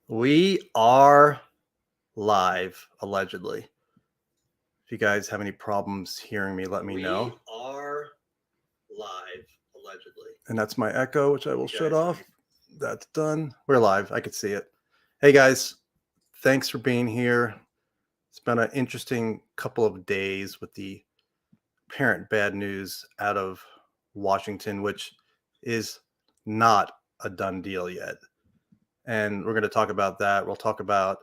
We are live, allegedly. If you guys have any problems hearing me, let me know. We are live, allegedly. And that's my echo, which I will shut off. That's done. We're live. I could see it. Hey, guys. Thanks for being here. It's been an interesting couple of days with the apparent bad news out of Washington, which is not a done deal yet. And we're going to talk about that. We'll talk about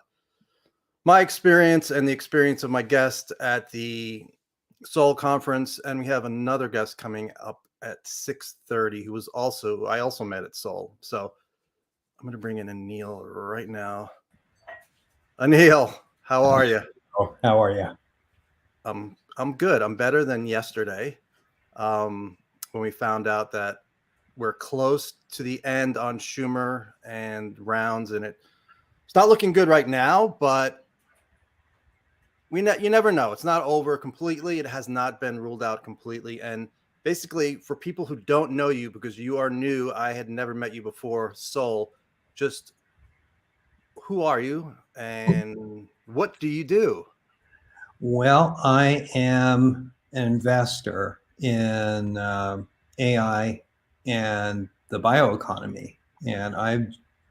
my experience and the experience of my guest at the Seoul conference. And we have another guest coming up at 6:30 who was I also met at Seoul. So I'm going to bring in Anil right now. Anil, how are you? Oh, how are you? I'm good. I'm better than yesterday when we found out that we're close to the end on Schumer and rounds, and it's not looking good right now, but you never know. It's not over completely. It has not been ruled out completely. And basically, for people who don't know you, because you are new, I had never met you before, Seoul, just who are you and what do you do? Well, I am an investor in AI and the bioeconomy. And I've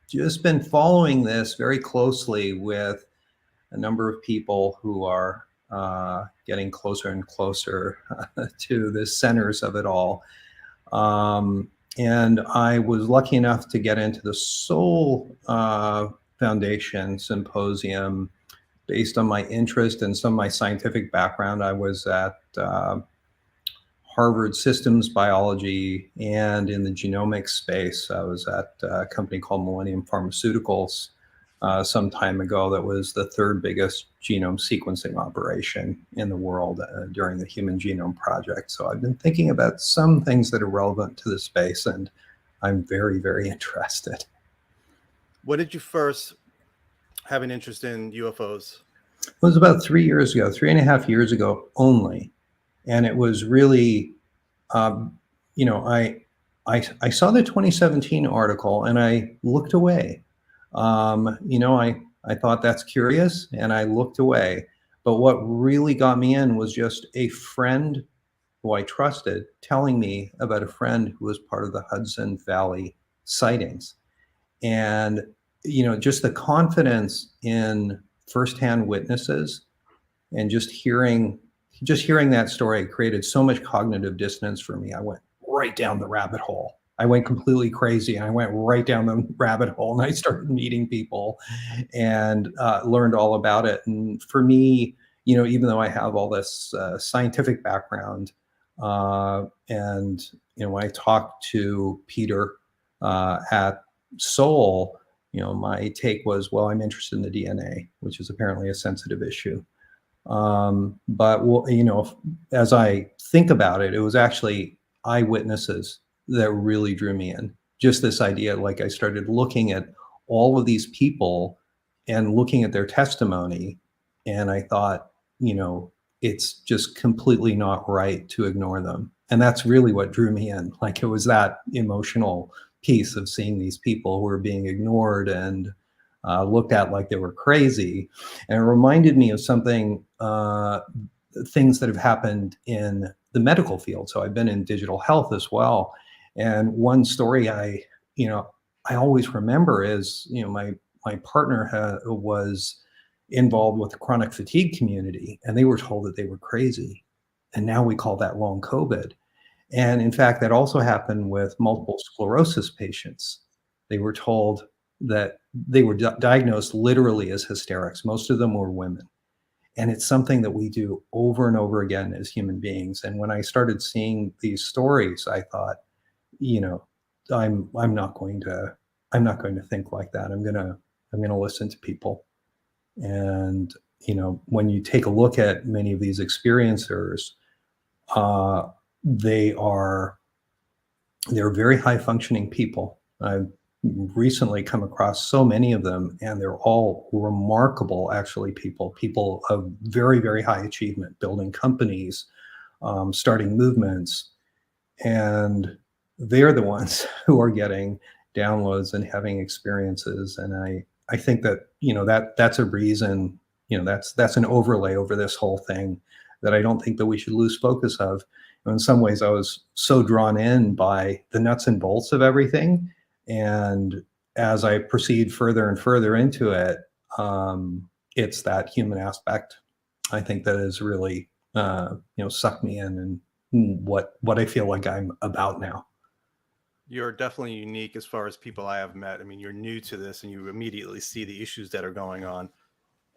just been following this very closely with a number of people who are getting closer and closer to the centers of it all. And I was lucky enough to get into the Seoul Foundation Symposium based on my interest and some of my scientific background. I was at Harvard Systems Biology and in the genomics space. I was at a company called Millennium Pharmaceuticals some time ago that was the third biggest genome sequencing operation in the world during the Human Genome Project. So I've been thinking about some things that are relevant to the space, and I'm very, very interested. When did you first have an interest in UFOs? It was about 3 years ago, 3.5 years ago only. And it was really, I saw the 2017 article and I looked away. I thought that's curious and I looked away. But what really got me in was just a friend who I trusted telling me about a friend who was part of the Hudson Valley sightings. And, just the confidence in firsthand witnesses and just hearing that story created so much cognitive dissonance for me. I went right down the rabbit hole. I went completely crazy. I went right down the rabbit hole and I started meeting people and learned all about it. And for me, even though I have all this scientific background and, when I talked to Peter at Seoul, my take was, well, I'm interested in the DNA, which is apparently a sensitive issue. But as I think about it, it was actually eyewitnesses that really drew me in. Just this idea, like I started looking at all of these people and looking at their testimony, and I thought, it's just completely not right to ignore them. And that's really what drew me in. Like it was that emotional piece of seeing these people who were being ignored and looked at like they were crazy. And it reminded me of things that have happened in the medical field. So I've been in digital health as well. And one story I always remember is, my partner was involved with the chronic fatigue community, and they were told that they were crazy. And now we call that long COVID. And in fact, that also happened with multiple sclerosis patients. They were told that they were diagnosed literally as hysterics. Most of them were women. And it's something that we do over and over again as human beings. And when I started seeing these stories, I thought, I'm not going to think like that. I'm going to listen to people. And, when you take a look at many of these experiencers, they're very high functioning people. I've recently come across so many of them, and they're all remarkable, actually, people of very, very high achievement, building companies, starting movements, and they're the ones who are getting downloads and having experiences. And I think that, that's a reason, that's an overlay over this whole thing that I don't think that we should lose focus of. In some ways, I was so drawn in by the nuts and bolts of everything. And as I proceed further and further into it, it's that human aspect, I think, that has really, sucked me in, and what I feel like I'm about now. You're definitely unique as far as people I have met. I mean, you're new to this and you immediately see the issues that are going on.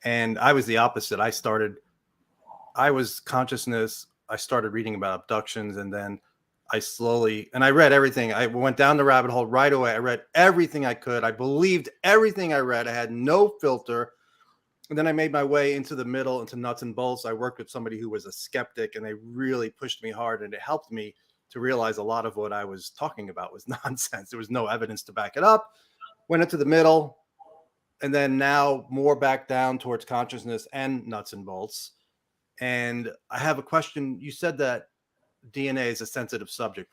And I was the opposite. I was consciousness. I started reading about abductions, and then I read everything. I went down the rabbit hole right away. I read everything I could. I believed everything I read. I had no filter. And then I made my way into the middle, into nuts and bolts. I worked with somebody who was a skeptic, and they really pushed me hard, and it helped me to realize a lot of what I was talking about was nonsense. There was no evidence to back it up. Went into the middle, and then now more back down towards consciousness and nuts and bolts. And I have a question. You said that DNA is a sensitive subject.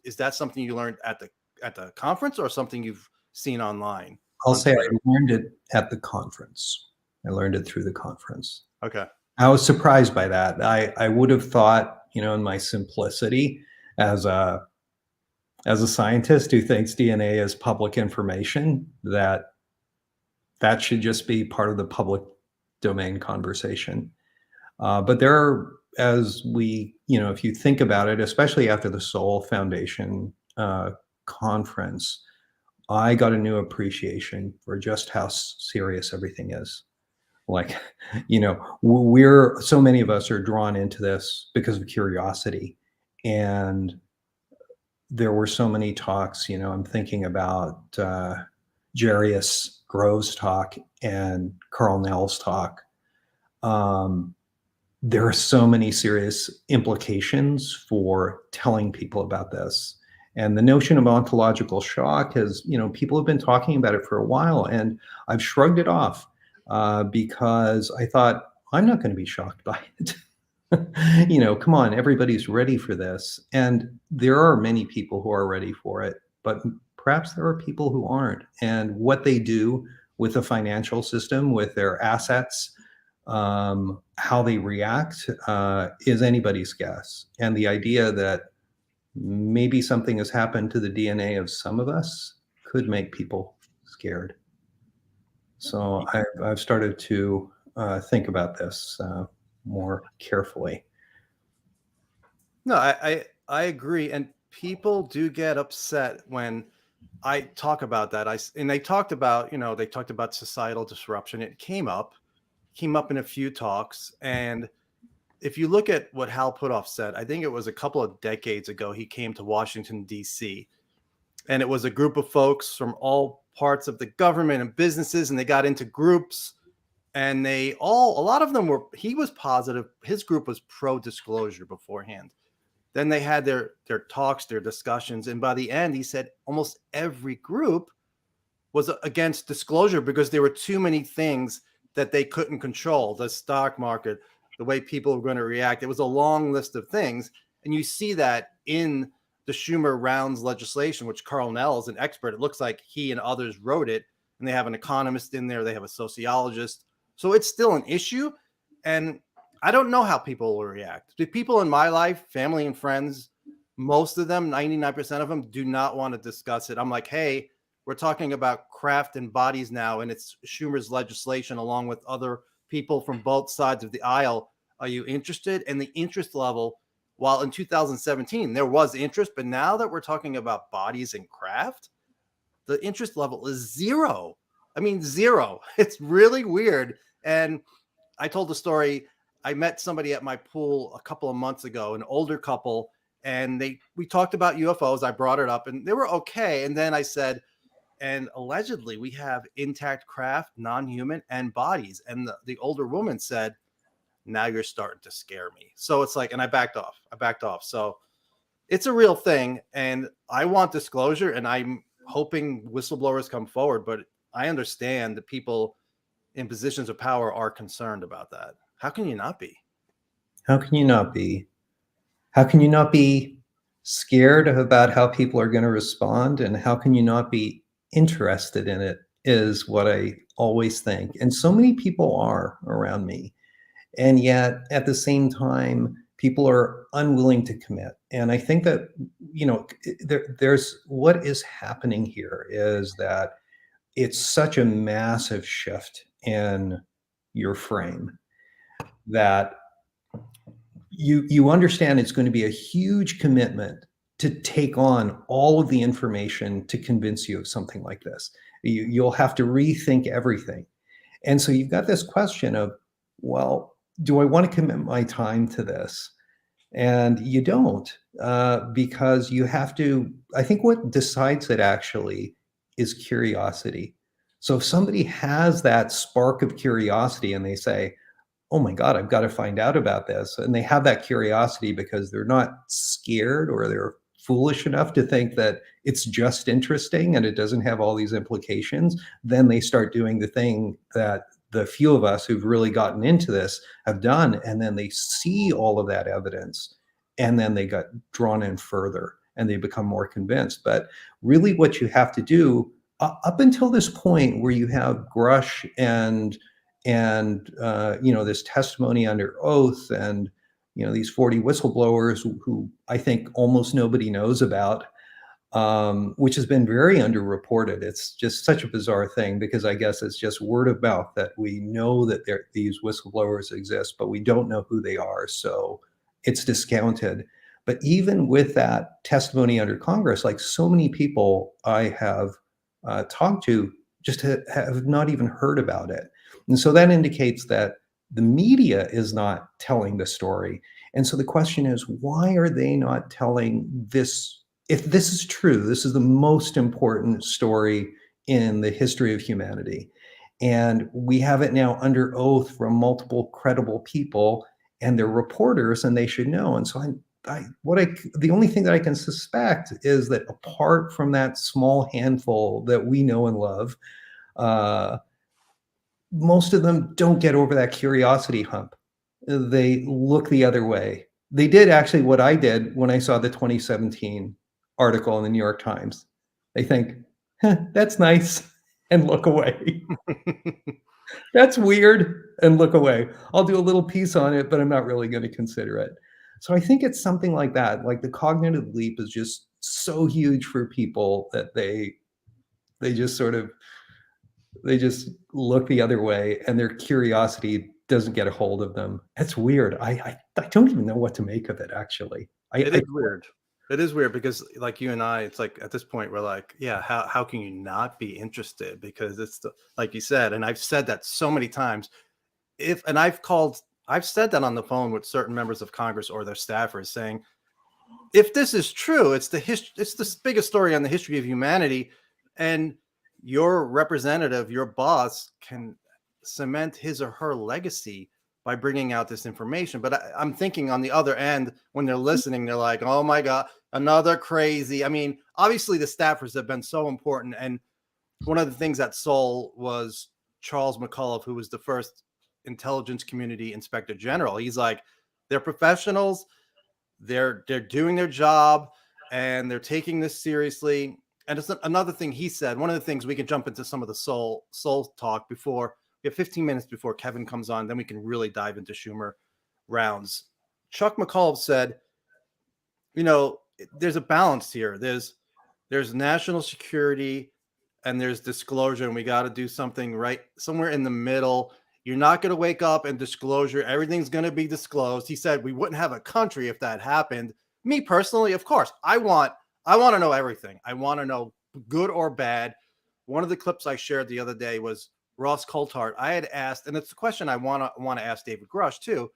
Is that something you learned at the conference, or something you've seen online? I'll say I learned it at the conference. I learned it through the conference. Okay. I was surprised by that. I would have thought, in my simplicity as a scientist who thinks DNA is public information, that should just be part of the public domain conversation. But there are, if you think about it, especially after the Soul Foundation conference, I got a new appreciation for just how serious everything is. Like, so many of us are drawn into this because of curiosity. And there were so many talks, I'm thinking about Jarius Grove's talk and Carl Nell's talk. There are so many serious implications for telling people about this. And the notion of ontological shock has, people have been talking about it for a while, and I've shrugged it off because I thought, I'm not going to be shocked by it. Come on, everybody's ready for this. And there are many people who are ready for it, but perhaps there are people who aren't. And what they do with the financial system, with their assets, how they react is anybody's guess. And the idea that maybe something has happened to the DNA of some of us could make people scared. So I've started to think about this more carefully. No, I agree. And people do get upset when I talk about that. They talked about societal disruption. It came up in a few talks. And if you look at what Hal Puthoff said, I think it was a couple of decades ago, he came to Washington, D.C. And it was a group of folks from all parts of the government and businesses, and they got into groups. And a lot of them he was positive. His group was pro-disclosure beforehand. Then they had their talks, their discussions. And by the end, he said almost every group was against disclosure because there were too many things that they couldn't control. The stock market, the way people were going to react. It was a long list of things. And you see that in the Schumer rounds legislation, which Carl Nell is an expert. It looks like he and others wrote it. And they have an economist in there. They have a sociologist. So it's still an issue. And I don't know how people will react. The people in my life, family and friends, most of them, 99% of them, do not want to discuss it. I'm like, hey, we're talking about craft and bodies now, and it's Schumer's legislation along with other people from both sides of the aisle. Are you interested? And the interest level, while in 2017 there was interest, but now that we're talking about bodies and craft, the interest level is zero. I mean, zero. It's really weird. And I told the story. I met somebody at my pool a couple of months ago, an older couple, and we talked about UFOs. I brought it up, and they were okay. And then I said, and allegedly we have intact craft, non-human, and bodies. And the older woman said, now you're starting to scare me. So it's like, and I backed off. So it's a real thing. And I want disclosure, and I'm hoping whistleblowers come forward, but I understand that people in positions of power are concerned about that. How can you not be? How can you not be? How can you not be scared about how people are going to respond? And how can you not be interested in it is what I always think. And so many people are around me. And yet at the same time, people are unwilling to commit. And I think that, there's what is happening here is that it's such a massive shift in your frame that you understand it's going to be a huge commitment to take on all of the information to convince you of something like this. You'll have to rethink everything. And so you've got this question of, well, do I want to commit my time to this? And you don't, because you have to. I think what decides it actually is curiosity. So if somebody has that spark of curiosity and they say, oh my God, I've got to find out about this. And they have that curiosity because they're not scared or they're foolish enough to think that it's just interesting and it doesn't have all these implications. Then they start doing the thing that the few of us who've really gotten into this have done. And then they see all of that evidence and then they got drawn in further and they become more convinced. But really what you have to do up until this point where you have Grush and this testimony under oath and these 40 whistleblowers who I think almost nobody knows about, which has been very underreported. It's just such a bizarre thing because I guess it's just word of mouth that we know that these whistleblowers exist, but we don't know who they are, so it's discounted. But even with that testimony under Congress, like so many people I have talked to just have not even heard about it. And so that indicates that the media is not telling the story. And so the question is, why are they not telling this? If this is true, this is the most important story in the history of humanity. And we have it now under oath from multiple credible people and they're reporters and they should know. And so the only thing that I can suspect is that apart from that small handful that we know and love, most of them don't get over that curiosity hump. They look the other way. They did actually what I did when I saw the 2017 article in the New York Times. They think, that's nice, and look away. That's weird, and look away. I'll do a little piece on it, but I'm not really going to consider it. So I think it's something like that. Like the cognitive leap is just so huge for people that they just they just look the other way and their curiosity doesn't get a hold of them. It's weird. I don't even know what to make of it, actually. It is weird. It is weird because like you and I, it's like at this point we're like, yeah, how can you not be interested? Because it's like you said, and I've said that so many times. I've said that on the phone with certain members of Congress or their staffers saying, if this is true, it's the biggest story on the history of humanity. And your representative, your boss can cement his or her legacy by bringing out this information. But I'm thinking on the other end, when they're listening, they're like, oh my God, another crazy. I mean, obviously the staffers have been so important. And one of the things at Seoul was Charles McAuliffe, who was the first intelligence community inspector general. He's like, they're professionals. They're doing their job and they're taking this seriously. And it's another thing he said. One of the things we can jump into some of the Seoul talk before we have 15 minutes before Kevin comes on, then we can really dive into Schumer rounds. Chuck McAuliffe said, there's a balance here. There's national security and there's disclosure, and we got to do something right somewhere in the middle. You're not going to wake up and disclosure. Everything's going to be disclosed. He said we wouldn't have a country if that happened. Me personally, of course, I want to know everything. I want to know good or bad. One of the clips I shared the other day was Ross Coulthart. I had asked, and it's a question I want to ask David Grush too.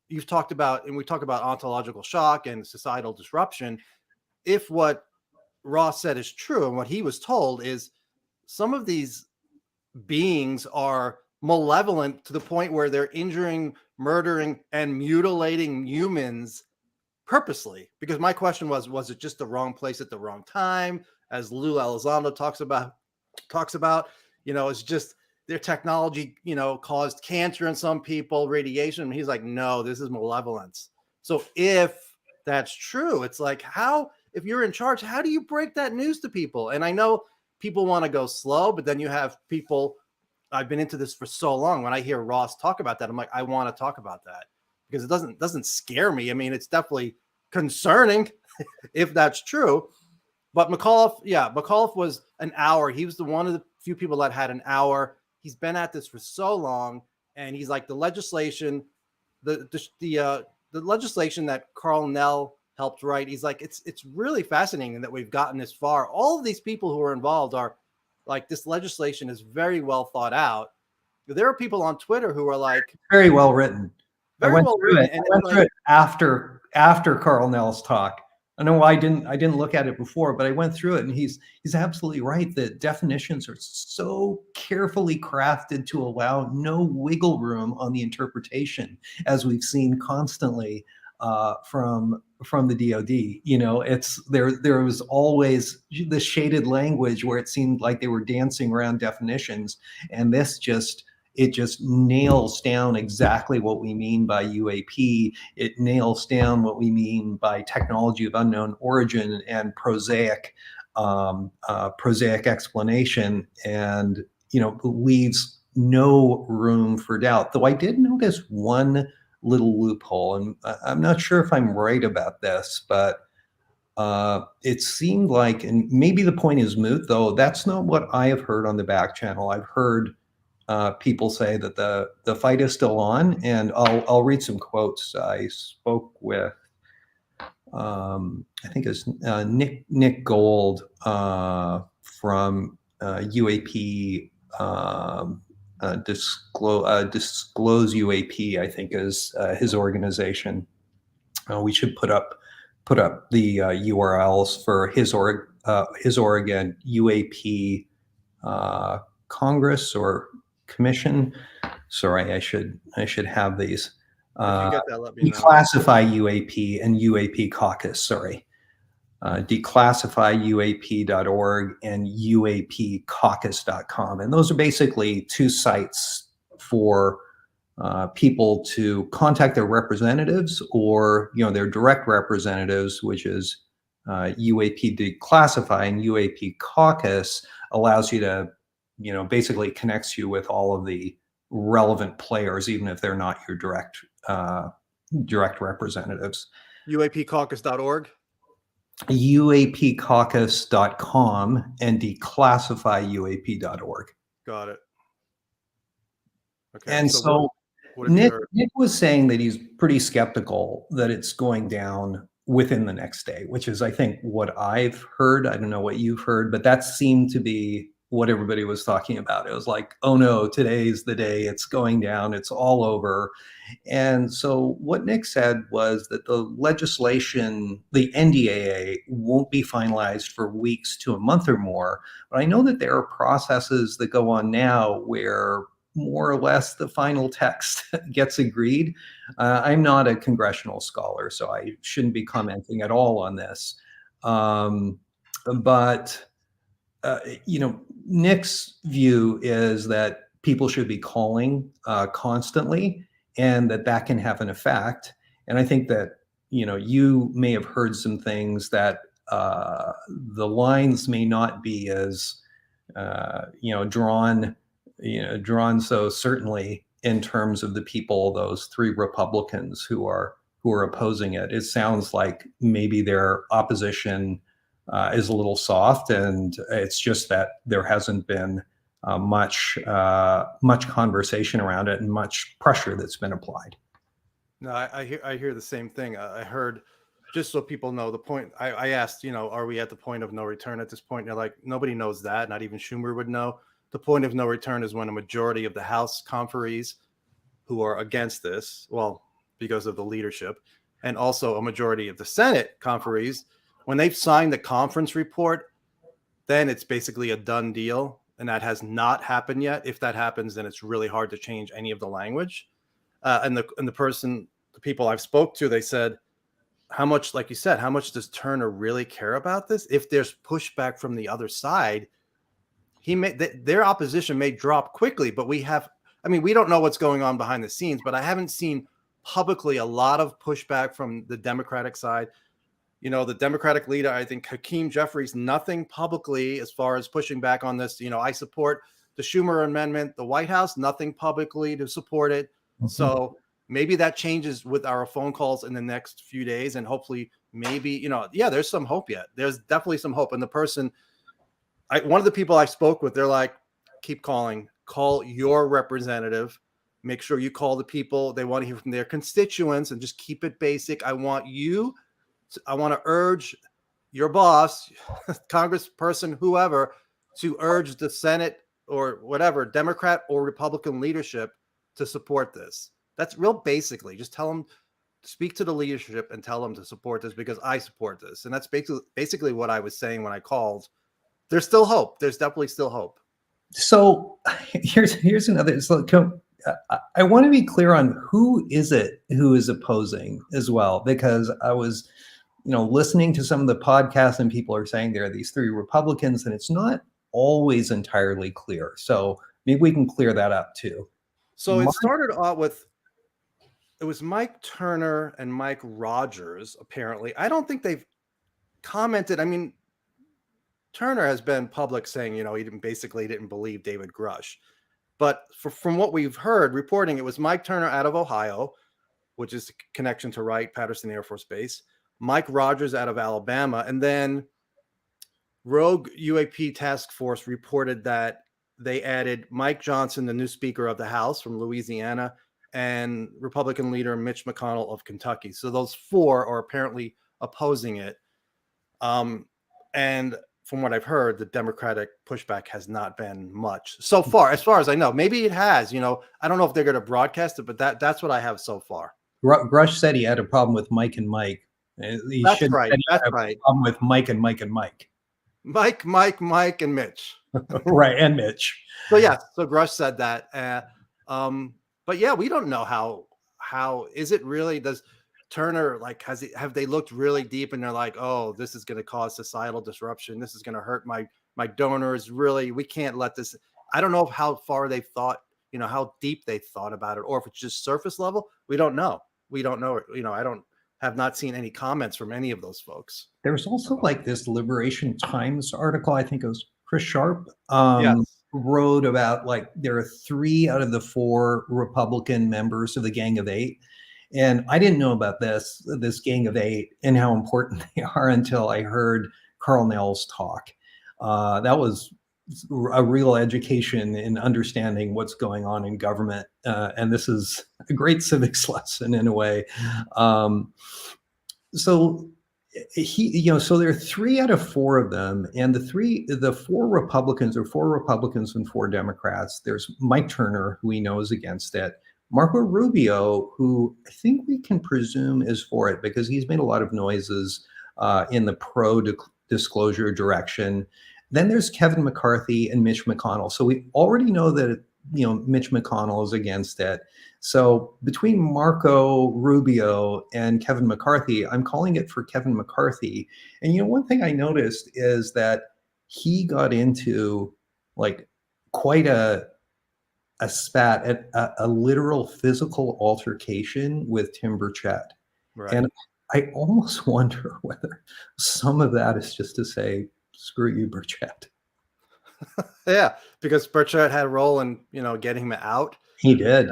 You've talked about, and we talk about ontological shock and societal disruption. If what Ross said is true and what he was told is some of these beings are malevolent to the point where they're injuring, murdering, and mutilating humans purposely. Because my question was it just the wrong place at the wrong time? As Lou Elizondo talks about, it's just their technology, caused cancer in some people, radiation. And he's like, no, this is malevolence. So if that's true, it's like, if you're in charge, how do you break that news to people? And I know people want to go slow, but then you have people. I've been into this for so long. When I hear Ross talk about that, I'm like, I want to talk about that because it doesn't scare me. I mean, it's definitely concerning if that's true. But McAuliffe was an hour. He was the one of the few people that had an hour. He's been at this for so long, and he's like the legislation, the legislation that Carl Nell helped write. He's like, it's really fascinating that we've gotten this far. All of these people who are involved are like, this legislation is very well thought out. There are people on Twitter who are like, very well written. very well written. I went through it after Carl Nell's talk. I know I didn't look at it before, but I went through it, and he's absolutely right. The definitions are so carefully crafted to allow no wiggle room on the interpretation, as we've seen constantly from the DoD. You know, it's there was always the shaded language where it seemed like they were dancing around definitions, and this just nails down exactly what we mean by UAP. It nails down what we mean by technology of unknown origin and prosaic explanation, and leaves no room for doubt. Though I did notice one little loophole, and I'm not sure if I'm right about this, but it seemed like, and maybe the point is moot, though that's not what I have heard on the back channel. I've heard people say that the fight is still on, and I'll read some quotes. I spoke with I think it's Nick Gold from UAP Disclose UAP, I think is his organization. We should put up the URLs for his Oregon UAP Congress or Commission. Sorry, I should have these. If you get that, let me know. Declassify UAP and UAP Caucus. Sorry, declassifyuap.org and uapcaucus.com, and those are basically two sites for people to contact their representatives, or their direct representatives, which is UAP Declassify, and UAP Caucus allows you to basically connects you with all of the relevant players, even if they're not your direct representatives. UAPcaucus.org, uapcaucus.com, and declassifyuap.org. Got it. Okay. And so Nick was saying that he's pretty skeptical that it's going down within the next day, which is, I think, what I've heard. I don't know what you've heard, but that seemed to be what everybody was talking about. It was like, oh no, today's the day, it's going down, it's all over. And so what Nick said was that the legislation, the NDAA, won't be finalized for weeks to a month or more. But I know that there are processes that go on now where more or less the final text gets agreed. I'm not a congressional scholar, so I shouldn't be commenting at all on this. But Nick's view is that people should be calling constantly, and that can have an effect. And I think that, you may have heard some things that the lines may not be as, drawn so certainly in terms of the people, those three Republicans who are opposing it. It sounds like maybe their opposition is a little soft, and it's just that there hasn't been much conversation around it and much pressure that's been applied. No, I hear the same thing. I heard, just so people know the point. I asked, are we at the point of no return at this point? And they're like, nobody knows that. Not even Schumer would know. The point of no return is when a majority of the House conferees who are against this, well, because of the leadership, and also a majority of the Senate conferees, when they've signed the conference report, then it's basically a done deal. And that has not happened yet. If that happens, then it's really hard to change any of the language. And the people I've spoke to, they said, how much, like you said, how much does Turner really care about this? If there's pushback from the other side, their opposition may drop quickly, but we don't know what's going on behind the scenes, but I haven't seen publicly a lot of pushback from the Democratic side. the Democratic leader, I think Hakeem Jeffries, nothing publicly as far as pushing back on this. I support the Schumer amendment. The White House, nothing publicly to support it. Mhm. So maybe that changes with our phone calls in the next few days. And hopefully, maybe, there's some hope yet. There's definitely some hope. And the person, one of the people I spoke with, they're like, keep calling, call your representative. Make sure you call the people they want to hear from their constituents and just keep it basic. I want to urge your boss, congressperson, whoever, to urge the Senate or whatever, Democrat or Republican leadership to support this. That's real basically. Just tell them, speak to the leadership and tell them to support this because I support this. And that's basically what I was saying when I called. There's still hope. There's definitely still hope. So here's another. So I want to be clear on who is it who is opposing as well, because I was, listening to some of the podcasts and people are saying there are these 3 Republicans and it's not always entirely clear. So maybe we can clear that up too. So it started out with, it was Mike Turner and Mike Rogers, apparently. I don't think they've commented. I mean, Turner has been public saying, he didn't believe David Grush. But from what we've heard reporting, it was Mike Turner out of Ohio, which is a connection to Wright-Patterson Air Force Base, Mike Rogers out of Alabama, and then Rogue UAP Task Force reported that they added Mike Johnson, the new Speaker of the House from Louisiana, and Republican leader Mitch McConnell of Kentucky. So those 4 are apparently opposing it. And from what I've heard, the Democratic pushback has not been much so far, as far as I know. Maybe it has. I don't know if they're going to broadcast it, but that's what I have so far. Grush said he had a problem with Mike and Mike. That's right. That's right. Problem with Mike and Mike and Mike. Mike, and Mitch. Right, and Mitch. So yeah, so Grush said that. But yeah, we don't know how is it really? Does Turner have they looked really deep and they're like, oh, this is going to cause societal disruption. This is going to hurt my donors. Really, we can't let this. I don't know how far they've thought, how deep they thought about it, or if it's just surface level. We don't know. I have not seen any comments from any of those folks. There's also this Liberation Times article, I think it was Chris Sharp, Yes. wrote about there are 3 out of the 4 Republican members of the Gang of 8. And I didn't know about this Gang of 8 and how important they are until I heard Carl Nell's talk. That was a real education in understanding what's going on in government. And this is a great civics lesson in a way. So so there are 3 out of 4 of them, and the 4 Republicans are 4 Republicans and 4 Democrats. There's Mike Turner, who we know is against it. Marco Rubio, who I think we can presume is for it because he's made a lot of noises in the pro-disclosure direction. Then there's Kevin McCarthy and Mitch McConnell. So we already know that Mitch McConnell is against it. So between Marco Rubio and Kevin McCarthy, I'm calling it for Kevin McCarthy. And one thing I noticed is that he got into quite a spat at a literal physical altercation with Tim Burchett. Right. And I almost wonder whether some of that is just to say, screw you, Burchett. Yeah, because Burchett had a role in, getting him out. He did.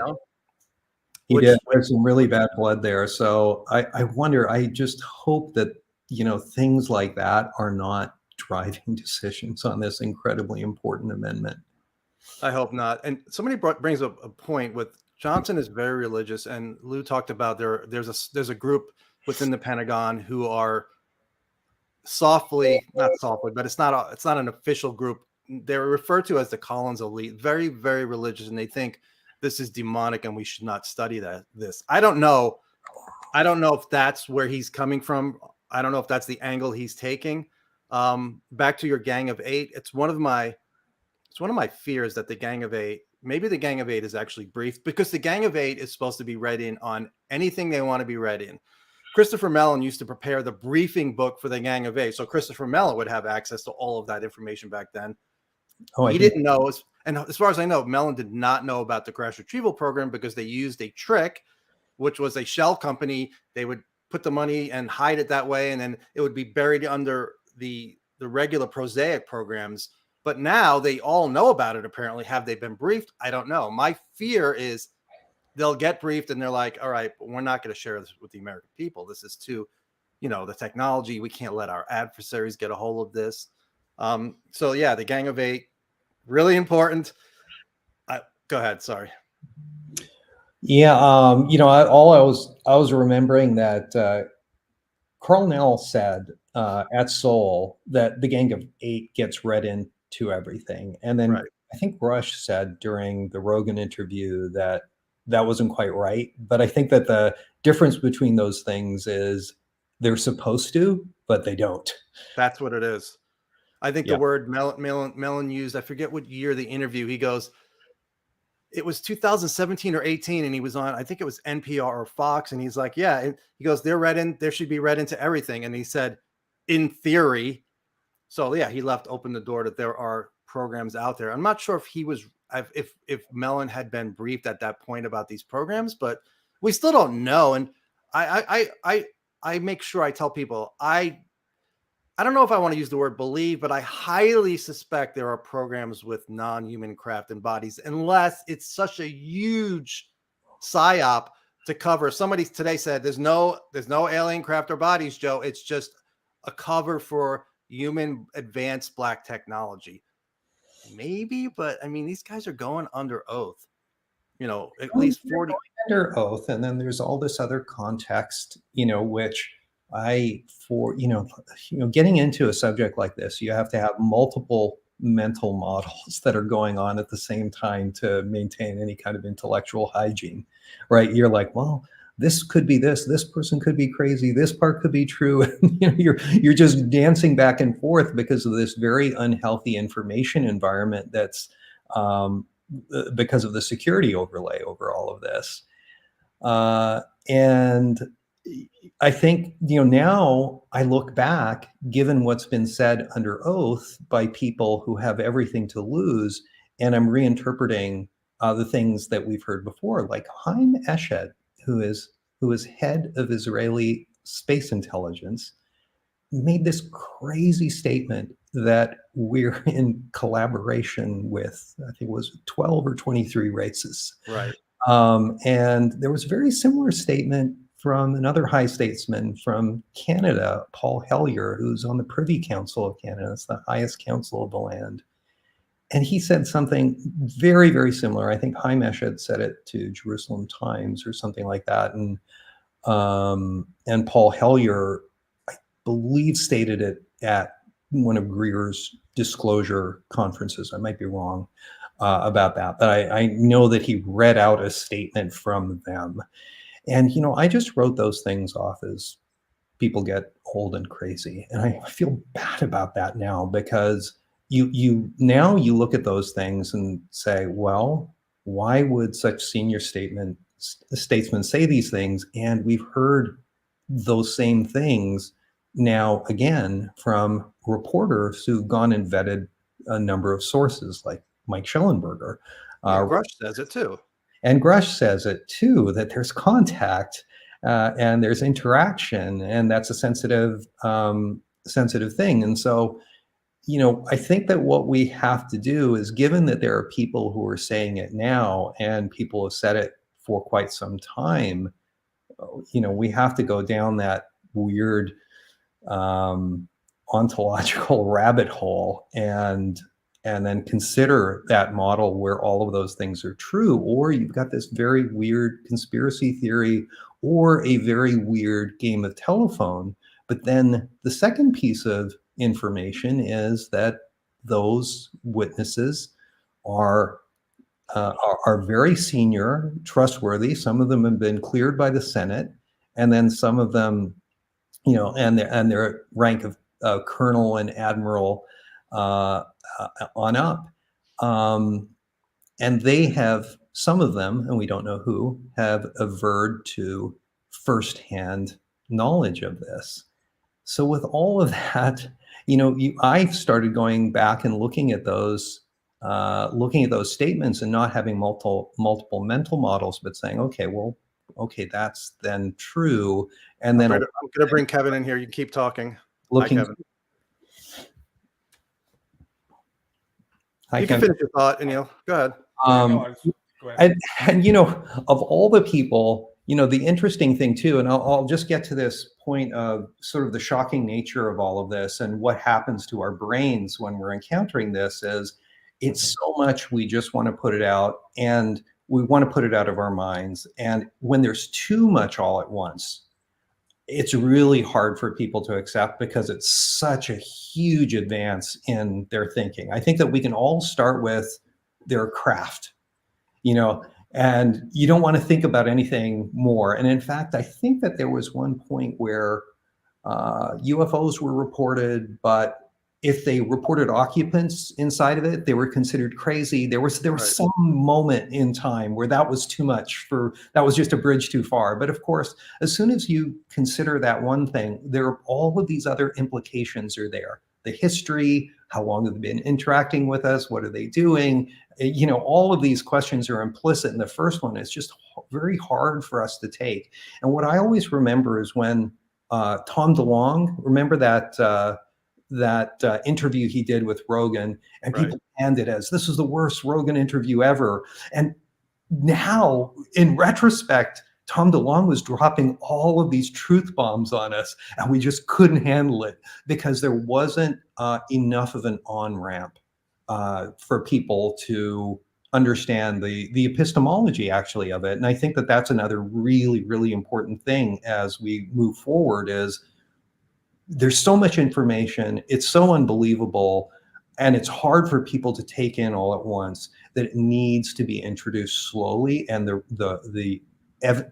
He did. There's some really bad blood there. So I wonder, I just hope that, things like that are not driving decisions on this incredibly important amendment. I hope not. And somebody brings up a point with Johnson is very religious, and Lou talked about there's a group within the Pentagon who are not softly, but it's not an official group. They're referred to as the Collins elite, very, very religious, and they think this is demonic and we should not study this. I don't know if that's where he's coming from. I don't know if that's the angle he's taking. Back to your Gang of 8, it's one of my fears that the Gang of 8, maybe the Gang of 8 is actually briefed, because the Gang of 8 is supposed to be read in on anything they want to be read in. Christopher Mellon used to prepare the briefing book for the Gang of 8. So Christopher Mellon would have access to all of that information back then. He didn't know. And as far as I know, Mellon did not know about the crash retrieval program because they used a trick, which was a shell company. They would put the money and hide it that way, and then it would be buried under the regular prosaic programs. But now they all know about it. Apparently, have they been briefed? I don't know. My fear is they'll get briefed and they're like, all right, but we're not going to share this with the American people. This is too, the technology. We can't let our adversaries get a hold of this. So yeah, the Gang of Eight, really important. Go ahead. Sorry. Yeah. I was remembering that Carl Nell said at Seoul that the Gang of Eight gets read into everything. And then Right. I think Rush said during the Rogan interview that wasn't quite right. But I think that the difference between those things is they're supposed to, but they don't. That's what it is. I think Yeah. the word Mellon used, I forget what year the interview, he goes, it was 2017 or 18, and he was on, I think it was NPR or Fox, and he's like, yeah, and he goes, there should be read into everything. And he said, in theory. So yeah, he left open the door that there are programs out there. I'm not sure if he was, if Mellon had been briefed at that point about these programs, but we still don't know. And I make sure I tell people, I don't know if I want to use the word believe, but I highly suspect there are programs with non-human craft and bodies, unless it's such a huge psyop to cover. Somebody today said there's no alien craft or bodies, Joe. It's just a cover for human advanced black technology. Maybe, but I mean, these guys are going under oath. At least 40 under oath, and then there's all this other context, which getting into a subject like this, you have to have multiple mental models that are going on at the same time to maintain any kind of intellectual hygiene, right? You're like, well, this could be this person could be crazy, this part could be true. You're just dancing back and forth because of this very unhealthy information environment that's because of the security overlay over all of this. And I think, now I look back, given what's been said under oath by people who have everything to lose, and I'm reinterpreting the things that we've heard before, like Haim Eshed, who is head of Israeli space intelligence, made this crazy statement that we're in collaboration with, I think it was 12 or 23 races. Right. And there was a very similar statement from another high statesman from Canada, Paul Hellyer, who's on the Privy Council of Canada. It's the highest council of the land. And he said something very, very similar. I think Haim Eshed said it to Jerusalem Times or something like that. And Paul Hellyer, I believe, stated it at one of Greer's disclosure conferences. I might be wrong about that, but I know that he read out a statement from them. And, I just wrote those things off as people get old and crazy. And I feel bad about that now, because you look at those things and say, well, why would such senior statesmen say these things? And we've heard those same things now again from reporters who've gone and vetted a number of sources, like Mike Schellenberger. Grush says it too. And Grush says it too, that there's contact and there's interaction, and that's a sensitive thing. And so, I think that what we have to do is, given that there are people who are saying it now and people have said it for quite some time, we have to go down that weird ontological rabbit hole and then consider that model where all of those things are true. Or you've got this very weird conspiracy theory or a very weird game of telephone. But then the second piece of information is that those witnesses are very senior, trustworthy. Some of them have been cleared by the Senate, and then some of them, and their rank of colonel and admiral on up. And they have, some of them, and we don't know who, have averred to firsthand knowledge of this. So with all of that, I started going back and looking at those statements and not having multiple mental models, but saying, okay, well, okay, that's then true. And then Operator, I'm going to bring Kevin in here. You can keep talking. looking. Hi, Kevin. I You can finish your thought, Anil. Go ahead. Go ahead. And you know, of all the people, you know, the interesting thing too, and I'll just get to this point of sort of the shocking nature of all of this and what happens to our brains when we're encountering this is it's so much we just want to put it out, and we want to put it out of our minds. And when there's too much all at once, it's really hard for people to accept because it's such a huge advance in their thinking. I think that we can all start with their craft, you know, and you don't want to think about anything more. And in fact, I think that there was one point where UFOs were reported, but if they reported occupants inside of it, they were considered crazy. There was Right. some moment in time where that was too much that was just a bridge too far. But of course, as soon as you consider that one thing, there are all of these other implications are there. The history, how long have they been interacting with us? What are they doing? You know, all of these questions are implicit in the first one. It's just very hard for us to take. And what I always remember is when Tom DeLonge, remember that interview he did with Rogan, and people panned it as this is the worst Rogan interview ever. And now, in retrospect, Tom DeLonge was dropping all of these truth bombs on us, and we just couldn't handle it because there wasn't enough of an on-ramp for people to understand the epistemology actually of it. And I think that that's another really, really important thing as we move forward is there's so much information, it's so unbelievable, and it's hard for people to take in all at once that it needs to be introduced slowly, and the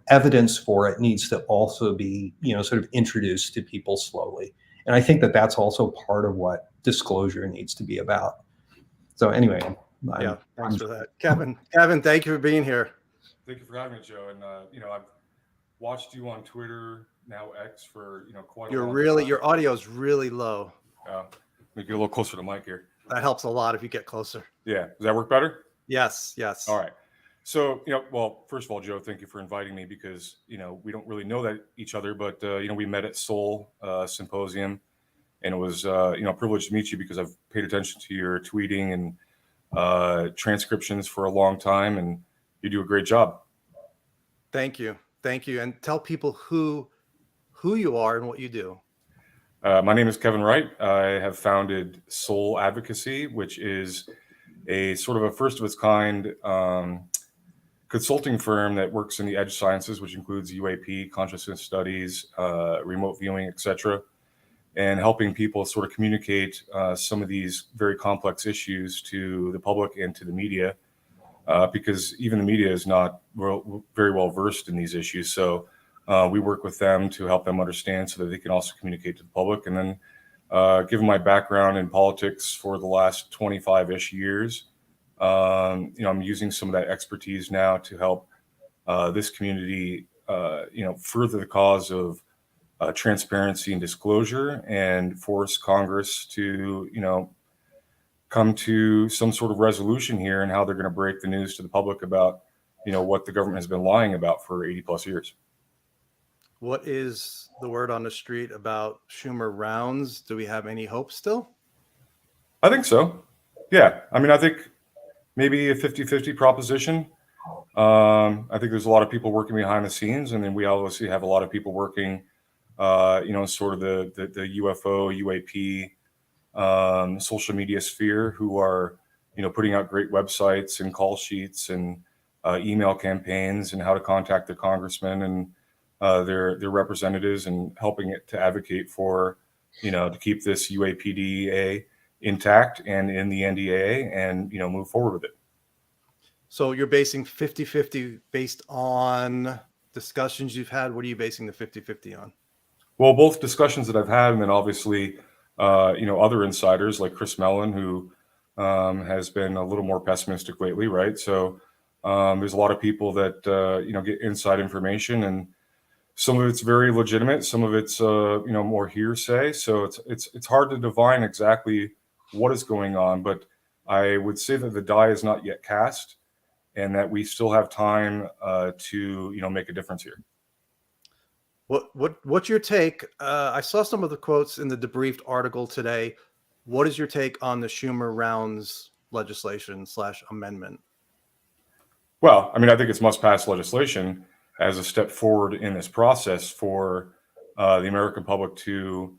evidence for it needs to also be, you know, sort of introduced to people slowly. And I think that that's also part of what disclosure needs to be about. So anyway, thanks for that, Kevin. Thank you for being here. Thank you for having me, Joe. And you know, I've watched you on Twitter, now X, for quite a long time. Your audio is really low. Make it a little closer to the mic here. That helps a lot if you get closer. Yeah, does that work better? Yes. All right. So well, first of all, Joe, thank you for inviting me because we don't really know each other, but we met at Seoul Symposium, and it was a privilege to meet you because I've paid attention to your tweeting and transcriptions for a long time, and you do a great job. Thank you, and tell people who you are and what you do. My name is Kevin Wright. I have founded Soul Advocacy, which is a sort of a first of its kind consulting firm that works in the edge sciences, which includes UAP, consciousness studies, remote viewing, etc., and helping people sort of communicate some of these very complex issues to the public and to the media, because even the media is not very well versed in these issues. So we work with them to help them understand so that they can also communicate to the public. And then given my background in politics for the last 25-ish years, I'm using some of that expertise now to help this community, further the cause of transparency and disclosure, and force Congress to, come to some sort of resolution here and how they're going to break the news to the public about, what the government has been lying about for 80 plus years. What is the word on the street about Schumer rounds? Do we have any hope still? I think so. Yeah. I mean, I think maybe a 50-50 proposition. I think there's a lot of people working behind the scenes, and then we obviously have a lot of people working, sort of the UFO, UAP, social media sphere, who are, putting out great websites and call sheets and email campaigns and how to contact the congressmen and their representatives, and helping it to advocate for, to keep this UAPDA intact and in the NDAA and, move forward with it. So you're basing 50-50 based on discussions you've had. What are you basing the 50-50 on? Well, both discussions that I've had, and then obviously, other insiders like Chris Mellon, who has been a little more pessimistic lately, right? So there's a lot of people that, get inside information, and some of it's very legitimate. Some of it's, more hearsay. So it's hard to divine exactly what is going on, but I would say that the die is not yet cast. and that we still have time to make a difference here. What's your take? I saw some of the quotes in the debriefed article today. What is your take on the Schumer rounds legislation / amendment? Well, I mean, I think it's must-pass legislation as a step forward in this process for the American public to,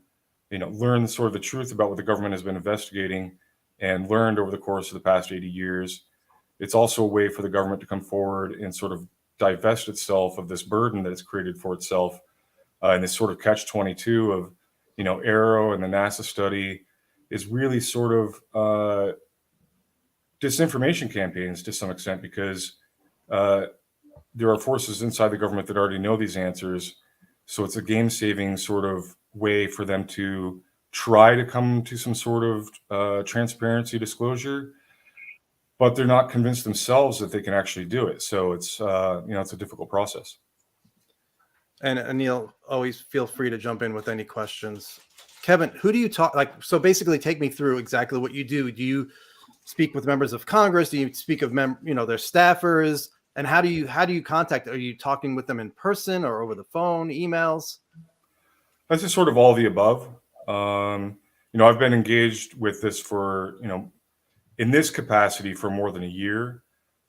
learn sort of the truth about what the government has been investigating and learned over the course of the past 80 years. It's also a way for the government to come forward and sort of divest itself of this burden that it's created for itself, and this sort of catch-22 of, Arrow and the NASA study is really sort of disinformation campaigns to some extent, because there are forces inside the government that already know these answers. So it's a game-saving sort of way for them to try to come to some sort of transparency disclosure, but they're not convinced themselves that they can actually do it. So it's it's a difficult process. And Anil, always feel free to jump in with any questions. Kevin, who do you talk like? So basically, take me through exactly what you do. Do you speak with members of Congress? Do you speak of their staffers? And how do you contact? Are you talking with them in person or over the phone, emails? That's just sort of all the above. I've been engaged with this for in this capacity for more than a year,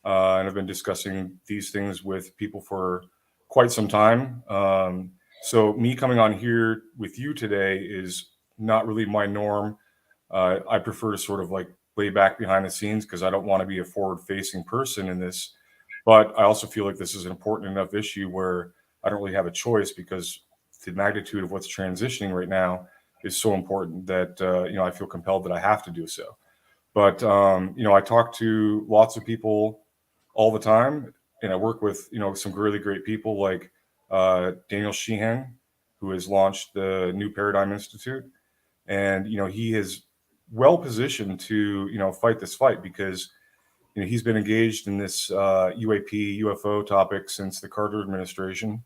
and I've been discussing these things with people for quite some time. So me coming on here with you today is not really my norm. I prefer to sort of like lay back behind the scenes because I don't want to be a forward-facing person in this. But I also feel like this is an important enough issue where I don't really have a choice, because the magnitude of what's transitioning right now is so important that I feel compelled that I have to do so. But I talk to lots of people all the time, and I work with some really great people like Daniel Sheehan, who has launched the New Paradigm Institute, and he is well positioned to fight this fight, because he's been engaged in this UAP UFO topic since the Carter administration.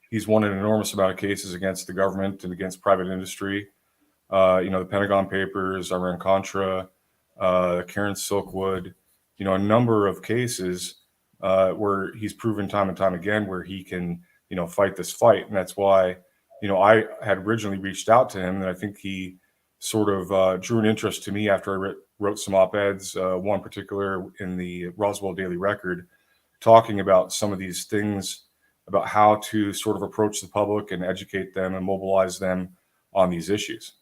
He's won an enormous amount of cases against the government and against private industry. The Pentagon Papers, Iran-Contra, Karen Silkwood, a number of cases where he's proven time and time again where he can, fight this fight. And that's why, I had originally reached out to him, and I think he sort of drew an interest to me after I wrote some op-eds, one particular in the Roswell Daily Record, talking about some of these things, about how to sort of approach the public and educate them and mobilize them on these issues.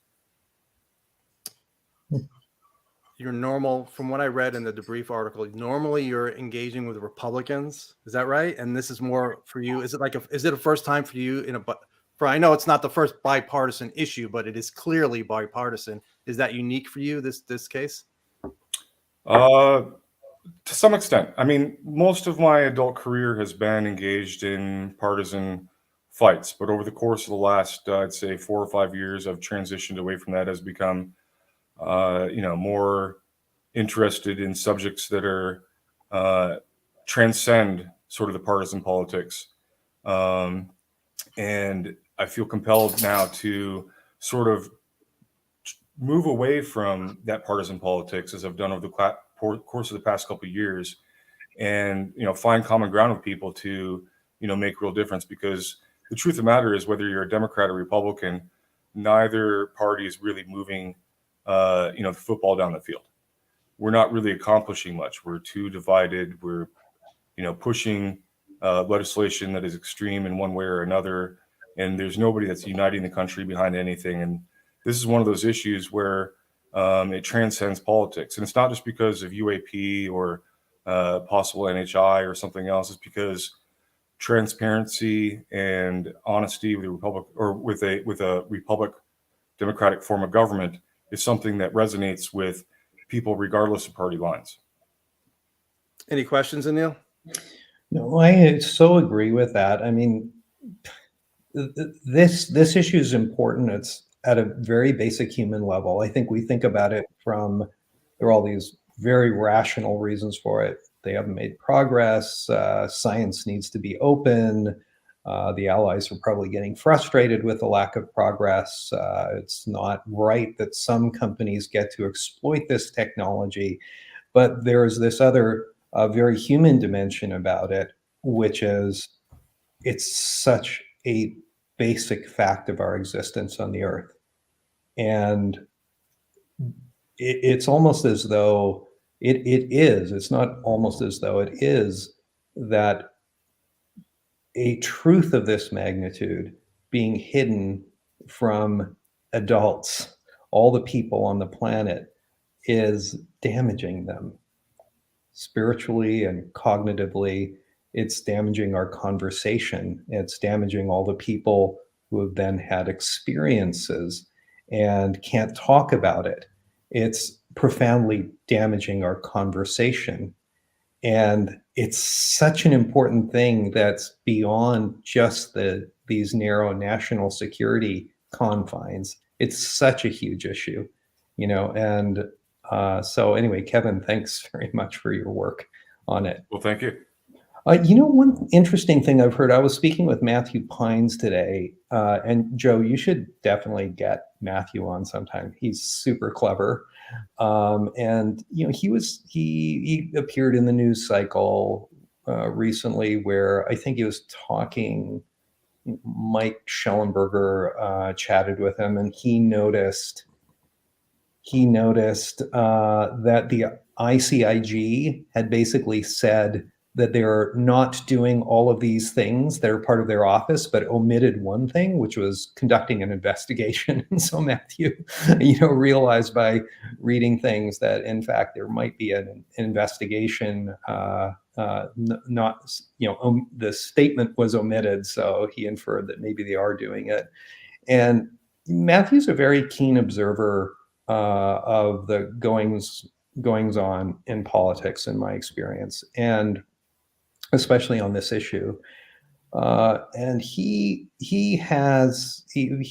You're normal, from what I read in the debrief article, normally you're engaging with Republicans. Is that right? And this is more for you. Is it a first time for you I know it's not the first bipartisan issue, but it is clearly bipartisan. Is that unique for you, this case? To some extent. I mean, most of my adult career has been engaged in partisan fights, but over the course of the last, I'd say 4 or 5 years, I've transitioned away from that, has become, more interested in subjects that are transcend sort of the partisan politics. And I feel compelled now to sort of move away from that partisan politics, as I've done over the course of the past couple of years, and find common ground with people to make real difference. Because the truth of the matter is, whether you're a Democrat or Republican, neither party is really moving the football down the field. We're not really accomplishing much. We're too divided. We're pushing legislation that is extreme in one way or another, and there's nobody that's uniting the country behind anything. And this is one of those issues where it transcends politics. And it's not just because of UAP or possible NHI or something else. It's because transparency and honesty with a republic, or with a republic democratic form of government, is something that resonates with people regardless of party lines. Any questions, Anil? No, I so agree with that. I mean, this issue is important. It's at a very basic human level. I think we think about it from, there are all these very rational reasons for it. They haven't made progress. Science needs to be open. The allies are probably getting frustrated with the lack of progress. It's not right that some companies get to exploit this technology. But there's this other a very human dimension about it, which is it's such a basic fact of our existence on the earth. And it's almost as though it's not almost as though it is that a truth of this magnitude being hidden from adults, all the people on the planet, is damaging them spiritually and cognitively. It's damaging our conversation. It's damaging all the people who have then had experiences and can't talk about it. It's profoundly damaging our conversation. And it's such an important thing that's beyond just these narrow national security confines. It's such a huge issue, and so anyway, Kevin, thanks very much for your work on it. Well, thank you. One interesting thing I've heard, I was speaking with Matthew Pines today, and Joe, you should definitely get Matthew on sometime. He's super clever. And he appeared in the news cycle recently where I think he was talking, Mike Schellenberger chatted with him, and he noticed that the ICIG had basically said that they're not doing all of these things that are part of their office, but omitted one thing, which was conducting an investigation. And so Matthew, realized by reading things that in fact there might be an investigation. The statement was omitted, so he inferred that maybe they are doing it. And Matthew's a very keen observer of the goings on in politics, in my experience, and especially on this issue. And he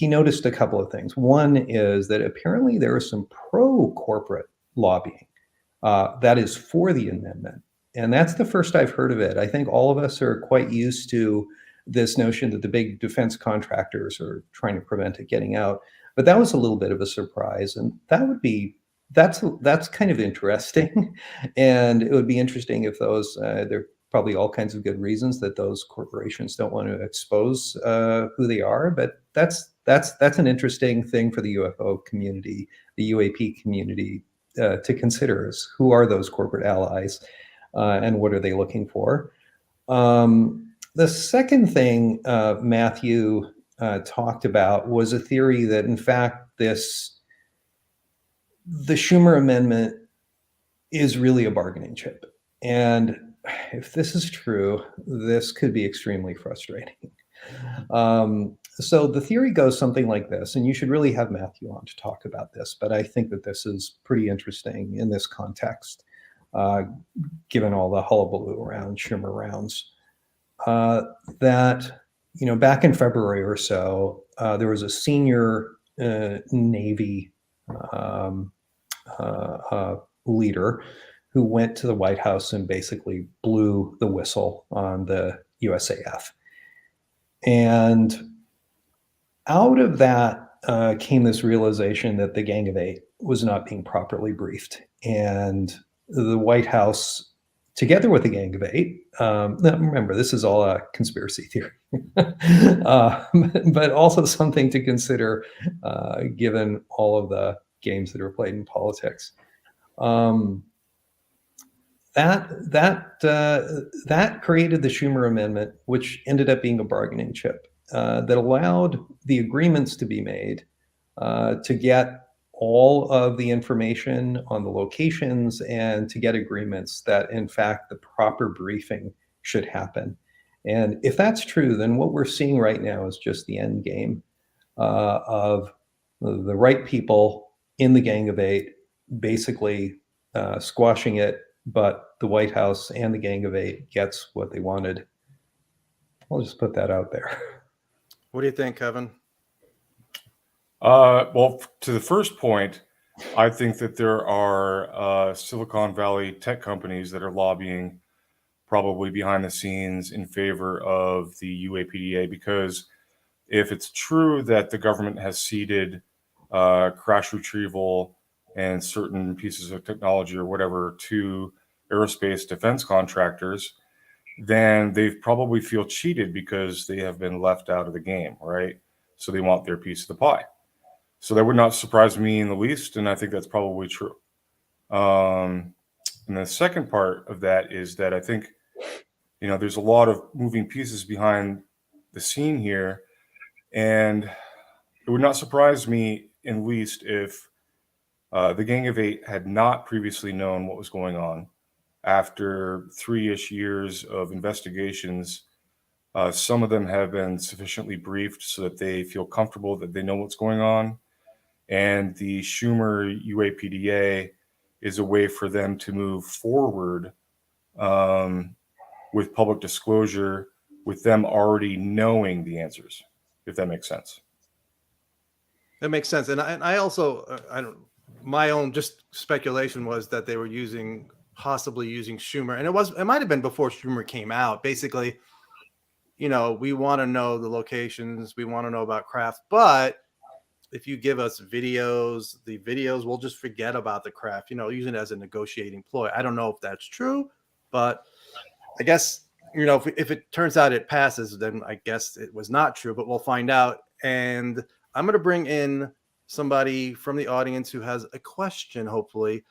noticed a couple of things. One is that apparently there is some pro-corporate lobbying that is for the amendment. And that's the first I've heard of it. I think all of us are quite used to this notion that the big defense contractors are trying to prevent it getting out. But that was a little bit of a surprise. And that's kind of interesting. And it would be interesting if those, there probably all kinds of good reasons that those corporations don't want to expose who they are, but that's an interesting thing for the UFO community, the UAP community to consider: is who are those corporate allies and what are they looking for? The second thing Matthew talked about was a theory that in fact the Schumer amendment is really a bargaining chip, and if this is true, this could be extremely frustrating. So the theory goes something like this, and you should really have Matthew on to talk about this, but I think that this is pretty interesting in this context, given all the hullabaloo around Schumer rounds. That, back in February or so, there was a senior Navy leader who went to the White House and basically blew the whistle on the USAF. And out of that came this realization that the Gang of Eight was not being properly briefed. And the White House, together with the Gang of Eight, remember, this is all a conspiracy theory, but also something to consider given all of the games that are played in politics. That created the Schumer amendment, which ended up being a bargaining chip that allowed the agreements to be made to get all of the information on the locations and to get agreements that, in fact, the proper briefing should happen. And if that's true, then what we're seeing right now is just the end game of the right people in the Gang of Eight basically squashing it, but the White House and the Gang of Eight gets what they wanted. I'll just put that out there. What do you think, Kevin? Well, to the first point, I think that there are Silicon Valley tech companies that are lobbying probably behind the scenes in favor of the UAPDA, because if it's true that the government has ceded crash retrieval and certain pieces of technology or whatever to aerospace defense contractors, then they probably feel cheated because they have been left out of the game, right? So they want their piece of the pie. So that would not surprise me in the least, and I think that's probably true. And the second part of that is that I think, there's a lot of moving pieces behind the scene here, and it would not surprise me in least if the Gang of Eight had not previously known what was going on. After 3-ish years of investigations, some of them have been sufficiently briefed so that they feel comfortable that they know what's going on. And the Schumer UAPDA is a way for them to move forward with public disclosure, with them already knowing the answers, if that makes sense. That makes sense. And I also, my own just speculation was that they were possibly using Schumer, and it might have been before Schumer came out. Basically, we want to know the locations, we want to know about craft, but if you give us the videos, we'll just forget about the craft, using it as a negotiating ploy. I don't know if that's true, but I guess, if it turns out it passes, then I guess it was not true, but we'll find out. And I'm going to bring in somebody from the audience who has a question, hopefully.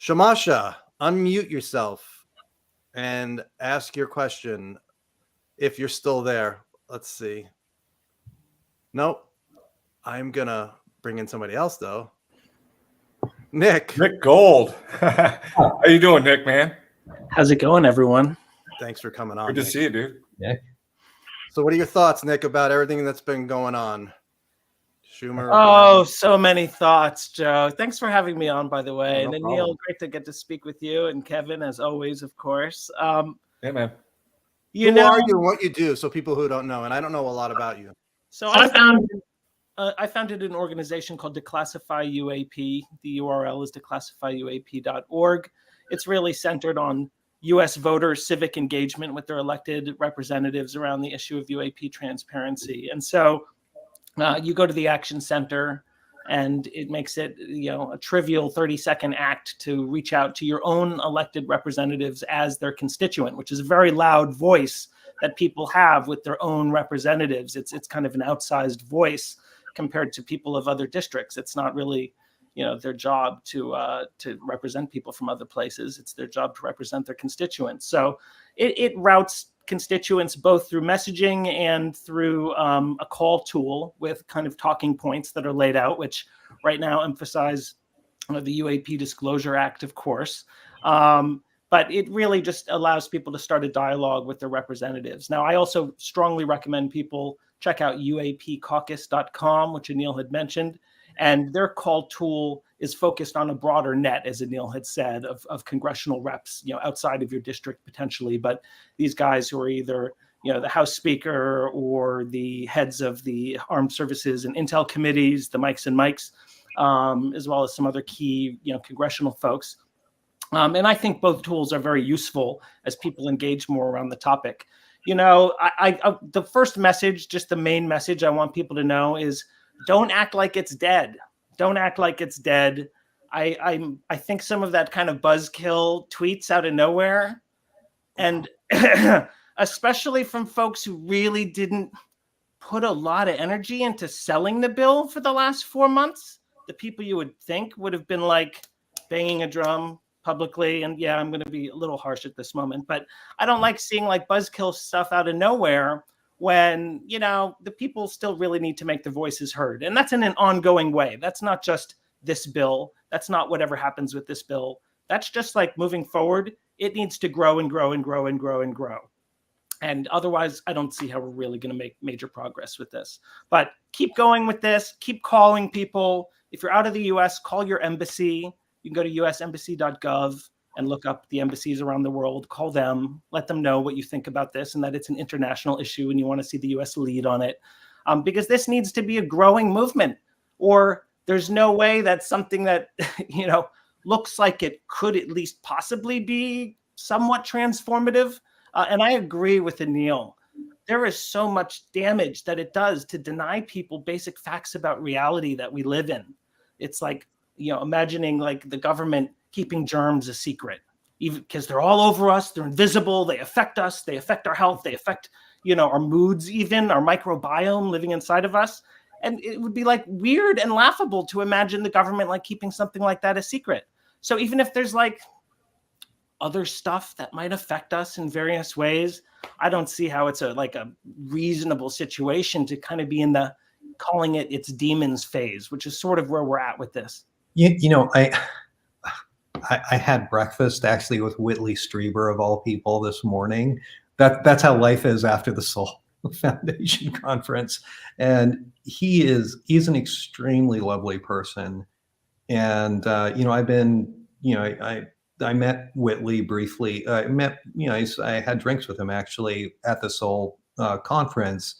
Shamasha, unmute yourself and ask your question if you're still there. Let's see. Nope. I'm going to bring in somebody else, though. Nick Gold. How you doing, Nick, man? How's it going, everyone? Thanks for coming on. Good to Nick. see you, dude. Yeah. So what are your thoughts, Nick, about everything that's been going on? Schumer? Oh, so many thoughts, Joe. Thanks for having me on, by the way. No and problem. Neil, great to get to speak with you, and Kevin, as always, of course. Yeah, man. Who are you and what you do, so people who don't know, and I don't know a lot about you. So I founded an organization called Declassify UAP. The URL is declassifyuap.org. It's really centered on U.S. voter civic engagement with their elected representatives around the issue of UAP transparency. And so you go to the Action Center, and it makes it a trivial 30-second act to reach out to your own elected representatives as their constituent, which is a very loud voice that people have with their own representatives. It's kind of an outsized voice compared to people of other districts. It's not really their job to represent people from other places. It's their job to represent their constituents. So it routes constituents both through messaging and through a call tool with kind of talking points that are laid out, which right now emphasize the UAP Disclosure Act, of course. But it really just allows people to start a dialogue with their representatives. Now, I also strongly recommend people check out uapcaucus.com, which Anil had mentioned. And their call tool is focused on a broader net, as Anil had said, of congressional reps, outside of your district potentially. But these guys who are either, the House Speaker or the heads of the Armed Services and Intel committees, the Mikes and Mikes, as well as some other key, congressional folks. And I think both tools are very useful as people engage more around the topic. The first message, just the main message I want people to know is, don't act like it's dead. Don't act like it's dead. I think some of that kind of buzzkill tweets out of nowhere, and especially from folks who really didn't put a lot of energy into selling the bill for the last 4 months, the people you would think would have been like banging a drum publicly. And yeah, I'm going to be a little harsh at this moment, but I don't like seeing like buzzkill stuff out of nowhere when, the people still really need to make their voices heard. And that's in an ongoing way. That's not just this bill. That's not whatever happens with this bill. That's just like moving forward. It needs to grow and grow and grow and grow and grow. And otherwise, I don't see how we're really going to make major progress with this. But keep going with this. Keep calling people. If you're out of the U.S., call your embassy. You can go to usembassy.gov and look up the embassies around the world, call them, let them know what you think about this and that it's an international issue and you want to see the U.S. lead on it. Because this needs to be a growing movement, or there's no way that something that, looks like it could at least possibly be somewhat transformative. And I agree with Anil. There is so much damage that it does to deny people basic facts about reality that we live in. It's like, imagining like the government keeping germs a secret. even because they're all over us. They're invisible. They affect us. They affect our health. They affect, our moods, even our microbiome living inside of us. And it would be like weird and laughable to imagine the government like keeping something like that a secret. So even if there's like other stuff that might affect us in various ways, I don't see how it's a reasonable situation to kind of be in the calling it its demons phase, which is sort of where we're at with this. I had breakfast actually with Whitley Strieber of all people this morning. That's how life is after the Soul Foundation conference. And he's an extremely lovely person. And, I've been, I met Whitley briefly. I had drinks with him actually at the Soul conference.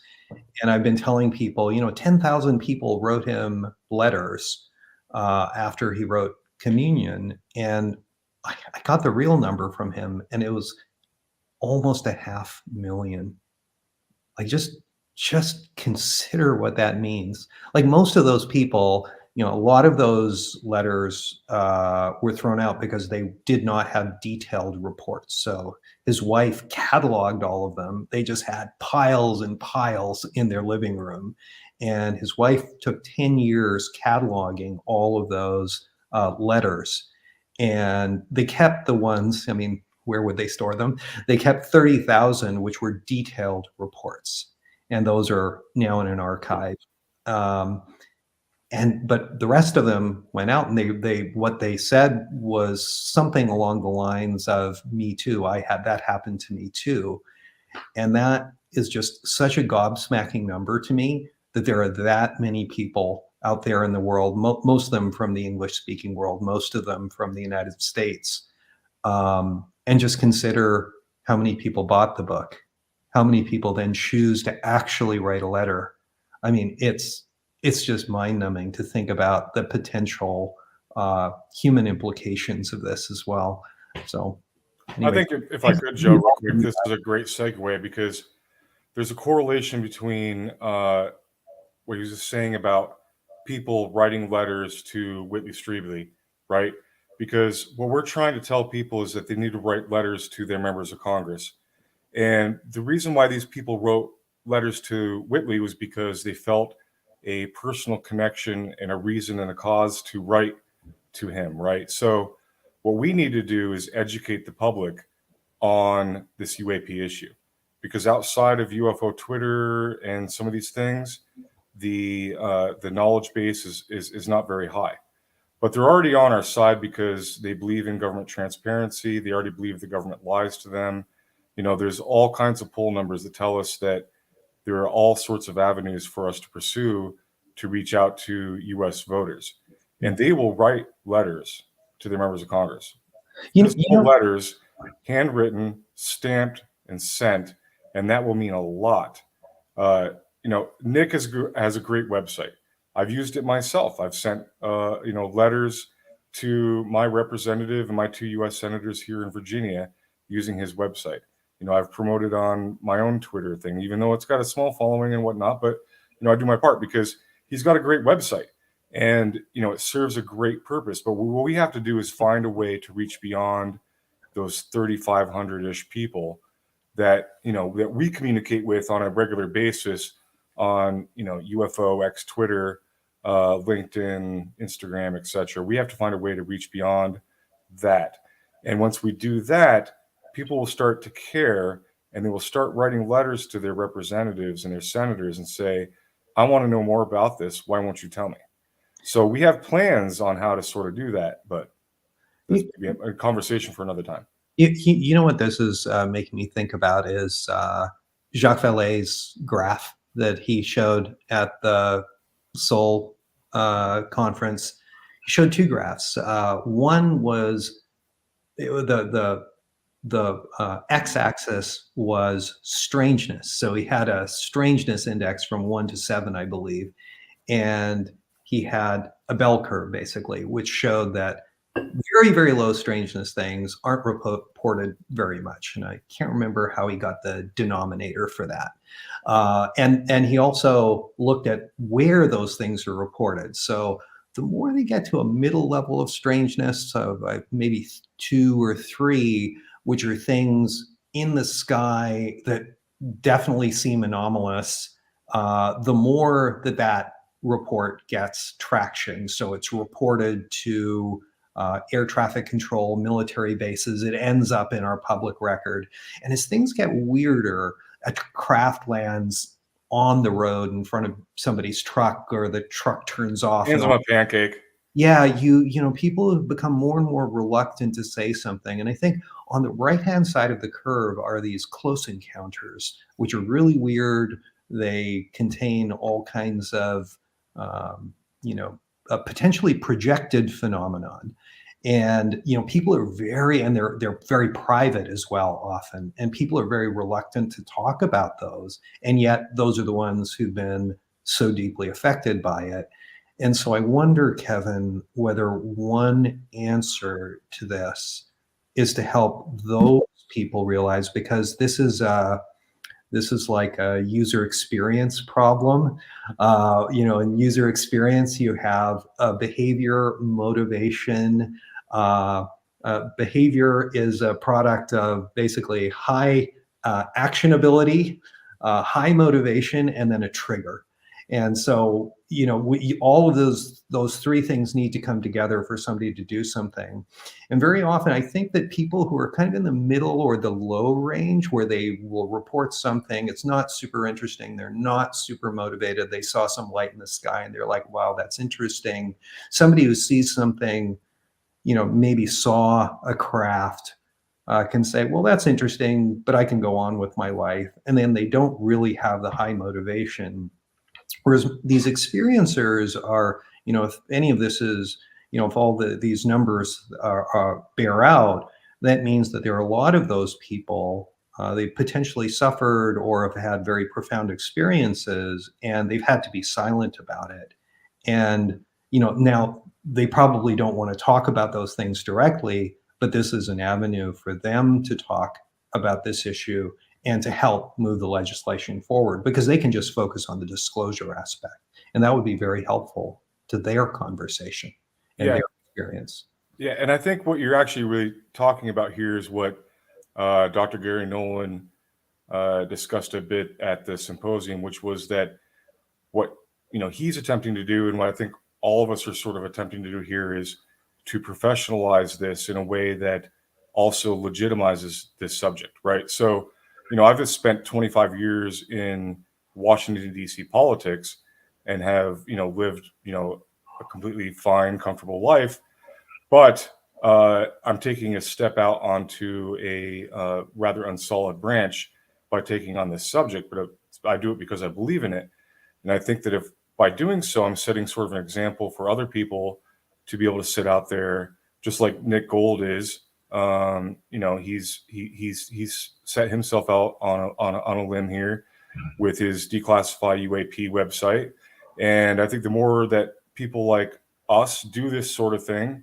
And I've been telling people, 10,000 people wrote him letters after he wrote Communion. And I got the real number from him, and it was almost 500,000. Like just consider what that means. Like most of those people, a lot of those letters were thrown out because they did not have detailed reports. So his wife cataloged all of them. They just had piles and piles in their living room. And his wife took 10 years cataloging all of those letters. And they kept the ones, where would they store them? They kept 30,000, which were detailed reports. And those are now in an archive. But the rest of them went out, and what they said was something along the lines of "Me too. I had that happen to me too," and that is just such a gobsmacking number to me that there are that many people out there in the world, most of them from the English-speaking world, most of them from the United States, and just consider how many people bought the book, how many people then choose to actually write a letter. It's just mind-numbing to think about the potential human implications of this as well. So, anyway. I think if I could, Joe, real quick, this is a great segue because there's a correlation between what he was just saying about people writing letters to Whitley Strieber, right? Because what we're trying to tell people is that they need to write letters to their members of Congress. And the reason why these people wrote letters to Whitley was because they felt a personal connection and a reason and a cause to write to him, right? So what we need to do is educate the public on this UAP issue, because outside of UFO Twitter and some of these things, the knowledge base is not very high. But they're already on our side because they believe in government transparency. They already believe the government lies to them. There's all kinds of poll numbers that tell us that there are all sorts of avenues for us to pursue to reach out to U.S. voters. And they will write letters to their members of Congress. Letters, handwritten, stamped, and sent, and that will mean a lot. Nick has a great website. I've used it myself. I've sent letters to my representative and my 2 U.S. senators here in Virginia using his website. I've promoted on my own Twitter thing, even though it's got a small following and whatnot, but I do my part because he's got a great website and it serves a great purpose. But what we have to do is find a way to reach beyond those 3,500-ish people that that we communicate with on a regular basis on UFO X Twitter, LinkedIn, Instagram, etc. We have to find a way to reach beyond that. And once we do that, people will start to care, and they will start writing letters to their representatives and their senators and say, I want to know more about this. Why won't you tell me? So we have plans on how to sort of do that, but that's maybe a conversation for another time. You know what this is making me think about is Jacques Vallée's graph that he showed at the Seoul conference. He showed 2 graphs. One was the x-axis was strangeness. So he had a strangeness index from 1 to 7, I believe. And he had a bell curve, basically, which showed that very, very low strangeness things aren't reported very much. And I can't remember how he got the denominator for that. And he also looked at where those things are reported. So the more they get to a middle level of strangeness of maybe 2 or 3, which are things in the sky that definitely seem anomalous, the more that report gets traction. So it's reported to air traffic control, military bases. It ends up in our public record. And as things get weirder, a craft lands on the road in front of somebody's truck, or the truck turns off. Hands on a pancake. Yeah, you know, people have become more and more reluctant to say something. And I think on the right-hand side of the curve are these close encounters, which are really weird. They contain all kinds of, you know, a potentially projected phenomenon. And, you know, people are they're very private as well often. And people are very reluctant to talk about those. And yet those are the ones who've been so deeply affected by it. And so I wonder, Kevin, whether one answer to this is to help those people realize, because this is like a user experience problem. You know, in user experience, you have behavior, motivation. Behavior is a product of basically high actionability, high motivation, and then a trigger. And so, you know, all of those 3 things need to come together for somebody to do something. And very often, I think that people who are kind of in the middle or the low range, where they will report something, it's not super interesting, they're not super motivated, they saw some light in the sky and they're like, wow, that's interesting. Somebody who sees something, you know, maybe saw a craft, can say, well, that's interesting, but I can go on with my life. And then they don't really have the high motivation. Whereas these experiencers are, you know, if any of this is, you know, if all these numbers bear out, that means that there are a lot of those people, they potentially suffered or have had very profound experiences, and they've had to be silent about it. And, you know, now they probably don't want to talk about those things directly, but this is an avenue for them to talk about this issue and to help move the legislation forward, because they can just focus on the disclosure aspect. And that would be very helpful to their conversation and their experience. Yeah, and I think what you're actually really talking about here is what Dr. Gary Nolan discussed a bit at the symposium, which was that what, you know, he's attempting to do, and what I think all of us are sort of attempting to do here, is to professionalize this in a way that also legitimizes this subject, right? So, you know, I've just spent 25 years in Washington, D.C. politics, and have, you know, lived, you know, a completely fine, comfortable life. But I'm taking a step out onto a rather unsolid branch by taking on this subject, but I do it because I believe in it. And I think that if by doing so, I'm setting sort of an example for other people to be able to sit out there, just like Nick Gold is. You know, he's set himself out on a limb here with his Declassify UAP website. And I think the more that people like us do this sort of thing,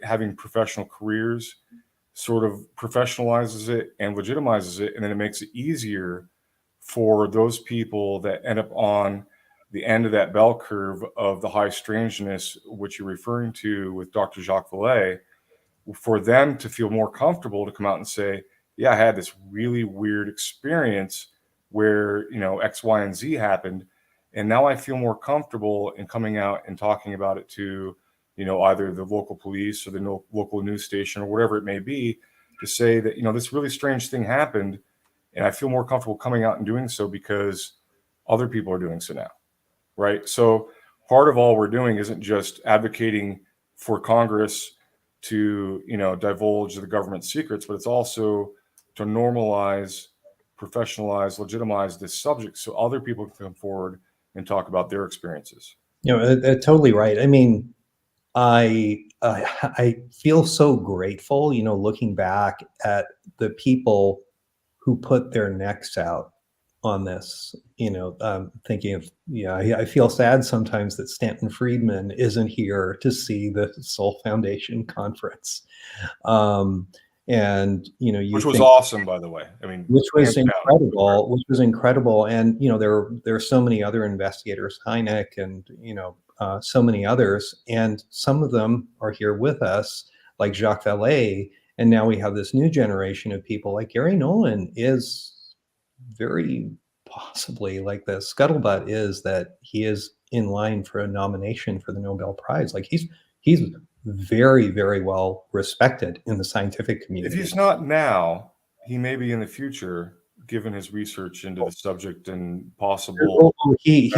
having professional careers, sort of professionalizes it and legitimizes it. And then it makes it easier for those people that end up on the end of that bell curve of the high strangeness, which you're referring to with Dr. Jacques Vallée, for them to feel more comfortable to come out and say, yeah, I had this really weird experience where, you know, X, Y, and Z happened. And now I feel more comfortable in coming out and talking about it to, you know, either the local police or the local news station or whatever it may be, to say that, you know, this really strange thing happened. And I feel more comfortable coming out and doing so because other people are doing so now. Right. So part of all we're doing isn't just advocating for Congress to, you know, divulge the government's secrets, but it's also to normalize, professionalize, legitimize this subject so other people can come forward and talk about their experiences. You know, totally right. I mean, I feel so grateful, you know, looking back at the people who put their necks out on this, you know, thinking of, yeah, I feel sad sometimes that Stanton Friedman isn't here to see the Soul Foundation conference. And, you know, which was awesome, by the way. I mean, which was incredible, And, you know, there are so many other investigators, Hynek and, you know, so many others, and some of them are here with us, like Jacques Vallée, and now we have this new generation of people like Gary Nolan is very possibly, like, the scuttlebutt is that he is in line for a nomination for the Nobel Prize. Like, he's very, very well respected in the scientific If community. he's not now, he may be in the future, given his research into the subject and possible. He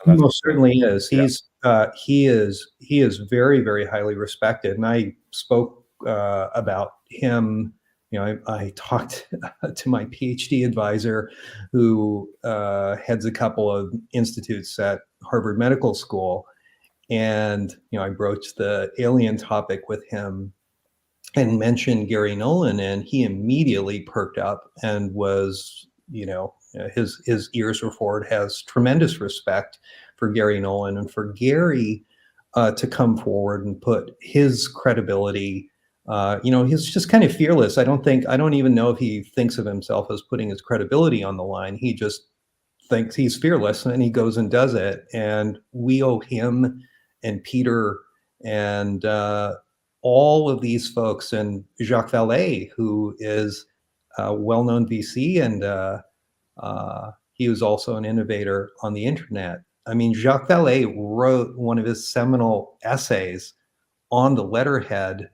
most certainly is. Yeah. He is very, very highly respected, and I spoke about him. You know, I talked to my PhD advisor, who heads a couple of institutes at Harvard Medical School, and I broached the alien topic with him and mentioned Gary Nolan, and he immediately perked up and was, his ears were forward, has tremendous respect for Gary Nolan, and for Gary to come forward and put his credibility. He's just kind of fearless. I don't even know if he thinks of himself as putting his credibility on the line. He just thinks he's fearless, and he goes and does it. And we owe him and Peter and all of these folks, and Jacques Vallée, who is a well-known VC, and he was also an innovator on the internet. I mean, Jacques Vallée wrote one of his seminal essays on the letterhead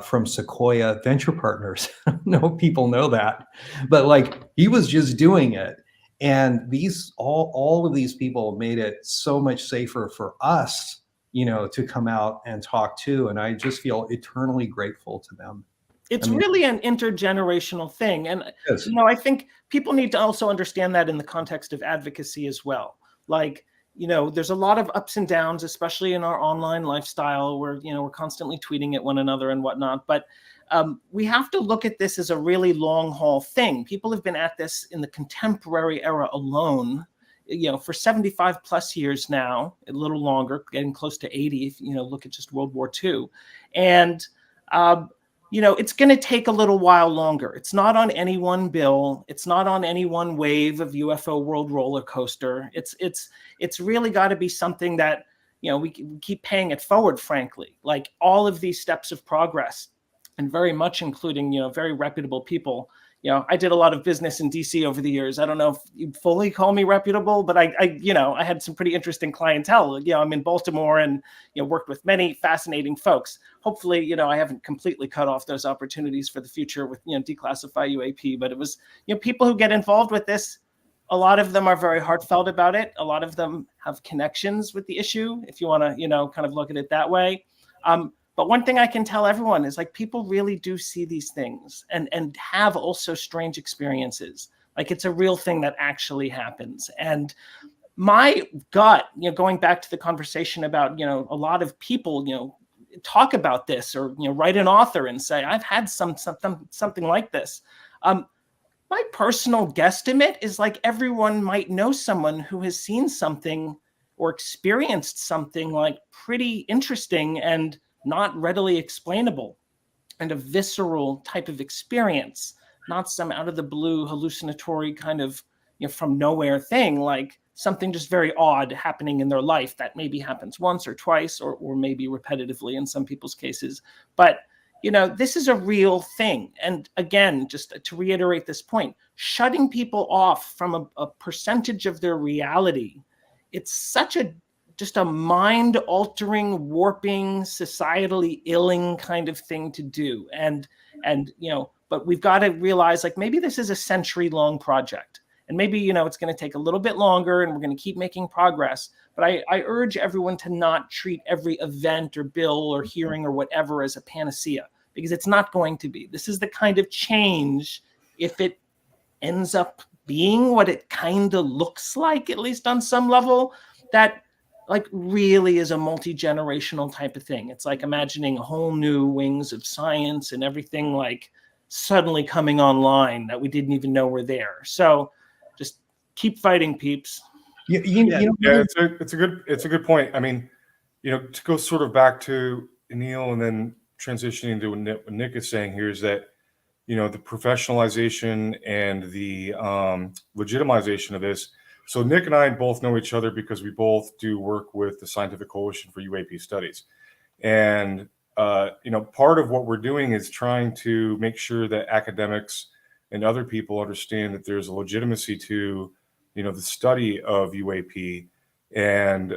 from Sequoia Venture Partners. No people know that, but like, he was just doing it. And all of these people made it so much safer for us, to come out and talk to. And I just feel eternally grateful to them. It's really an intergenerational thing. And, I think people need to also understand that in the context of advocacy as well. Like, there's a lot of ups and downs, especially in our online lifestyle where, we're constantly tweeting at one another and whatnot. But we have to look at this as a really long haul thing. People have been at this in the contemporary era alone, for 75 plus years now, a little longer, getting close to 80, if look at just World War II. And, it's going to take a little while longer. It's not on any one bill. It's not on any one wave of UFO world roller coaster. It's really got to be something that, we keep paying it forward, frankly. Like, all of these steps of progress, and very much including, very reputable people. I did a lot of business in DC over the years. I don't know if you'd fully call me reputable, but I had some pretty interesting clientele. I'm in Baltimore and, worked with many fascinating folks. Hopefully, I haven't completely cut off those opportunities for the future with, Declassify UAP, but it was, people who get involved with this, a lot of them are very heartfelt about it. A lot of them have connections with the issue, if you want to, kind of look at it that way. But one thing I can tell everyone is, like, people really do see these things and have also strange experiences. Like, it's a real thing that actually happens. And my gut, going back to the conversation about, a lot of people, talk about this or, write an author and say, I've had something like this. My personal guesstimate is, like, everyone might know someone who has seen something or experienced something like pretty interesting and not readily explainable, and a visceral type of experience, not some out of the blue hallucinatory kind of, from nowhere thing, like something just very odd happening in their life that maybe happens once or twice or maybe repetitively in some people's cases. But, this is a real thing. And again, just to reiterate this point, shutting people off from a percentage of their reality, it's such just a mind-altering, warping, societally illing kind of thing to do. And but we've got to realize, like, maybe this is a century-long project. And maybe, it's going to take a little bit longer and we're going to keep making progress. But I urge everyone to not treat every event or bill or hearing or whatever as a panacea, because it's not going to be. This is the kind of change, if it ends up being what it kind of looks like, at least on some level, that, like, really is a multi-generational type of thing. It's like imagining whole new wings of science and everything, like, suddenly coming online that we didn't even know were there. So just keep fighting, peeps. It's a good point. I mean, to go sort of back to Neil and then transitioning to what Nick is saying here is that, the professionalization and the legitimization of this So Nick and I both know each other because we both do work with the Scientific Coalition for UAP Studies. And, part of what we're doing is trying to make sure that academics and other people understand that there's a legitimacy to, the study of UAP, and,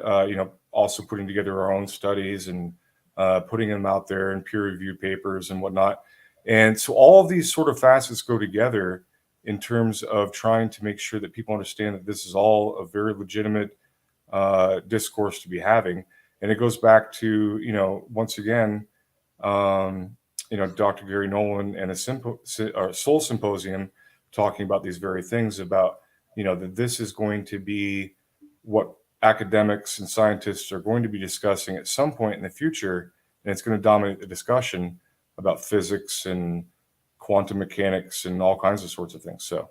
also putting together our own studies and putting them out there in peer-reviewed papers and whatnot. And so all of these sort of facets go together in terms of trying to make sure that people understand that this is all a very legitimate discourse to be having. And it goes back to, once again, Dr. Gary Nolan and a Soul Symposium talking about these very things about, that this is going to be what academics and scientists are going to be discussing at some point in the future. And it's going to dominate the discussion about physics and quantum mechanics and all kinds of sorts of things. So,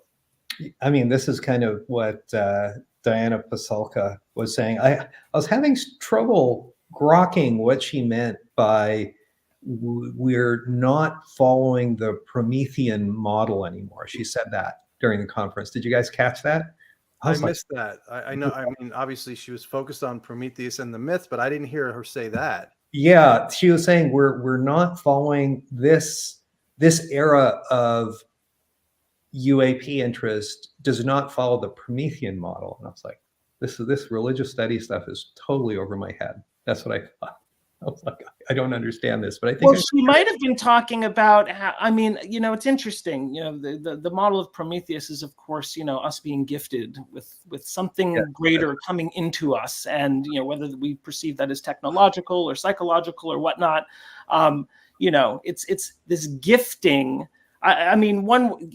I mean, this is kind of what Diana Pasulka was saying. I was having trouble grokking what she meant by we're not following the Promethean model anymore. She said that during the conference. Did you guys catch that? I missed that. I know. I mean, obviously she was focused on Prometheus and the myth, but I didn't hear her say that. Yeah, she was saying we're not following this era of UAP interest does not follow the Promethean model. And I was like, this religious study stuff is totally over my head. That's what I thought. I was like, I don't understand this, but I think she might have been talking about how, I mean, it's interesting. The model of Prometheus is, of course, us being gifted with something greater coming into us, and whether we perceive that as technological or psychological or whatnot, it's this gifting. I mean, one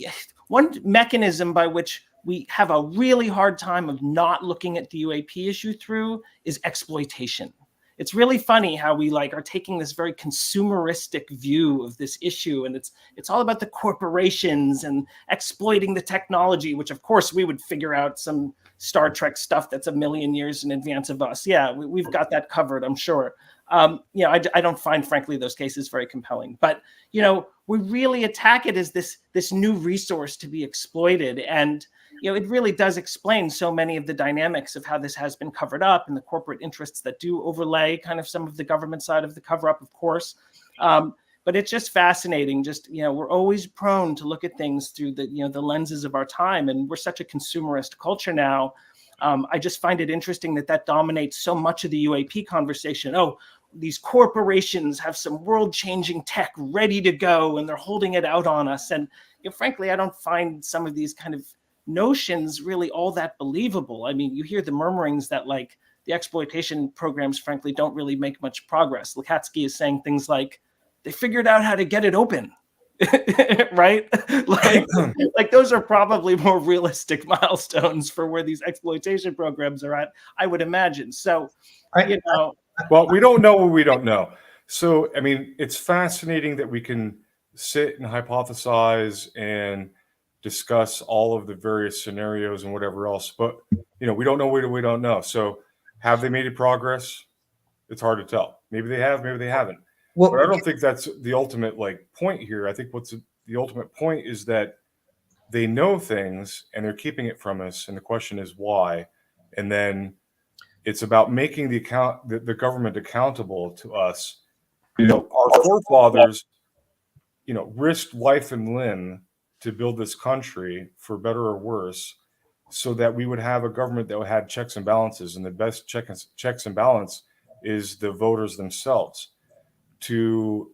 mechanism by which we have a really hard time of not looking at the UAP issue through is exploitation. It's really funny how we are taking this very consumeristic view of this issue, and it's all about the corporations and exploiting the technology, which of course we would figure out some Star Trek stuff that's a million years in advance of us. Yeah, we've got that covered, I'm sure. I don't find, frankly, those cases very compelling. But we really attack it as this new resource to be exploited, and it really does explain so many of the dynamics of how this has been covered up and the corporate interests that do overlay kind of some of the government side of the cover up, of course. But it's just fascinating. Just, we're always prone to look at things through the lenses of our time. And we're such a consumerist culture now. I just find it interesting that dominates so much of the UAP conversation. Oh, these corporations have some world-changing tech ready to go, and they're holding it out on us. And frankly, I don't find some of these kind of notions really all that believable. I mean, you hear the murmurings that the exploitation programs, frankly, don't really make much progress. Lukatsky is saying things like, they figured out how to get it open, right? like those are probably more realistic milestones for where these exploitation programs are at, I would imagine. So, Well, we don't know what we don't know. So, I mean, it's fascinating that we can sit and hypothesize and discuss all of the various scenarios and whatever else, but we don't know what we don't know. So have they made any progress? It's hard to tell. Maybe they have, maybe they haven't. Well, but I don't think that's the ultimate point here. I think what's the ultimate point is that they know things and they're keeping it from us, and the question is why. And then it's about making the government accountable to us. Our forefathers risked life and limb to build this country, for better or worse, so that we would have a government that had checks and balances. And the best checks and balance is the voters themselves, to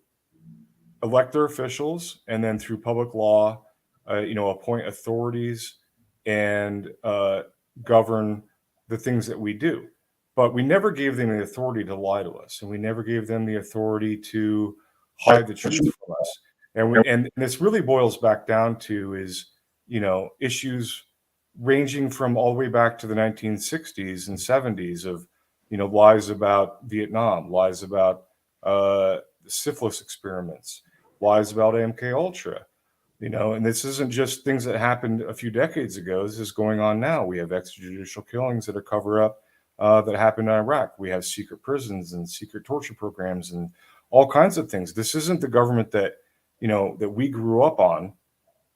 elect their officials, and then through public law, appoint authorities and govern the things that we do. But we never gave them the authority to lie to us, and we never gave them the authority to hide the truth from us. And this really boils back down to is, issues ranging from all the way back to the 1960s and 70s of, lies about Vietnam, lies about syphilis experiments, lies about MK Ultra, and this isn't just things that happened a few decades ago. This is going on now. We have extrajudicial killings that are cover up that happened in Iraq. We have secret prisons and secret torture programs and all kinds of things. This isn't the government that that we grew up on,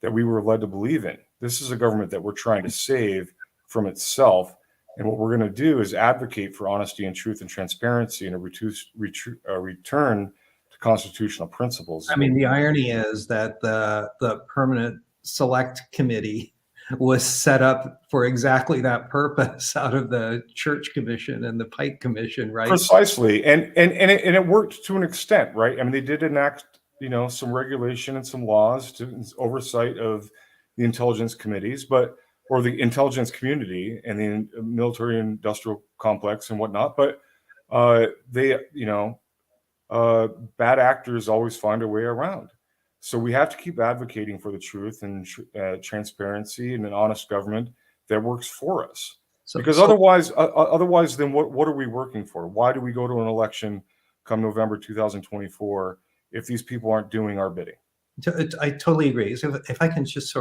that we were led to believe in. This is a government that we're trying to save from itself. And what we're going to do is advocate for honesty and truth and transparency and a return to constitutional principles. I mean, the irony is that the permanent select committee was set up for exactly that purpose out of the Church Commission and the Pike Commission, right? Precisely, and it worked to an extent, right? I mean, they did enact, some regulation and some laws to oversight of the intelligence committees, or the intelligence community and the military industrial complex and whatnot. But bad actors always find a way around. So we have to keep advocating for the truth and transparency and an honest government that works for us. Because otherwise, then what are we working for? Why do we go to an election come November 2024 if these people aren't doing our bidding? I totally agree. So if I can just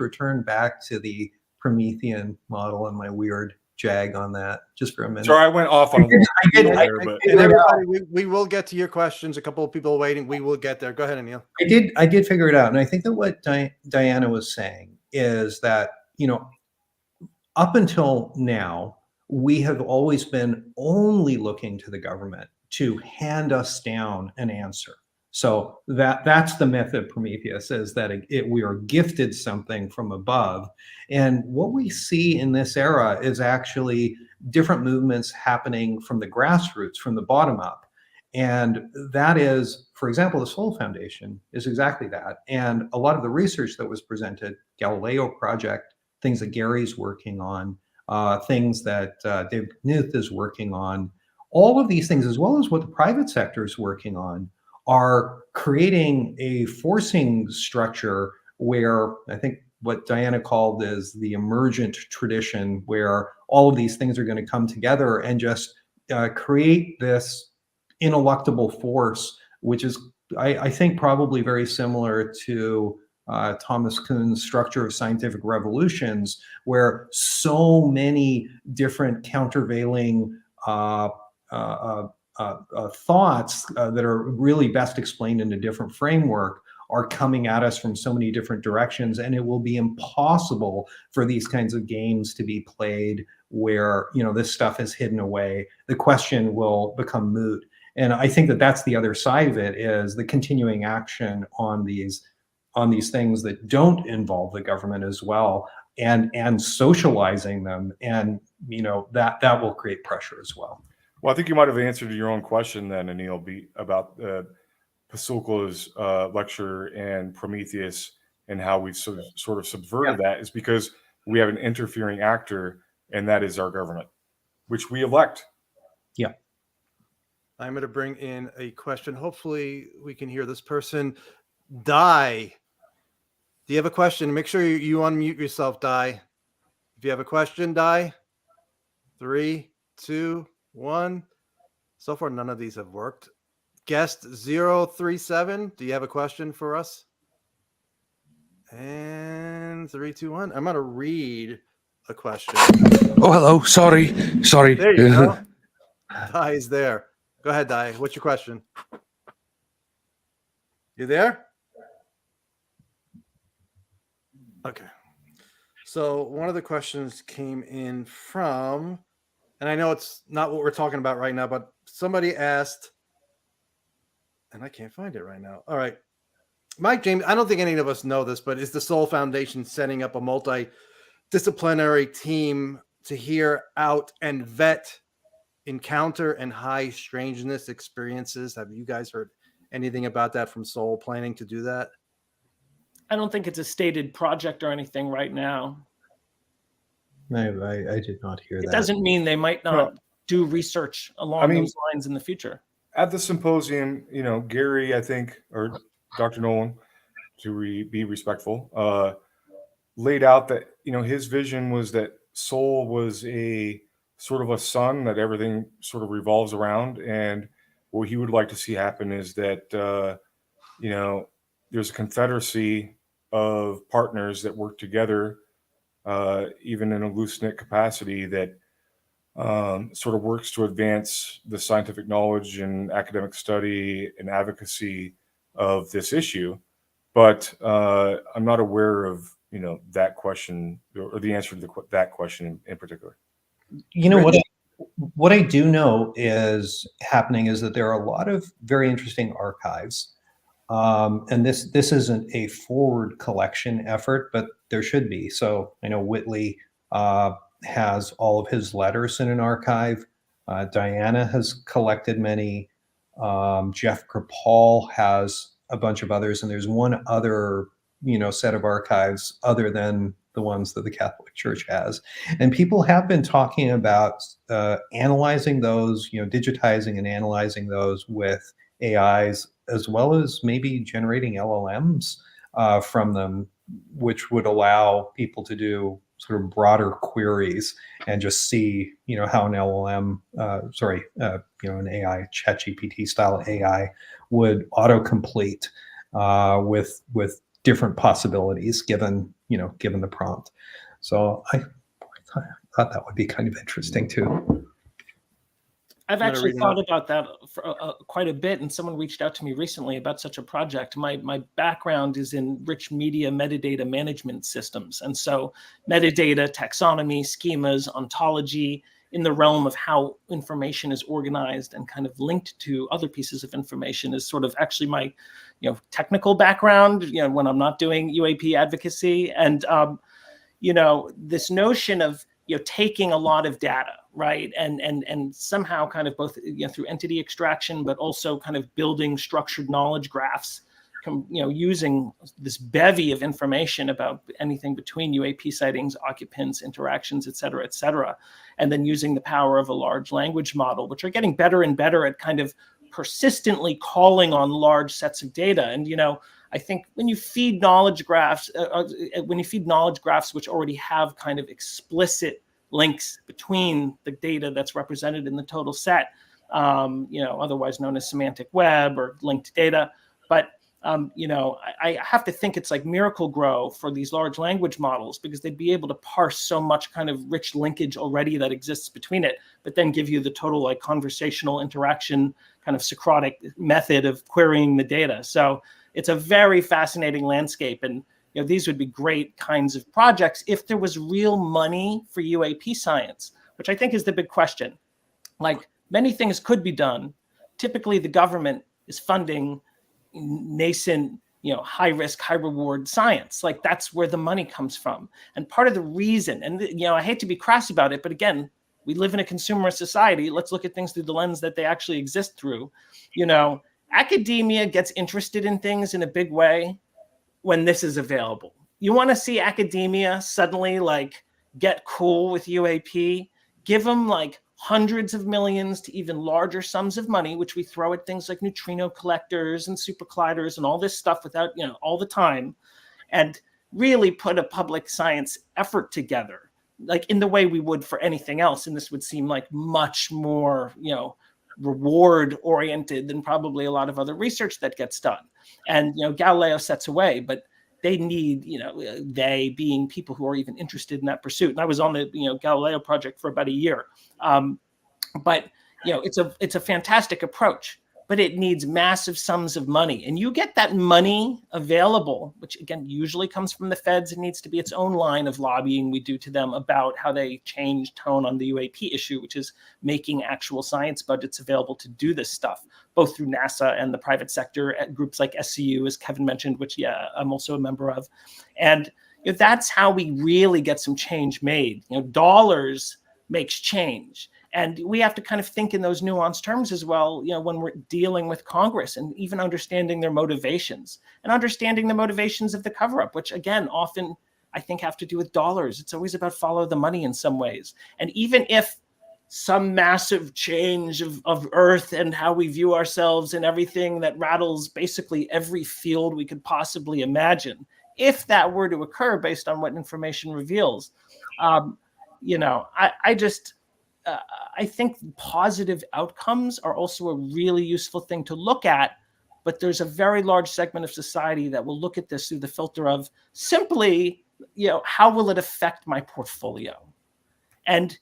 return back to the Promethean model and my weird jag on that just for a minute. Sorry, I went off on we will get to your questions. A couple of people waiting. We will get there. Go ahead, Anil. I did figure it out. And I think that what Diana was saying is that, up until now, we have always been only looking to the government to hand us down an answer. So that's the myth of Prometheus, is that we are gifted something from above. And what we see in this era is actually different movements happening from the grassroots, from the bottom up. And that is, for example, the Soul Foundation is exactly that. And a lot of the research that was presented, Galileo Project, things that Gary's working on, things that David Knuth is working on, all of these things, as well as what the private sector is working on, are creating a forcing structure where I think what Diana called is the emergent tradition, where all of these things are going to come together and just create this ineluctable force, which is, I think, probably very similar to Thomas Kuhn's structure of scientific revolutions, where so many different countervailing thoughts that are really best explained in a different framework are coming at us from so many different directions, and it will be impossible for these kinds of games to be played where this stuff is hidden away. The question will become moot. And I think that that's the other side of it, is the continuing action on these things that don't involve the government as well, and socializing them, and that will create pressure as well. Well, I think you might have answered your own question then, Anil, about Pasulka's lecture and Prometheus and how we've sort of subverted that is because we have an interfering actor, and that is our government, which we elect. Yeah. I'm going to bring in a question. Hopefully we can hear this person. Di, do you have a question? Make sure you unmute yourself, Di. If you have a question, Di. 3, 2, 1. So far, none of these have worked. Guest 037, do you have a question for us? And 3, 2, 1. I'm going to read a question. Oh, hello. Sorry. There you go. Di is there. Go ahead, Di. What's your question? You there? Okay. So one of the questions came in from, and I know it's not what we're talking about right now, but somebody asked, and I can't find it right now. All right. Mike James, I don't think any of us know this, but is the Soul Foundation setting up a multidisciplinary team to hear out and vet encounter and high strangeness experiences? Have you guys heard anything about that from Soul, planning to do that? I don't think it's a stated project or anything right now. I did not hear that. It doesn't mean they might not do research along those lines in the future. At the symposium, Gary, I think, or Dr. Nolan, to be respectful, laid out that, his vision was that Soul was a sort of a sun that everything sort of revolves around. And what he would like to see happen is that, there's a confederacy of partners that work together, even in a loose-knit capacity, that sort of works to advance the scientific knowledge and academic study and advocacy of this issue, but I'm not aware of that question or the answer to that question in particular. You know what I do know is happening is that there are a lot of very interesting archives. And this isn't a forward collection effort, but there should be. So I know Whitley has all of his letters in an archive. Diana has collected many. Jeff Kripal has a bunch of others, and there's one other set of archives other than the ones that the Catholic Church has. And people have been talking about analyzing those, digitizing and analyzing those with AIs, as well as maybe generating LLMs from them, which would allow people to do sort of broader queries and just see, how an LLM, an AI, ChatGPT style AI would autocomplete with different possibilities given the prompt. So I thought that would be kind of interesting too. I've actually thought about that for quite a bit, and someone reached out to me recently about such a project. My background is in rich media metadata management systems, and so metadata, taxonomy, schemas, ontology in the realm of how information is organized and kind of linked to other pieces of information is sort of actually my technical background when I'm not doing UAP advocacy. And this notion of taking a lot of data, right, and somehow kind of both through entity extraction, but also kind of building structured knowledge graphs, using this bevy of information about anything between UAP sightings, occupants, interactions, et cetera, and then using the power of a large language model, which are getting better and better at kind of persistently calling on large sets of data. And I think when you feed knowledge graphs, which already have kind of explicit links between the data that's represented in the total set, otherwise known as semantic web or linked data. But I have to think it's like Miracle Grow for these large language models, because they'd be able to parse so much kind of rich linkage already that exists between it, but then give you the total like conversational interaction kind of Socratic method of querying the data. So it's a very fascinating landscape. And these would be great kinds of projects if there was real money for UAP science, which I think is the big question. Like, many things could be done. Typically, the government is funding nascent, high risk, high reward science. Like, that's where the money comes from. And part of the reason, and I hate to be crass about it, but again, we live in a consumerist society. Let's look at things through the lens that they actually exist through. Academia gets interested in things in a big way when this is available. You want to see academia suddenly like get cool with UAP, give them like hundreds of millions to even larger sums of money, which we throw at things like neutrino collectors and super colliders and all this stuff without, all the time, and really put a public science effort together, like in the way we would for anything else. And this would seem like much more, reward oriented than probably a lot of other research that gets done. And Galileo sets away, but they need they being people who are even interested in that pursuit. And I was on the Galileo project for about a year, but it's a fantastic approach, but it needs massive sums of money. And you get that money available, which again usually comes from the feds. It needs to be its own line of lobbying we do to them about how they change tone on the UAP issue, which is making actual science budgets available to do this stuff, both through NASA and the private sector at groups like SCU, as Kevin mentioned, which I'm also a member of. And that's how we really get some change made. Dollars makes change. And we have to kind of think in those nuanced terms as well, when we're dealing with Congress, and even understanding their motivations and understanding the motivations of the cover-up, which again, often I think have to do with dollars. It's always about follow the money in some ways. And even if some massive change of Earth and how we view ourselves and everything that rattles basically every field we could possibly imagine, if that were to occur based on what information reveals, I think positive outcomes are also a really useful thing to look at, but there's a very large segment of society that will look at this through the filter of simply, how will it affect my portfolio? And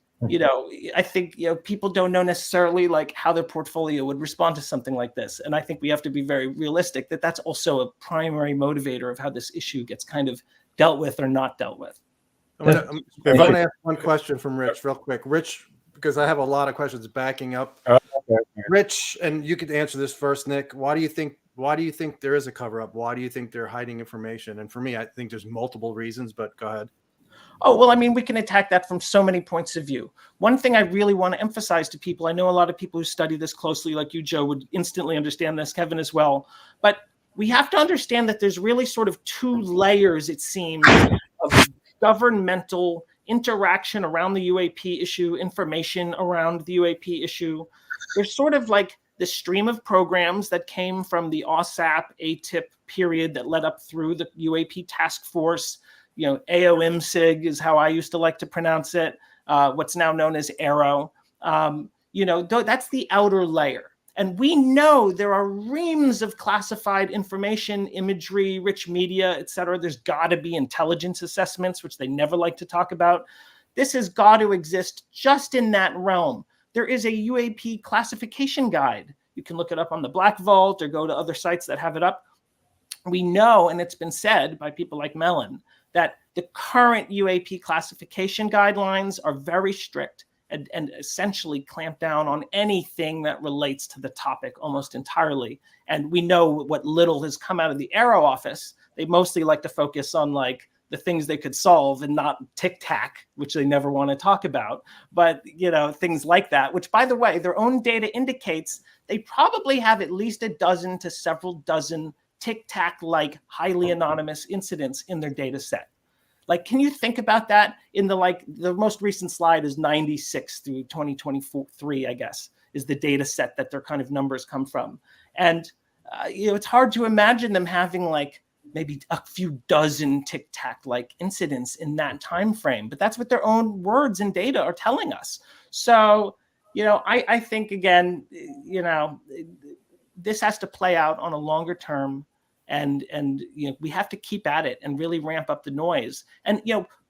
I think, people don't know necessarily like how their portfolio would respond to something like this. And I think we have to be very realistic that that's also a primary motivator of how this issue gets kind of dealt with or not dealt with. I'm going to ask one question from Rich real quick. Rich, because I have a lot of questions backing up. Okay. Rich, and you could answer this first, Nick. Why do you think there is a cover up? Why do you think they're hiding information? And for me, I think there's multiple reasons, but go ahead. Oh, well, I mean, we can attack that from so many points of view. One thing I really want to emphasize to people, I know a lot of people who study this closely, like you, Joe, would instantly understand this, Kevin as well. But we have to understand that there's really sort of two layers, it seems, of governmental interaction around the UAP issue, information around the UAP issue. There's sort of like the stream of programs that came from the OSAP, ATIP period that led up through the UAP task force. AOMSIG is how I used to like to pronounce it, what's now known as ARROW. That's the outer layer. And we know there are reams of classified information, imagery, rich media, et cetera. There's got to be intelligence assessments, which they never like to talk about. This has got to exist just in that realm. There is a UAP classification guide. You can look it up on the Black Vault or go to other sites that have it up. We know, and it's been said by people like Mellon, that the current UAP classification guidelines are very strict and essentially clamp down on anything that relates to the topic almost entirely. And we know what little has come out of the ARROW office. They mostly like to focus on like the things they could solve and not tic-tac, which they never want to talk about. But, things like that, which, by the way, their own data indicates they probably have at least a dozen to several dozen tic-tac-like highly anonymous incidents in their data set. Like, can you think about that? In the most recent slide is 96 through 2023, I guess, is the data set that their kind of numbers come from. And, it's hard to imagine them having like maybe a few dozen tic-tac-like incidents in that time frame. But that's what their own words and data are telling us. So, I think, again, this has to play out on a longer term. And we have to keep at it and really ramp up the noise. And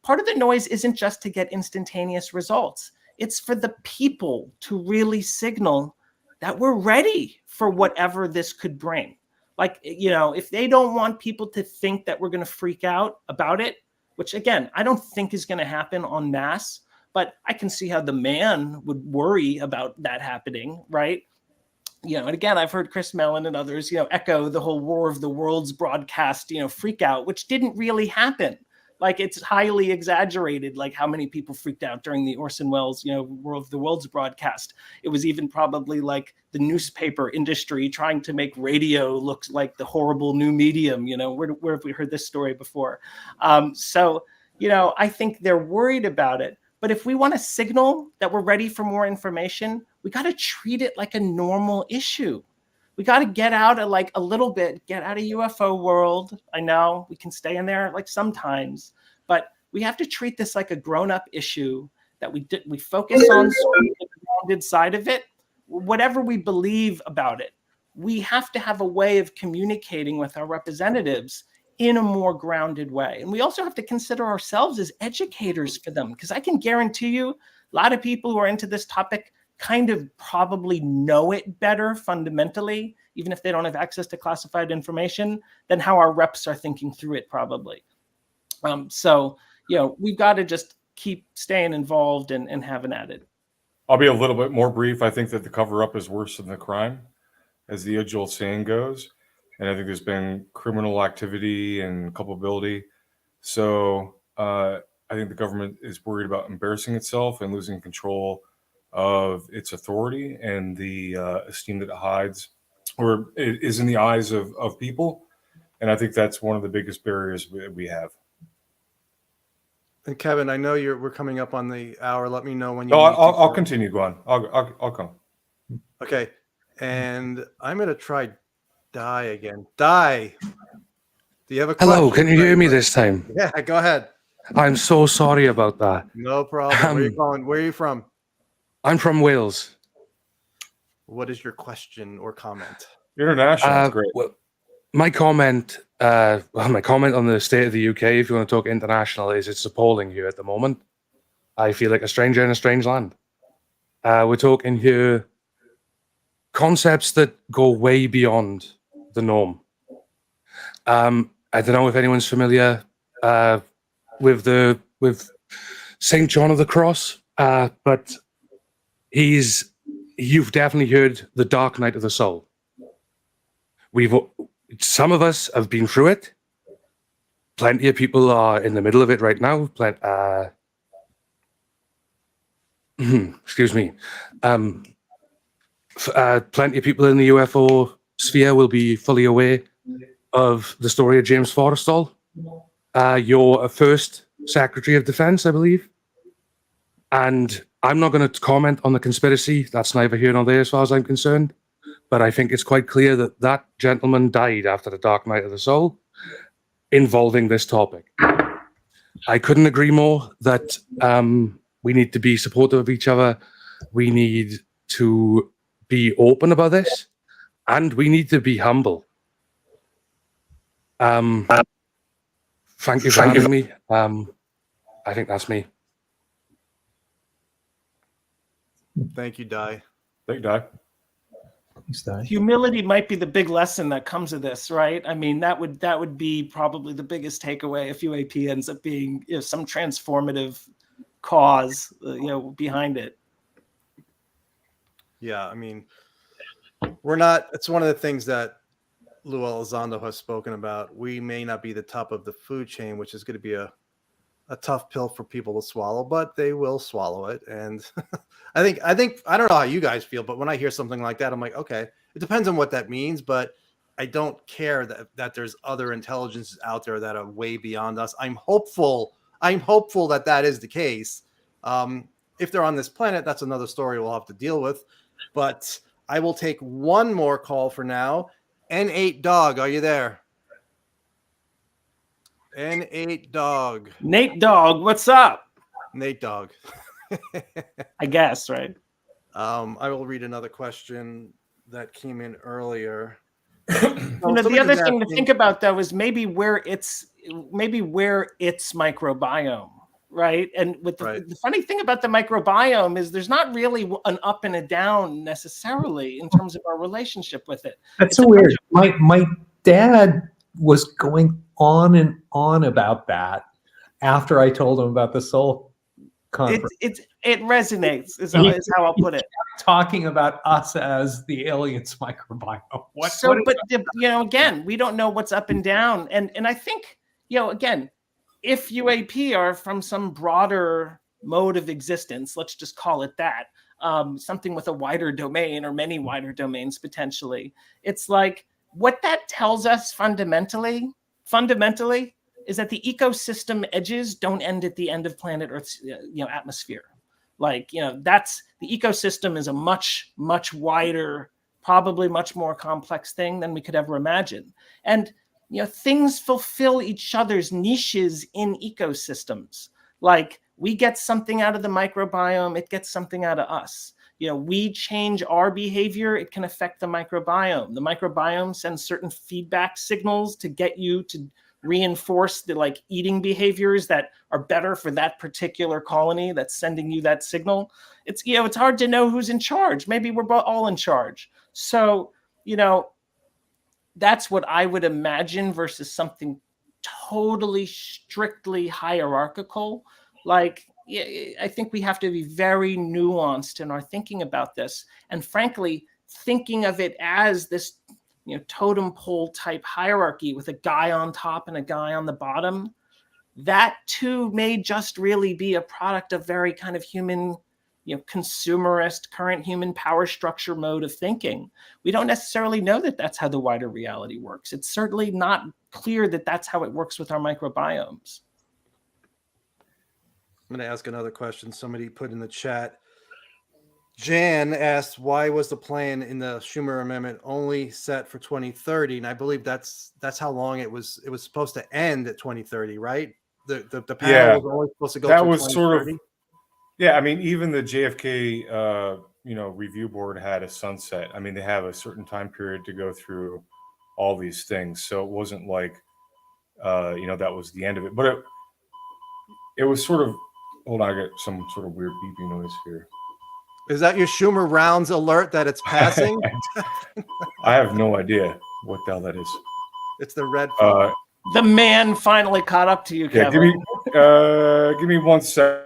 part of the noise isn't just to get instantaneous results. It's for the people to really signal that we're ready for whatever this could bring. Like, if they don't want people to think that we're going to freak out about it, which again, I don't think is going to happen en masse, but I can see how the man would worry about that happening, right? And again, I've heard Chris Mellon and others, echo the whole War of the Worlds broadcast, freak out, which didn't really happen. Like, it's highly exaggerated, like how many people freaked out during the Orson Welles, War of the Worlds broadcast. It was even probably like the newspaper industry trying to make radio look like the horrible new medium. Where have we heard this story before? I think they're worried about it. But if we want to signal that we're ready for more information, we got to treat it like a normal issue. We got to get out of get out of UFO world. I know we can stay in there like sometimes, but we have to treat this like a grown-up issue that we focus on the grounded side of it. Whatever we believe about it, we have to have a way of communicating with our representatives in a more grounded way. And we also have to consider ourselves as educators for them, because I can guarantee you a lot of people who are into this topic kind of probably know it better fundamentally, even if they don't have access to classified information, than how our reps are thinking through it probably. We've got to just keep staying involved and having at it. I'll be a little bit more brief. I think that the cover-up is worse than the crime, as the age-old saying goes. And I think there's been criminal activity and culpability. So I think the government is worried about embarrassing itself and losing control of its authority and the esteem that it hides or it is in the eyes of people. And I think that's one of the biggest barriers we have. And Kevin, I know we're coming up on the hour. Let me know when you. No, I'll continue. Go on. I'll come. Okay. And I'm going to try Die again. Die. Do you have a question? Hello, can you hear me this time? Yeah, go ahead. I'm so sorry about that. No problem. Where are you calling? Where are you from? I'm from Wales. What is your question or comment? International, that's great. Well, my comment on the state of the UK, if you want to talk international, is it's appalling here at the moment. I feel like a stranger in a strange land. We're talking here concepts that go way beyond the norm. I don't know if anyone's familiar with Saint John of the Cross, but you've definitely heard the dark night of the soul. Some of us have been through it. Plenty of people are in the middle of it right now. Excuse me. Plenty of people in the UFO sphere will be fully aware of the story of James Forrestal. You're a first Secretary of Defense, I believe. And I'm not going to comment on the conspiracy. That's neither here nor there as far as I'm concerned. But I think it's quite clear that that gentleman died after the dark night of the soul involving this topic. I couldn't agree more that we need to be supportive of each other. We need to be open about this, and we need to be humble. Thank you for having me. I think that's me. Thank you, Di. Thank you, Di. Humility might be the big lesson that comes of this, right? I mean, that would be probably the biggest takeaway if UAP ends up being, you know, some transformative cause, behind it. Yeah, I mean, we're not. It's one of the things that Lou Elizondo has spoken about. We may not be the top of the food chain, which is going to be a tough pill for people to swallow, but they will swallow it. And I think I don't know how you guys feel, but when I hear something like that, I'm like, okay, it depends on what that means, but I don't care that there's other intelligences out there that are way beyond us. I'm hopeful that is the case. If they're on this planet, that's another story we'll have to deal with. But I will take one more call for now. N8 Dog, are you there? N8 Dog. Nate Dog, what's up? Nate Dog. I guess, right? I will read another question that came in earlier. The other thing to think about, though, is maybe where its microbiome, right? And with the funny thing about the microbiome is there's not really an up and a down necessarily in terms of our relationship with it. That's so weird. My dad was going on and on about that after I told him about the soul conference. It resonates is how I'll put it. Talking about us as the aliens microbiome. Again, we don't know what's up and down, and I think again, if UAP are from some broader mode of existence, let's just call it that, something with a wider domain or many wider domains potentially, it's like what that tells us fundamentally is that the ecosystem edges don't end at the end of planet Earth's atmosphere. Like, that's the ecosystem is a much, much wider, probably much more complex thing than we could ever imagine. And, things fulfill each other's niches in ecosystems. Like, we get something out of the microbiome, it gets something out of us. We change our behavior, it can affect the microbiome. The microbiome sends certain feedback signals to get you to reinforce the eating behaviors that are better for that particular colony that's sending you that signal. It's it's hard to know who's in charge. Maybe we're all in charge. So that's what I would imagine versus something totally strictly hierarchical. I think we have to be very nuanced in our thinking about this, and frankly thinking of it as this totem pole type hierarchy with a guy on top and a guy on the bottom. That too may just really be a product of very kind of human, consumerist, current human power structure mode of thinking. We don't necessarily know that that's how the wider reality works. It's certainly not clear that that's how it works with our microbiomes. I'm going to ask another question somebody put in the chat. Jan asked, why was the plan in the Schumer amendment only set for 2030? And I believe that's how long it was supposed to end at 2030, right? The panel was only supposed to go that to was 2030. Sort of, I mean, even the JFK review board had a sunset. I mean, they have a certain time period to go through all these things. So it wasn't like that was the end of it. But it was sort of hold on, I get some sort of weird beeping noise here. Is that your Schumer rounds alert that it's passing? I have no idea what the hell that is. It's the red phone. The man finally caught up to you, Yeah, Kevin. give me 1 sec.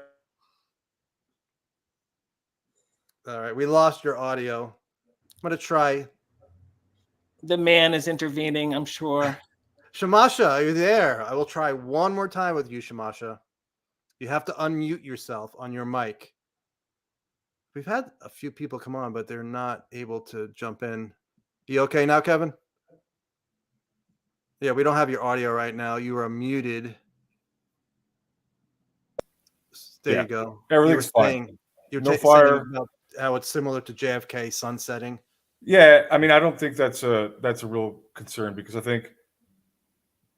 All right, we lost your audio. I'm going to try. The man is intervening, I'm sure. Shamasha, are you there? I will try one more time with you, Shamasha. You have to unmute yourself on your mic. We've had a few people come on, but they're not able to jump in. You okay now, Kevin? Yeah, we don't have your audio right now. You are muted. There you go. Everything's fine. You're No saying fire. about how it's similar to JFK sunsetting. Yeah, I mean, I don't think that's a real concern, because I think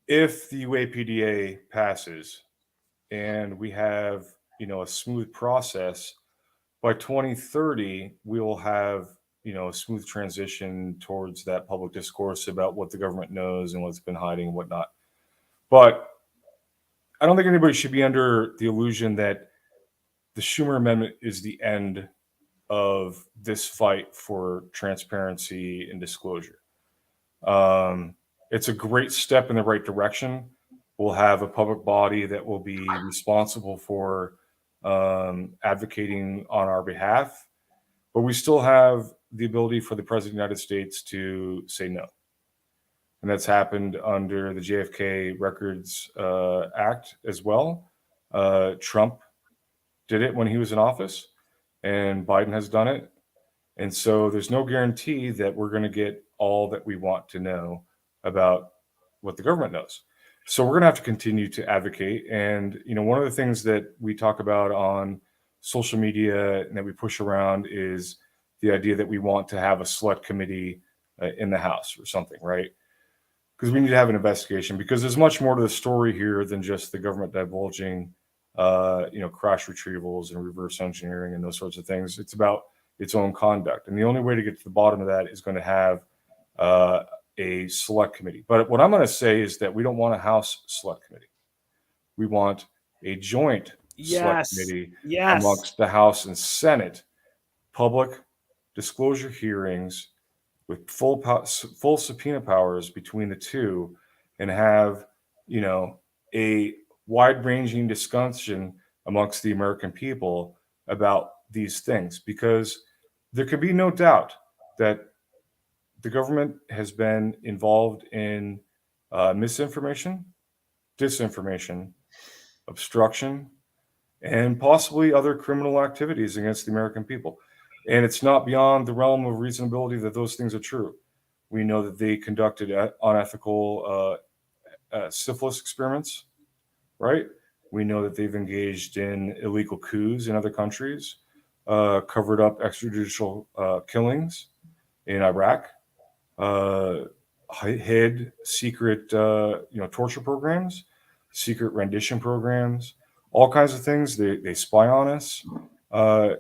if the UAPDA passes and we have, a smooth process, by 2030 we will have, a smooth transition towards that public discourse about what the government knows and what's been hiding and whatnot. But I don't think anybody should be under the illusion that the Schumer Amendment is the end of this fight for transparency and disclosure. It's a great step in the right direction. We'll have a public body that will be responsible for advocating on our behalf, but we still have the ability for the President of the United States to say no. And that's happened under the JFK Records Act as well. Trump did it when he was in office, and Biden has done it. And so there's no guarantee that we're going to get all that we want to know about what the government knows. So we're going to have to continue to advocate. And, one of the things that we talk about on social media and that we push around is the idea that we want to have a select committee in the House or something, right? Because we need to have an investigation, because there's much more to the story here than just the government divulging, crash retrievals and reverse engineering and those sorts of things. It's about its own conduct. And the only way to get to the bottom of that is going to have a select committee. But what I'm going to say is that we don't want a House select committee. We want a joint select committee amongst the House and Senate, public disclosure hearings with full subpoena powers between the two, and have, a wide-ranging discussion amongst the American people about these things, because there can be no doubt that the government has been involved in misinformation, disinformation, obstruction, and possibly other criminal activities against the American people. And it's not beyond the realm of reasonability that those things are true. We know that they conducted unethical syphilis experiments, right? We know that they've engaged in illegal coups in other countries, covered up extrajudicial killings in Iraq, hid secret, torture programs, secret rendition programs, all kinds of things. They spy on us. All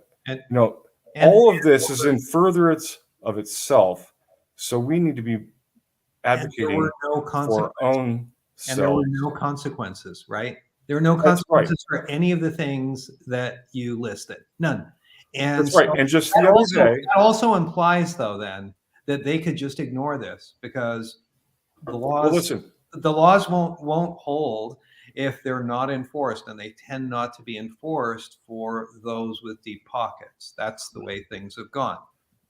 of this is in furtherance of itself. So we need to be advocating for our own selves. And there were no consequences, right? There were no consequences for any of the things that you listed. None. And that's right. And just the other day, that also implies, though, then that they could just ignore this, because the laws won't hold if they're not enforced, and they tend not to be enforced for those with deep pockets. That's the way things have gone.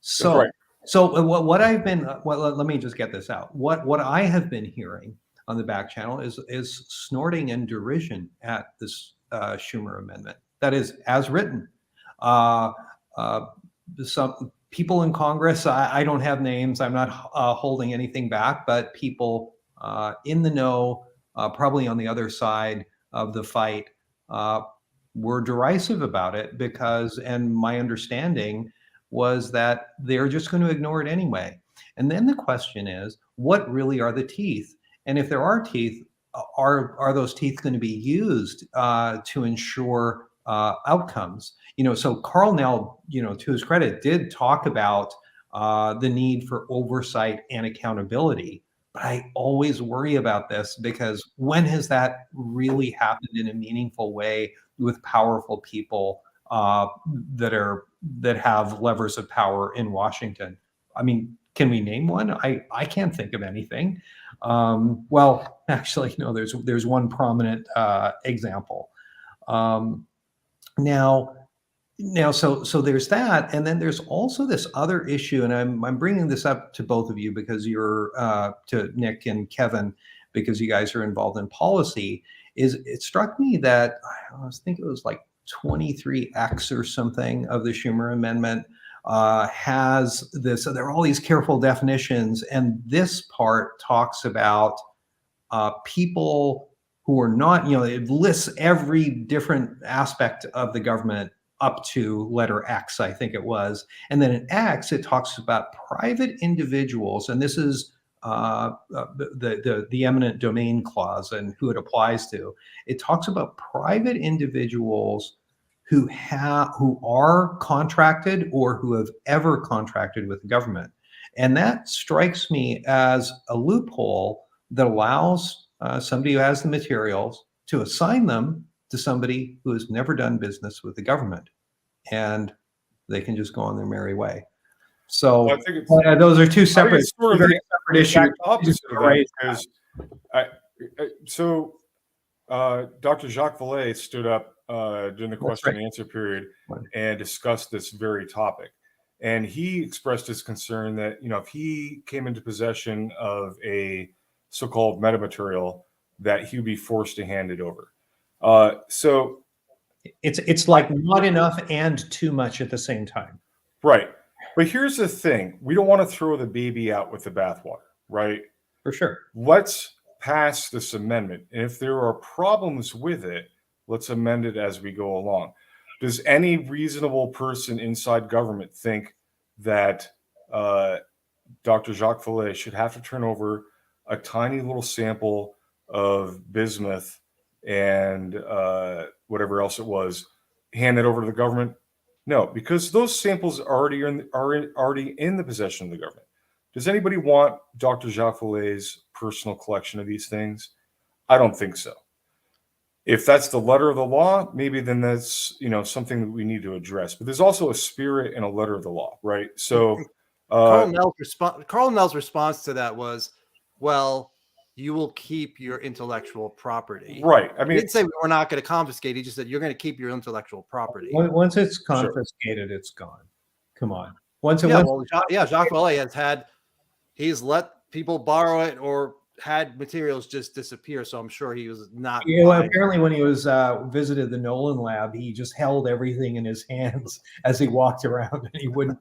So, what I've been, let me just get this out. What I have been hearing on the back channel is snorting and derision at this Schumer amendment. That is, as written. Some people in Congress, I don't have names, I'm not holding anything back, but people in the know, probably on the other side of the fight, were derisive about it, because, and my understanding was that they're just going to ignore it anyway. And then the question is, what really are the teeth? And if there are teeth, are those teeth going to be used to ensure outcomes? So Carl Nell, to his credit, did talk about the need for oversight and accountability But I always worry about this because when has that really happened in a meaningful way with powerful people that have levers of power in Washington? I mean, can we name one? I can't think of anything. Well, actually, no. There's one prominent example. Now, so there's that, and then there's also this other issue, and I'm bringing this up to both of you because you're to Nick and Kevin, because you guys are involved in policy. Is it struck me that I think it was like 23X or something of the Schumer amendment has this. So there are all these careful definitions, and this part talks about people who are not, it lists every different aspect of the government up to letter X, I think it was. And then in X, it talks about private individuals, and this is the eminent domain clause and who it applies to. It talks about private individuals who are contracted or who have ever contracted with the government. And that strikes me as a loophole that allows somebody who has the materials to assign them to somebody who has never done business with the government, and they can just go on their merry way. So Well, I think those are two separate, sort of very the separate issues. opposite of that, because Dr. Jacques Vallée stood up during the question and answer period and discussed this very topic. And he expressed his concern that, if he came into possession of a so-called metamaterial, that he would be forced to hand it over. So it's like not enough and too much at the same time. Right. But here's the thing. We don't want to throw the baby out with the bathwater, right? For sure. Let's pass this amendment. And if there are problems with it, let's amend it as we go along. Does any reasonable person inside government think that Dr. Jacques Vallée should have to turn over a tiny little sample of bismuth and whatever else it was, hand it over to the government? No, because those samples are already in the possession of the government. Does anybody want Dr. Jacques Vallée's personal collection of these things? I don't think so. If that's the letter of the law, maybe then that's something that we need to address. But there's also a spirit and a letter of the law, right? So Carl Nell's response to that was, well, you will keep your intellectual property. Right. I mean, he didn't say we're not going to confiscate. He just said you're going to keep your intellectual property. Once it's confiscated, it's gone. Come on. Jacques Vallée he's let people borrow it or had materials just disappear. So I'm sure he was not. Apparently, when he was visited the Nolan lab, he just held everything in his hands as he walked around, and he wouldn't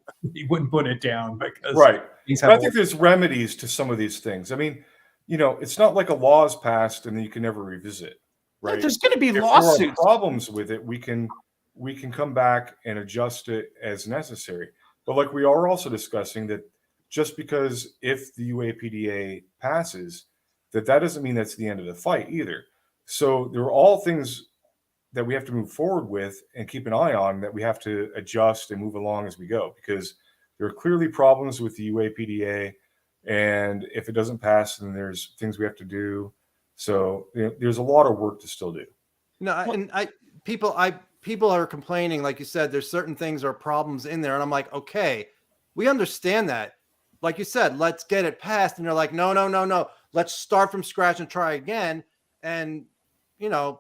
put it down because right. But I think there's remedies to some of these things. I mean, it's not like a law is passed and then you can never revisit, right? Yeah, there's going to be lawsuits. If there are problems with it, we can come back and adjust it as necessary. But like we are also discussing that just because if the UAPDA passes, that doesn't mean that's the end of the fight either. So there are all things that we have to move forward with and keep an eye on, that we have to adjust and move along as we go, because there are clearly problems with the UAPDA. And if it doesn't pass, then there's things we have to do. So there's a lot of work to still do. People are complaining, like you said, there's certain things or problems in there. And I'm like, okay, we understand that. Like you said, let's get it passed. And they're like, no. Let's start from scratch and try again. And,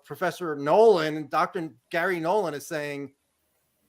Professor Nolan and Dr. Gary Nolan is saying,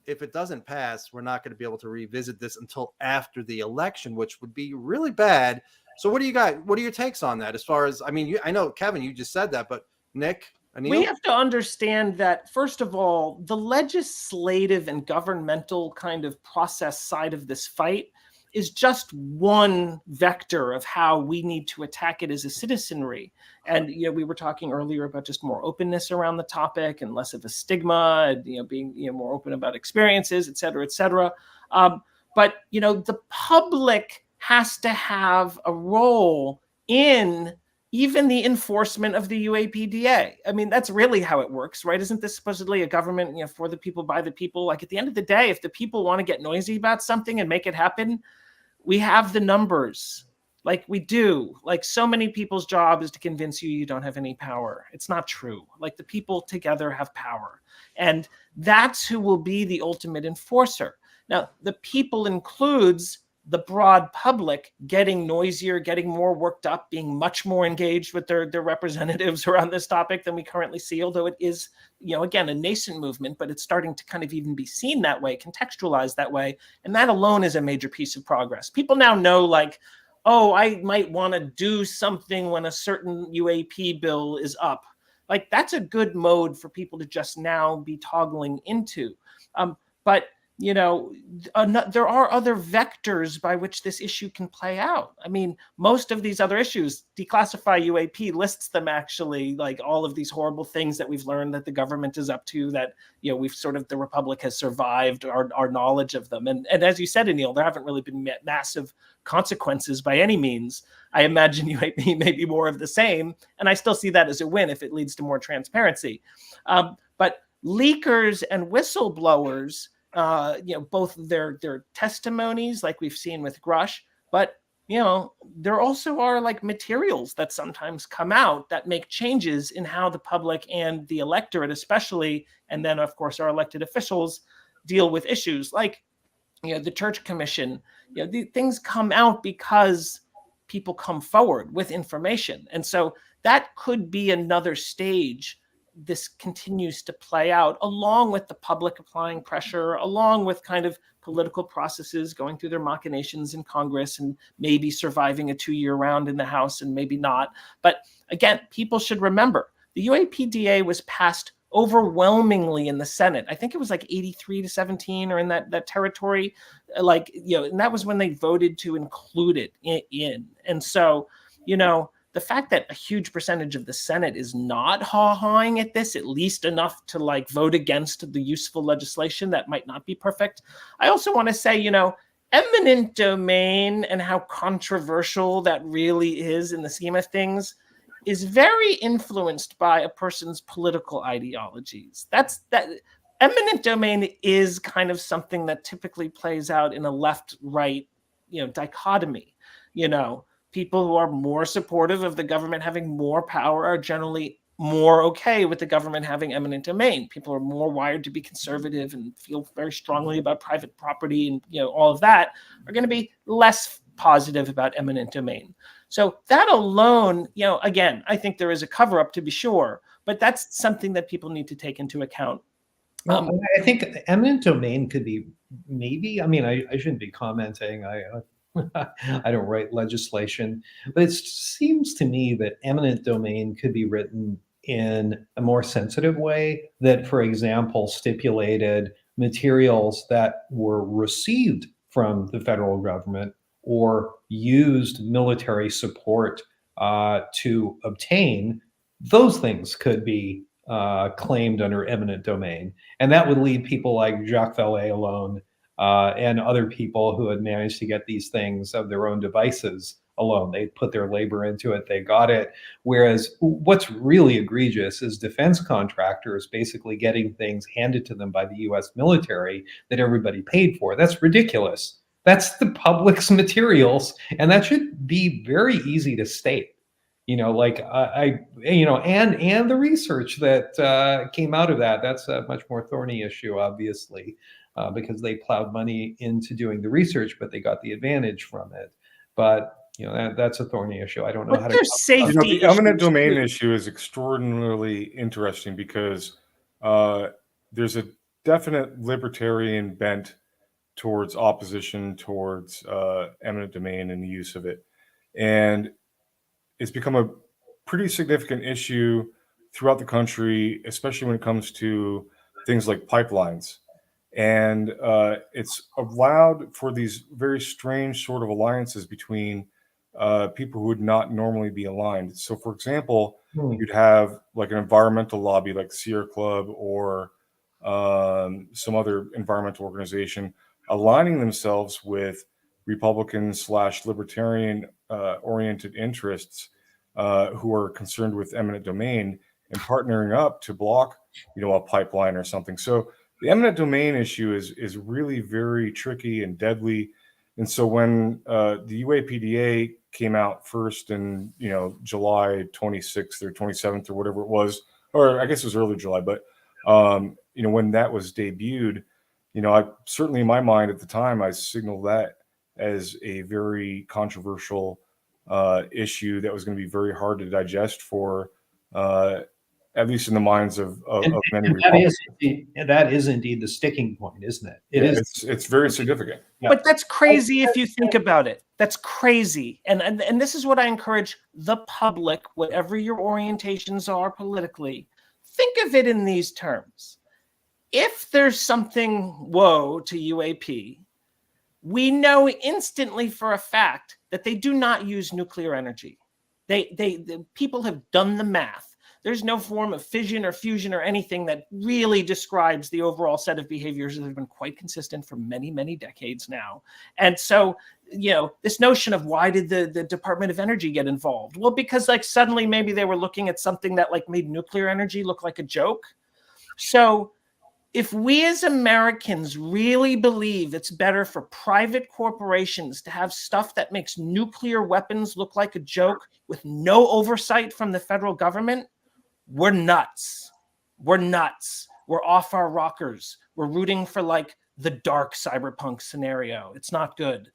if it doesn't pass, we're not going to be able to revisit this until after the election, which would be really bad. So what do you got? What are your takes on that? As far as, I know, Kevin, you just said that, but Nick, Anil? We have to understand that, first of all, the legislative and governmental kind of process side of this fight is just one vector of how we need to attack it as a citizenry. And, we were talking earlier about just more openness around the topic and less of a stigma, and, being, more open about experiences, et cetera, et cetera. But, the public has to have a role in even the enforcement of the UAPDA. I mean, that's really how it works, right? Isn't this supposedly a government, for the people, by the people? Like, at the end of the day, if the people want to get noisy about something and make it happen, we have the numbers. Like we do. Like so many people's job is to convince you you don't have any power. It's not true. Like the people together have power. And that's who will be the ultimate enforcer. Now, the people includes the broad public getting noisier, getting more worked up, being much more engaged with their representatives around this topic than we currently see, although it is, again, a nascent movement, but it's starting to kind of even be seen that way, contextualized that way. And that alone is a major piece of progress. People now know, like, oh, I might want to do something when a certain UAP bill is up. Like that's a good mode for people to just now be toggling into. But there are other vectors by which this issue can play out. I mean, most of these other issues, declassify UAP lists them actually, like all of these horrible things that we've learned that the government is up to, that, we've sort of, the Republic has survived our knowledge of them. And as you said, Anil, there haven't really been massive consequences by any means. I imagine UAP may be more of the same. And I still see that as a win if it leads to more transparency. But leakers and whistleblowers, both their testimonies, like we've seen with Grush, but there also are like materials that sometimes come out that make changes in how the public and the electorate, especially, and then of course our elected officials, deal with issues like the Church Commission. The things come out because people come forward with information, and so that could be another stage this continues to play out, along with the public applying pressure, along with kind of political processes going through their machinations in Congress and maybe surviving a 2-year round in the House and maybe not. But again, people should remember the UAPDA was passed overwhelmingly in the Senate. I think it was like 83-17 or in that territory, and that was when they voted to include it in. And so, the fact that a huge percentage of the Senate is not haw-hawing at this, at least enough to like vote against the useful legislation that might not be perfect. I also want to say, eminent domain and how controversial that really is in the scheme of things is very influenced by a person's political ideologies. That eminent domain is kind of something that typically plays out in a left-right, dichotomy. People who are more supportive of the government having more power are generally more okay with the government having eminent domain. People are more wired to be conservative and feel very strongly about private property and all of that are going to be less positive about eminent domain. So that alone, again, I think there is a cover-up to be sure, but that's something that people need to take into account. Well, I think eminent domain could be maybe, I shouldn't be commenting. I don't write legislation, but it seems to me that eminent domain could be written in a more sensitive way that, for example, stipulated materials that were received from the federal government or used military support to obtain, those things could be claimed under eminent domain. And that would leave people like Jacques Vallée alone and other people who had managed to get these things of their own devices alone. They put their labor into it, they got it. Whereas what's really egregious is defense contractors basically getting things handed to them by the US military that everybody paid for. That's ridiculous. That's the public's materials, and that should be very easy to state. And the research that came out of that, that's a much more thorny issue, obviously. Because they plowed money into doing the research, but they got the advantage from it. But that's a thorny issue. I don't know how to. Safety the eminent domain issue is extraordinarily interesting because there's a definite libertarian bent towards opposition towards eminent domain and the use of it, and it's become a pretty significant issue throughout the country, especially when it comes to things like pipelines. And it's allowed for these very strange sort of alliances between people who would not normally be aligned. So, for example, you'd have like an environmental lobby like Sierra Club or some other environmental organization aligning themselves with Republican/libertarian oriented interests who are concerned with eminent domain and partnering up to block, a pipeline or something. So the eminent domain issue is really very tricky and deadly. And so when the UAPDA came out first in, July 26th or 27th or whatever it was, or I guess it was early July, but, when that was debuted, I certainly in my mind at the time, I signaled that as a very controversial issue that was going to be very hard to digest for, at least in the minds of many Republicans. That is indeed the sticking point, isn't it? It is. It's very significant. Yeah. But that's crazy if you think about it. That's crazy. And this is what I encourage the public, whatever your orientations are politically, think of it in these terms. If there's something woe to UAP, we know instantly for a fact that they do not use nuclear energy. The people have done the math. There's no form of fission or fusion or anything that really describes the overall set of behaviors that have been quite consistent for many, many decades now. And so, this notion of why did the Department of Energy get involved? Well, because suddenly maybe they were looking at something that made nuclear energy look like a joke. So if we as Americans really believe it's better for private corporations to have stuff that makes nuclear weapons look like a joke with no oversight from the federal government, we're nuts. We're nuts. We're off our rockers. We're rooting for the dark cyberpunk scenario. It's not good.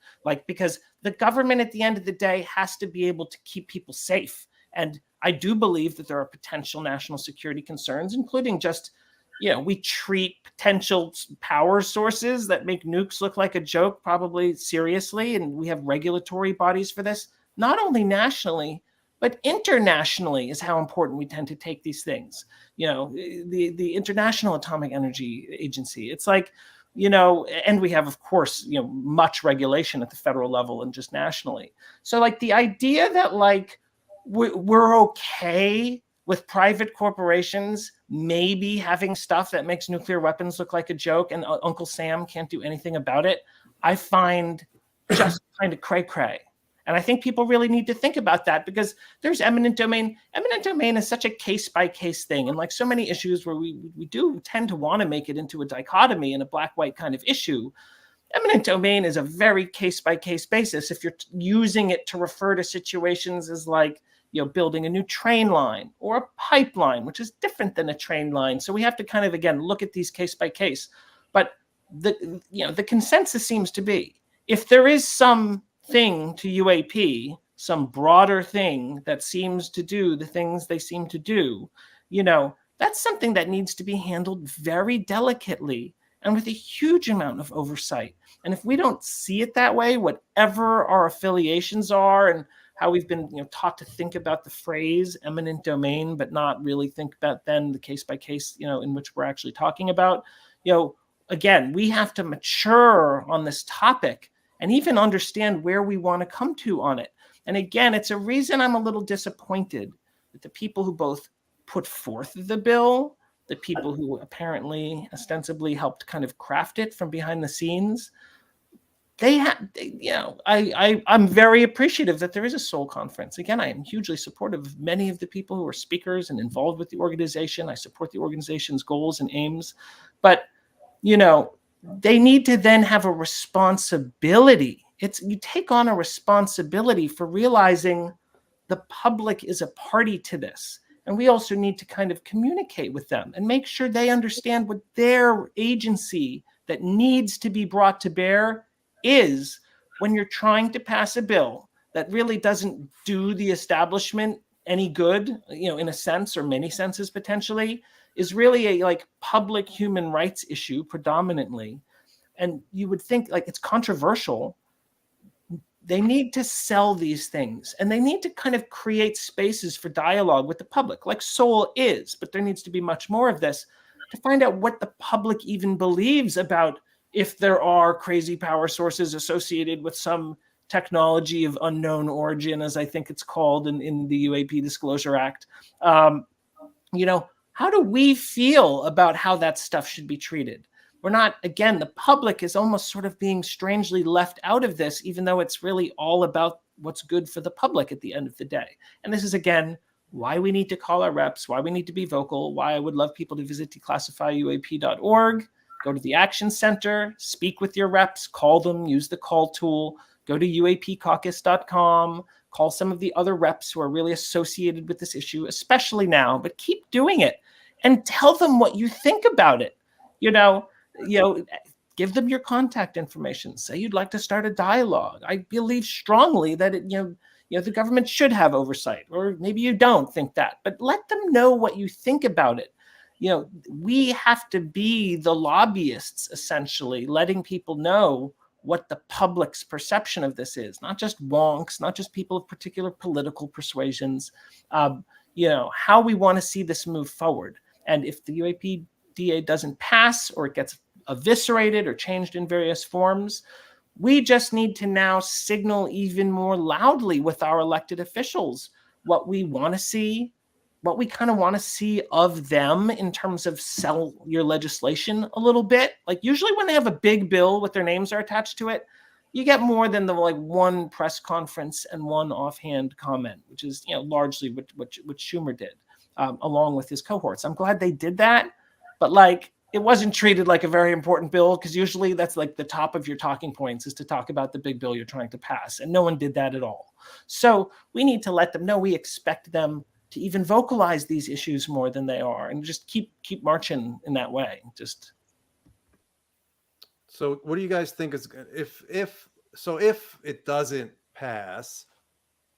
Because the government at the end of the day has to be able to keep people safe. And I do believe that there are potential national security concerns, including just, we treat potential power sources that make nukes look like a joke probably seriously. And we have regulatory bodies for this, not only nationally, but internationally is how important we tend to take these things. The International Atomic Energy Agency, it's and we have, of course, much regulation at the federal level and just nationally. So the idea that we're okay with private corporations maybe having stuff that makes nuclear weapons look like a joke and Uncle Sam can't do anything about it, I find just kind of cray-cray. And I think people really need to think about that because there's eminent domain. Eminent domain is such a case-by-case thing. And so many issues where we do tend to want to make it into a dichotomy and a black-white kind of issue, eminent domain is a very case-by-case basis. If you're using it to refer to situations as building a new train line or a pipeline, which is different than a train line. So we have to kind of, again, look at these case-by-case. But the consensus seems to be, if there is some thing to UAP, some broader thing that seems to do the things they seem to do, that's something that needs to be handled very delicately and with a huge amount of oversight. And if we don't see it that way, whatever our affiliations are and how we've been taught to think about the phrase eminent domain, but not really think about then the case by case, in which we're actually talking about, again, we have to mature on this topic and even understand where we want to come to on it. And again, it's a reason I'm a little disappointed that the people who both put forth the bill, the people who apparently ostensibly helped kind of craft it from behind the scenes, I'm very appreciative that there is a Seoul conference. Again, I am hugely supportive of many of the people who are speakers and involved with the organization. I support the organization's goals and aims, but, they need to then have a responsibility. You take on a responsibility for realizing the public is a party to this. And we also need to kind of communicate with them and make sure they understand what their agency that needs to be brought to bear is when you're trying to pass a bill that really doesn't do the establishment any good, in a sense or many senses potentially, is really a public human rights issue predominantly. And you would think it's controversial. They need to sell these things and they need to kind of create spaces for dialogue with the public, like Seoul is, but there needs to be much more of this to find out what the public even believes about if there are crazy power sources associated with some technology of unknown origin, as I think it's called in the UAP Disclosure Act. How do we feel about how that stuff should be treated? We're not, again, the public is almost sort of being strangely left out of this, even though it's really all about what's good for the public at the end of the day. And this is, again, why we need to call our reps, why we need to be vocal, why I would love people to visit declassifyuap.org Go to the Action Center, speak with your reps, call them, use the call tool, go to uapcaucus.com, call some of the other reps who are really associated with this issue, especially now, but keep doing it and tell them what you think about it. Give them your contact information. Say you'd like to start a dialogue. I believe strongly that the government should have oversight, or maybe you don't think that, but let them know what you think about it. We have to be the lobbyists, essentially, letting people know what the public's perception of this is, not just wonks, not just people of particular political persuasions, how we want to see this move forward. And if the UAPDA doesn't pass, or it gets eviscerated or changed in various forms, we just need to now signal even more loudly with our elected officials what we want to see, what we kind of want to see of them in terms of sell your legislation a little bit. Like usually when they have a big bill with their names are attached to it, you get more than the one press conference and one offhand comment, which is largely what Schumer did along with his cohorts. I'm glad they did that, but it wasn't treated like a very important bill, because usually that's like the top of your talking points is to talk about the big bill you're trying to pass, and no one did that at all. So we need to let them know we expect them to even vocalize these issues more than they are, and just keep marching in that way. So what do you guys think is if it doesn't pass?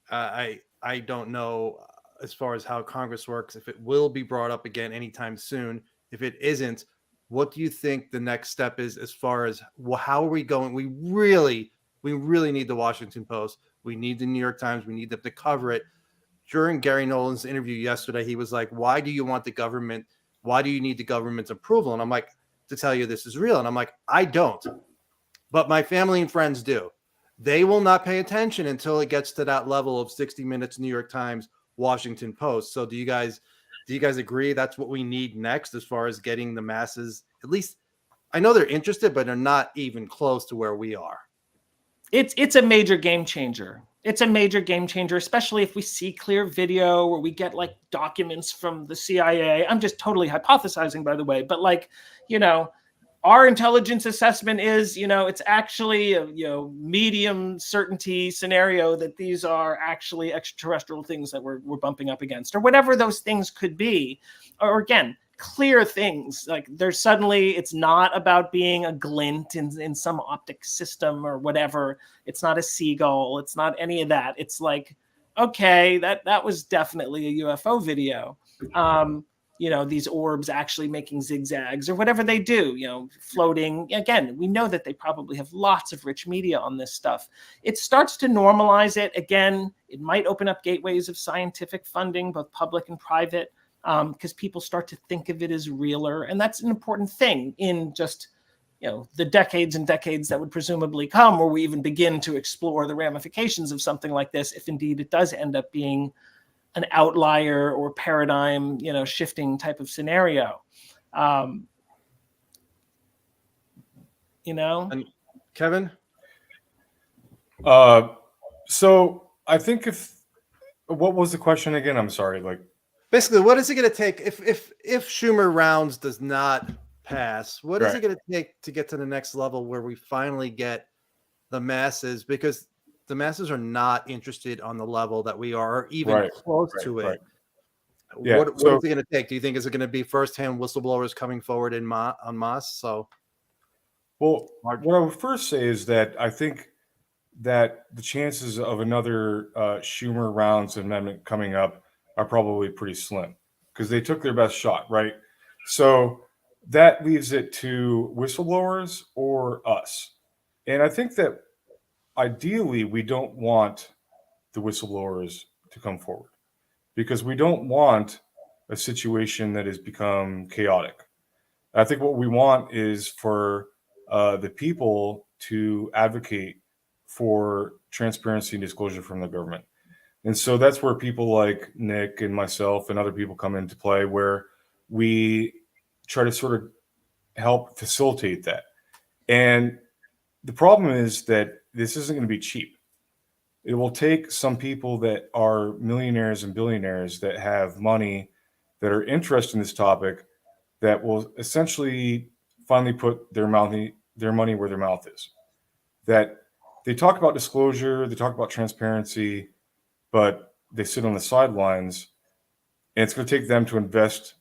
I don't know as far as how Congress works, if it will be brought up again anytime soon. If it isn't, what do you think the next step is as far as how are we going? We really need the Washington Post. We need the New York Times. We need them to cover it. During Gary Nolan's interview yesterday, he was like, why do you want the government? Why do you need the government's approval? And I'm like, to tell you this is real. And I'm like, I don't. But my family and friends do. They will not pay attention until it gets to that level of 60 Minutes, New York Times, Washington Post. So do you guys agree that's what we need next as far as getting the masses? At least I know they're interested, but they're not even close to where we are. It's a major game changer. It's a major game changer, especially if we see clear video or we get documents from the CIA. I'm just totally hypothesizing, by the way, but our intelligence assessment is, it's actually a medium certainty scenario that these are actually extraterrestrial things that we're bumping up against, or whatever those things could be. Or again, clear things. There's suddenly, it's not about being a glint in some optic system or whatever. It's not a seagull. It's not any of that. It's okay, that was definitely a UFO video. These orbs actually making zigzags or whatever they do, floating. Again, we know that they probably have lots of rich media on this stuff. It starts to normalize it. Again, it might open up gateways of scientific funding, both public and private, because people start to think of it as realer. And that's an important thing in just, the decades and decades that would presumably come, where we even begin to explore the ramifications of something like this, if indeed it does end up being an outlier or paradigm, shifting type of scenario. And Kevin? So I think what was the question again? I'm sorry. Basically, what is it going to take if Schumer rounds does not pass? What is it going to take to get to the next level where we finally get the masses? Because the masses are not interested on the level that we are, or even close to it. Right. Yeah. What is it going to take? Do you think is it going to be firsthand whistleblowers coming forward en masse? Well, what I would first say is that I think that the chances of another Schumer rounds amendment coming up are probably pretty slim, because they took their best shot, right? So that leaves it to whistleblowers or us. And I think that ideally we don't want the whistleblowers to come forward, because we don't want a situation that has become chaotic. I think what we want is for the people to advocate for transparency and disclosure from the government. And so that's where people like Nick and myself and other people come into play, where we try to sort of help facilitate that. And the problem is that this isn't going to be cheap. It will take some people that are millionaires and billionaires that have money, that are interested in this topic, that will essentially finally put their money where their mouth is. That they talk about disclosure, they talk about transparency, but they sit on the sidelines, and it's going to take them to invest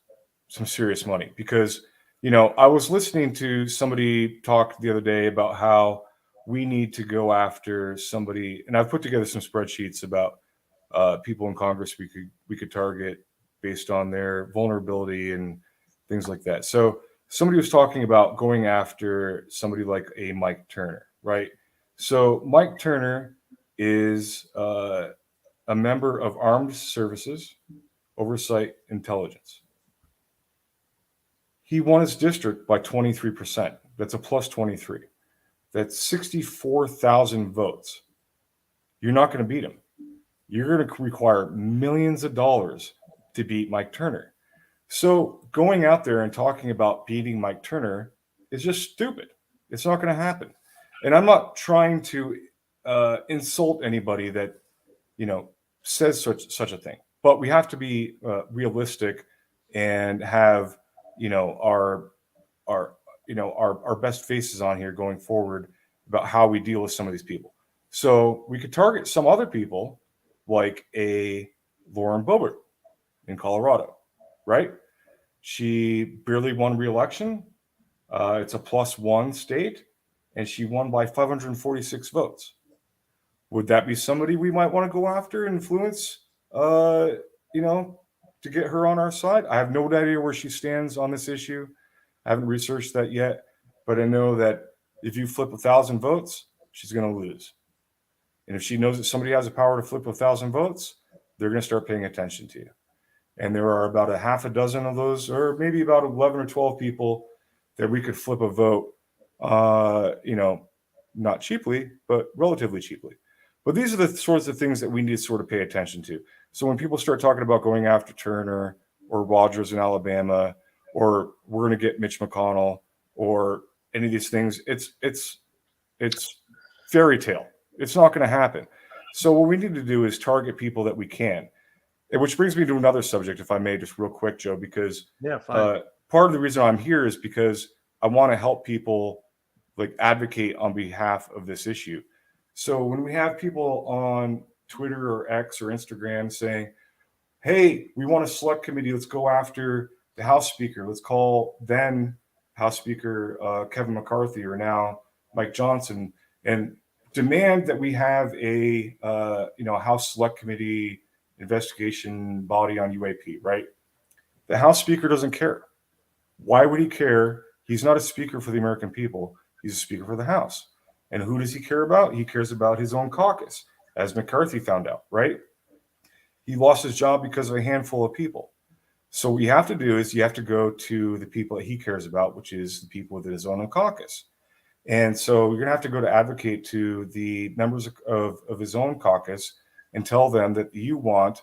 some serious money. Because, I was listening to somebody talk the other day about how we need to go after somebody, and I've put together some spreadsheets about people in Congress we could target based on their vulnerability and things like that. So somebody was talking about going after somebody like a Mike Turner, right? So Mike Turner is a member of Armed Services Oversight Intelligence. He won his district by 23%. That's a plus 23. That's 64,000 votes. You're not going to beat him. You're going to require millions of dollars to beat Mike Turner. So going out there and talking about beating Mike Turner is just stupid. It's not going to happen. And I'm not trying to insult anybody that, says such a thing. But we have to be realistic and have, our best faces on here going forward about how we deal with some of these people. So we could target some other people like a Lauren Boebert in Colorado, right? She barely won re-election. It's a +1 state, and she won by 546 votes. Would that be somebody we might want to go after and influence, to get her on our side? I have no idea where she stands on this issue. I haven't researched that yet, but I know that if you flip 1,000 votes, she's going to lose. And if she knows that somebody has the power to flip 1,000 votes, they're going to start paying attention to you. And there are about a half a dozen of those, or maybe about 11 or 12 people that we could flip a vote, not cheaply, but relatively cheaply. But these are the sorts of things that we need to sort of pay attention to. So when people start talking about going after Turner or Rogers in Alabama, or we're going to get Mitch McConnell or any of these things, it's fairy tale. It's not going to happen. So what we need to do is target people that we can. Which brings me to another subject, if I may, just real quick, Joe, because part of the reason I'm here is because I want to help people advocate on behalf of this issue. So when we have people on Twitter or X or Instagram saying, hey, we want a select committee, let's go after the House Speaker, let's call then House Speaker Kevin McCarthy, or now Mike Johnson, and demand that we have a House Select Committee investigation body on UAP, right? The House Speaker doesn't care. Why would he care? He's not a speaker for the American people. He's a speaker for the House. And who does he care about? He cares about his own caucus, as McCarthy found out, right? He lost his job because of a handful of people. So what you have to do is you have to go to the people that he cares about, which is the people within his own caucus. And so you're going to have to go to advocate to the members of his own caucus and tell them that you want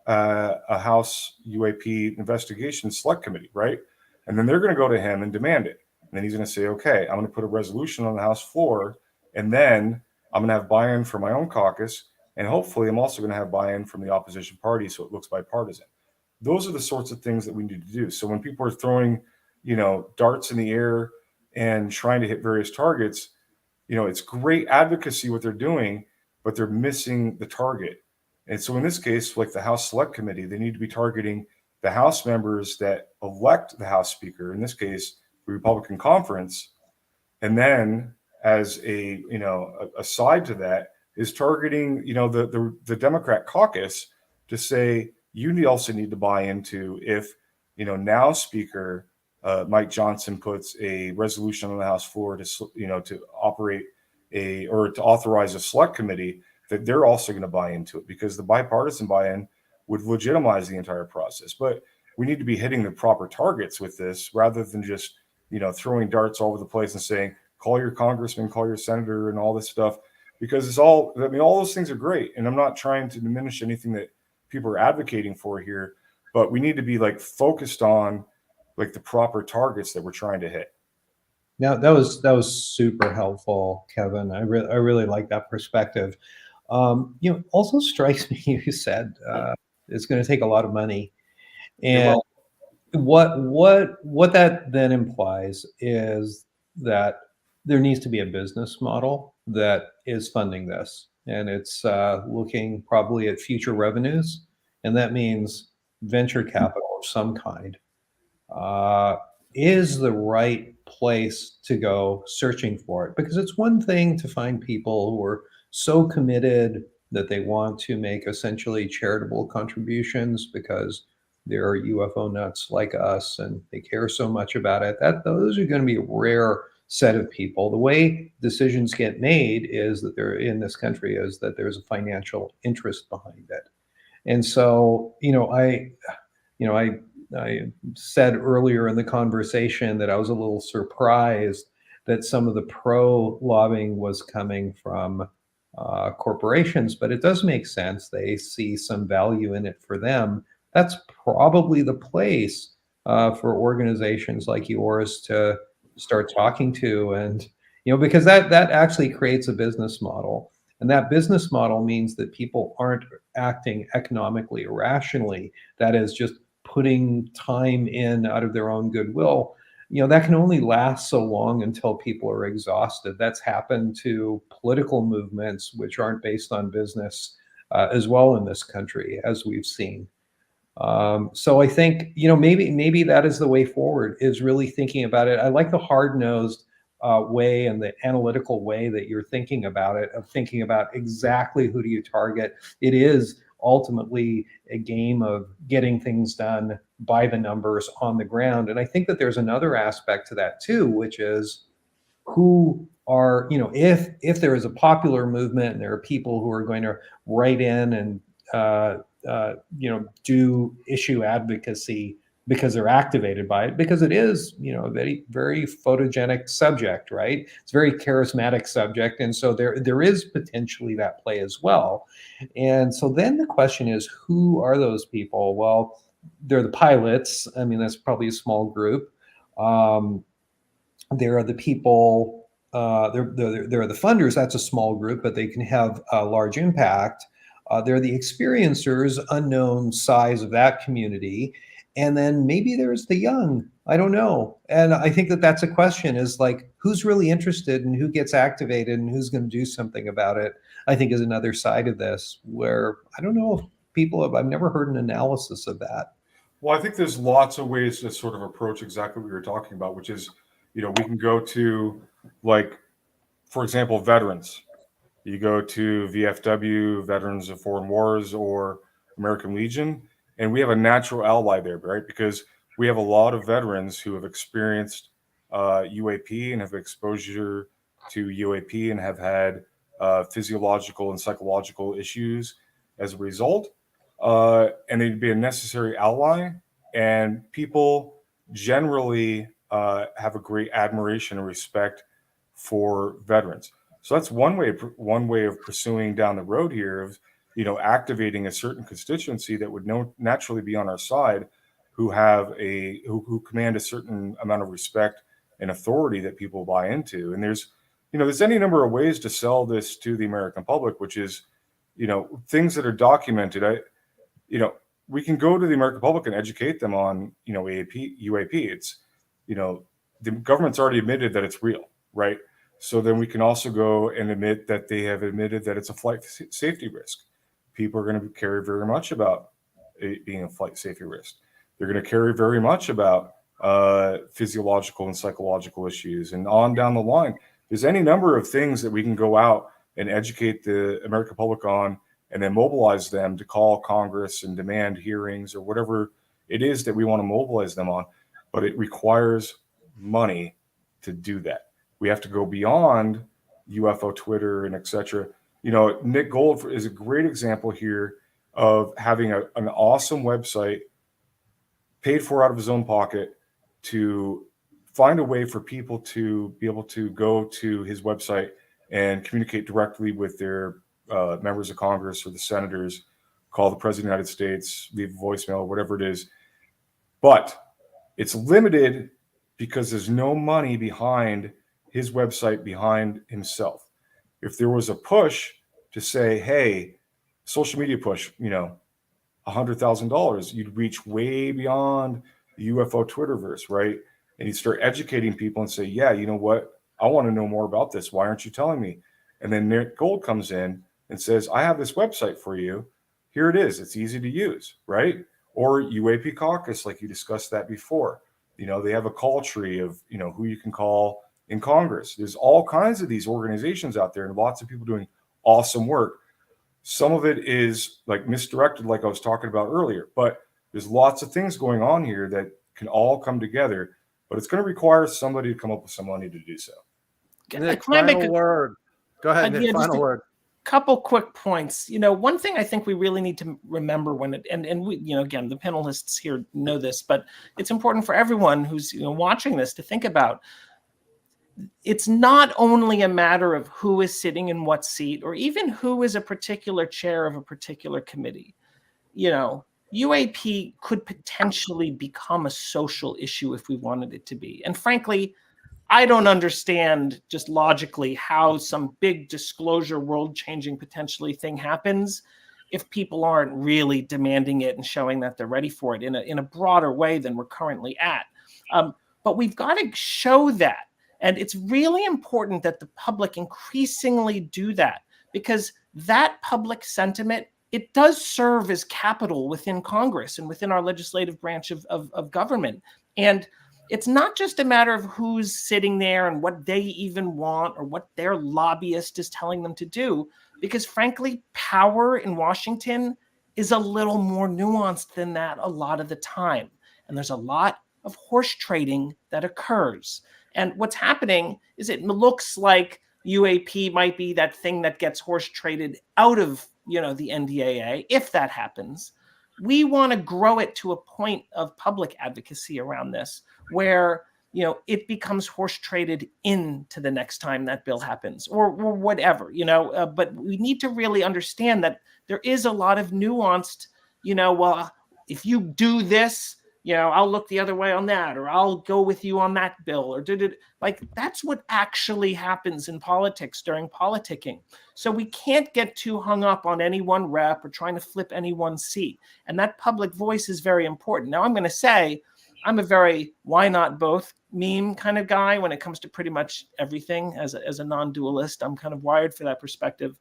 a House UAP investigation select committee, right? And then they're going to go to him and demand it. And then he's going to say, okay, I'm going to put a resolution on the House floor, and then I'm going to have buy-in from my own caucus, and hopefully I'm also going to have buy-in from the opposition party so it looks bipartisan. Those are the sorts of things that we need to do. So when people are throwing, darts in the air and trying to hit various targets, it's great advocacy what they're doing, but they're missing the target. And so in this case, like the House Select Committee, they need to be targeting the House members that elect the House Speaker, in this case, the Republican conference. And then as a side to that is targeting, the Democrat caucus to say, you also need to buy into if, now Speaker Mike Johnson puts a resolution on the House floor to operate to authorize a select committee, that they're also going to buy into it, because the bipartisan buy-in would legitimize the entire process. But we need to be hitting the proper targets with this, rather than just, throwing darts all over the place and saying, call your congressman, call your senator, and all this stuff, because all those things are great. And I'm not trying to diminish anything that people are advocating for here, but we need to be focused on the proper targets that we're trying to hit. Now that was super helpful, Kevin. I really like that perspective. Also strikes me, you said it's going to take a lot of money, and what that then implies is that there needs to be a business model that is funding this, and it's looking probably at future revenues, and that means venture capital of some kind uh, is the right place to go searching for it, because it's one thing to find people who are so committed that they want to make essentially charitable contributions because they're UFO nuts like us and they care so much about it. That those are going to be a rare set of people. The way decisions get made is that they're in this country is that there's a financial interest behind it. And so, you know, I said earlier in the conversation that I was a little surprised that some of the pro lobbying was coming from corporations, but it does make sense. They see some value in it for them. That's probably the place for organizations like yours to start talking to, and because that actually creates a business model, and that business model means that people aren't acting economically irrationally. That is just putting time in out of their own goodwill. That can only last so long until people are exhausted. That's happened to political movements which aren't based on business as well in this country, as we've seen. So I think maybe that is the way forward, is really thinking about it. I like the hard-nosed way and the analytical way that you're thinking about it, of thinking about exactly who do you target. It is ultimately a game of getting things done by the numbers on the ground. And I think that there's another aspect to that too, which is who are, if there is a popular movement and there are people who are going to write in and do issue advocacy because they're activated by it, because it is, a very, very photogenic subject, right? It's a very charismatic subject. And so there is potentially that play as well. And so then the question is, who are those people? Well, they're the pilots. I mean, that's probably a small group. There are the people, there are the funders. That's a small group, but they can have a large impact. There are the experiencers, unknown size of that community. And then maybe there's the young. I don't know. And I think that that's a question, is like, who's really interested and who gets activated and who's going to do something about it, I think is another side of this, where I don't know if I've never heard an analysis of that. Well, I think there's lots of ways to sort of approach exactly what you're talking about, which is, we can go to, like, for example, veterans. You go to VFW, Veterans of Foreign Wars, or American Legion, and we have a natural ally there, right? Because we have a lot of veterans who have experienced UAP and have exposure to UAP and have had physiological and psychological issues as a result. And they'd be a necessary ally. And people generally have a great admiration and respect for veterans. So that's one way of pursuing down the road here, of activating a certain constituency that would naturally be on our side, who command a certain amount of respect and authority that people buy into. And there's any number of ways to sell this to the American public, which is things that are documented. We can go to the American public and educate them on UAP. It's the government's already admitted that it's real, right? So then we can also go and admit that they have admitted that it's a flight safety risk. People are going to care very much about it being a flight safety risk. They're going to care very much about physiological and psychological issues, and on down the line. There's any number of things that we can go out and educate the American public on, and then mobilize them to call Congress and demand hearings or whatever it is that we want to mobilize them on. But it requires money to do that. We have to go beyond UFO Twitter and etc. Nick Gold is a great example here of having an awesome website paid for out of his own pocket to find a way for people to be able to go to his website and communicate directly with their members of Congress or the senators, call the President of the United States, leave a voicemail, whatever it is. But it's limited because there's no money behind his website, behind himself. If there was a push to say, hey, social media push, $100,000, you'd reach way beyond the UFO Twitterverse, right? And you start educating people and say, yeah, you know what? I want to know more about this. Why aren't you telling me? And then Nick Gold comes in and says, I have this website for you. Here it is. It's easy to use, right? Or UAP Caucus, like you discussed that before. You know, they have a call tree of, you know, who you can call in Congress. There's all kinds of these organizations out there and lots of people doing awesome work. Some of it is like misdirected, like I was talking about earlier, but there's lots of things going on here that can all come together, but it's going to require somebody to come up with some money to do so. Nick, Can I make final word. Go ahead, Nick, yeah, final word. Couple quick points. You know, one thing I think we really need to remember when it, and we, you know, again, the panelists here know this, but it's important for everyone who's, you know, watching this to think about. It's not only a matter of who is sitting in what seat or even who is a particular chair of a particular committee. You know, UAP could potentially become a social issue if we wanted it to be. And frankly, I don't understand just logically how some big disclosure, world-changing potentially thing happens if people aren't really demanding it and showing that they're ready for it in a broader way than we're currently at. But we've got to show that. And it's really important that the public increasingly do that, because that public sentiment, it does serve as capital within Congress and within our legislative branch of government. And it's not just a matter of who's sitting there and what they even want or what their lobbyist is telling them to do, because frankly, power in Washington is a little more nuanced than that a lot of the time. And there's a lot of horse trading that occurs. And what's happening is it looks like UAP might be that thing that gets horse traded out of, you know, the NDAA, if that happens. We want to grow it to a point of public advocacy around this where, you know, it becomes horse traded into the next time that bill happens or whatever, you know, but we need to really understand that there is a lot of nuanced, you know, well, if you do this, you know, I'll look the other way on that, or I'll go with you on that bill, or like that's what actually happens in politics during politicking. So we can't get too hung up on any one rep or trying to flip any one seat. And that public voice is very important. Now, I'm going to say I'm a very why not both meme kind of guy when it comes to pretty much everything. As a non-dualist, I'm kind of wired for that perspective.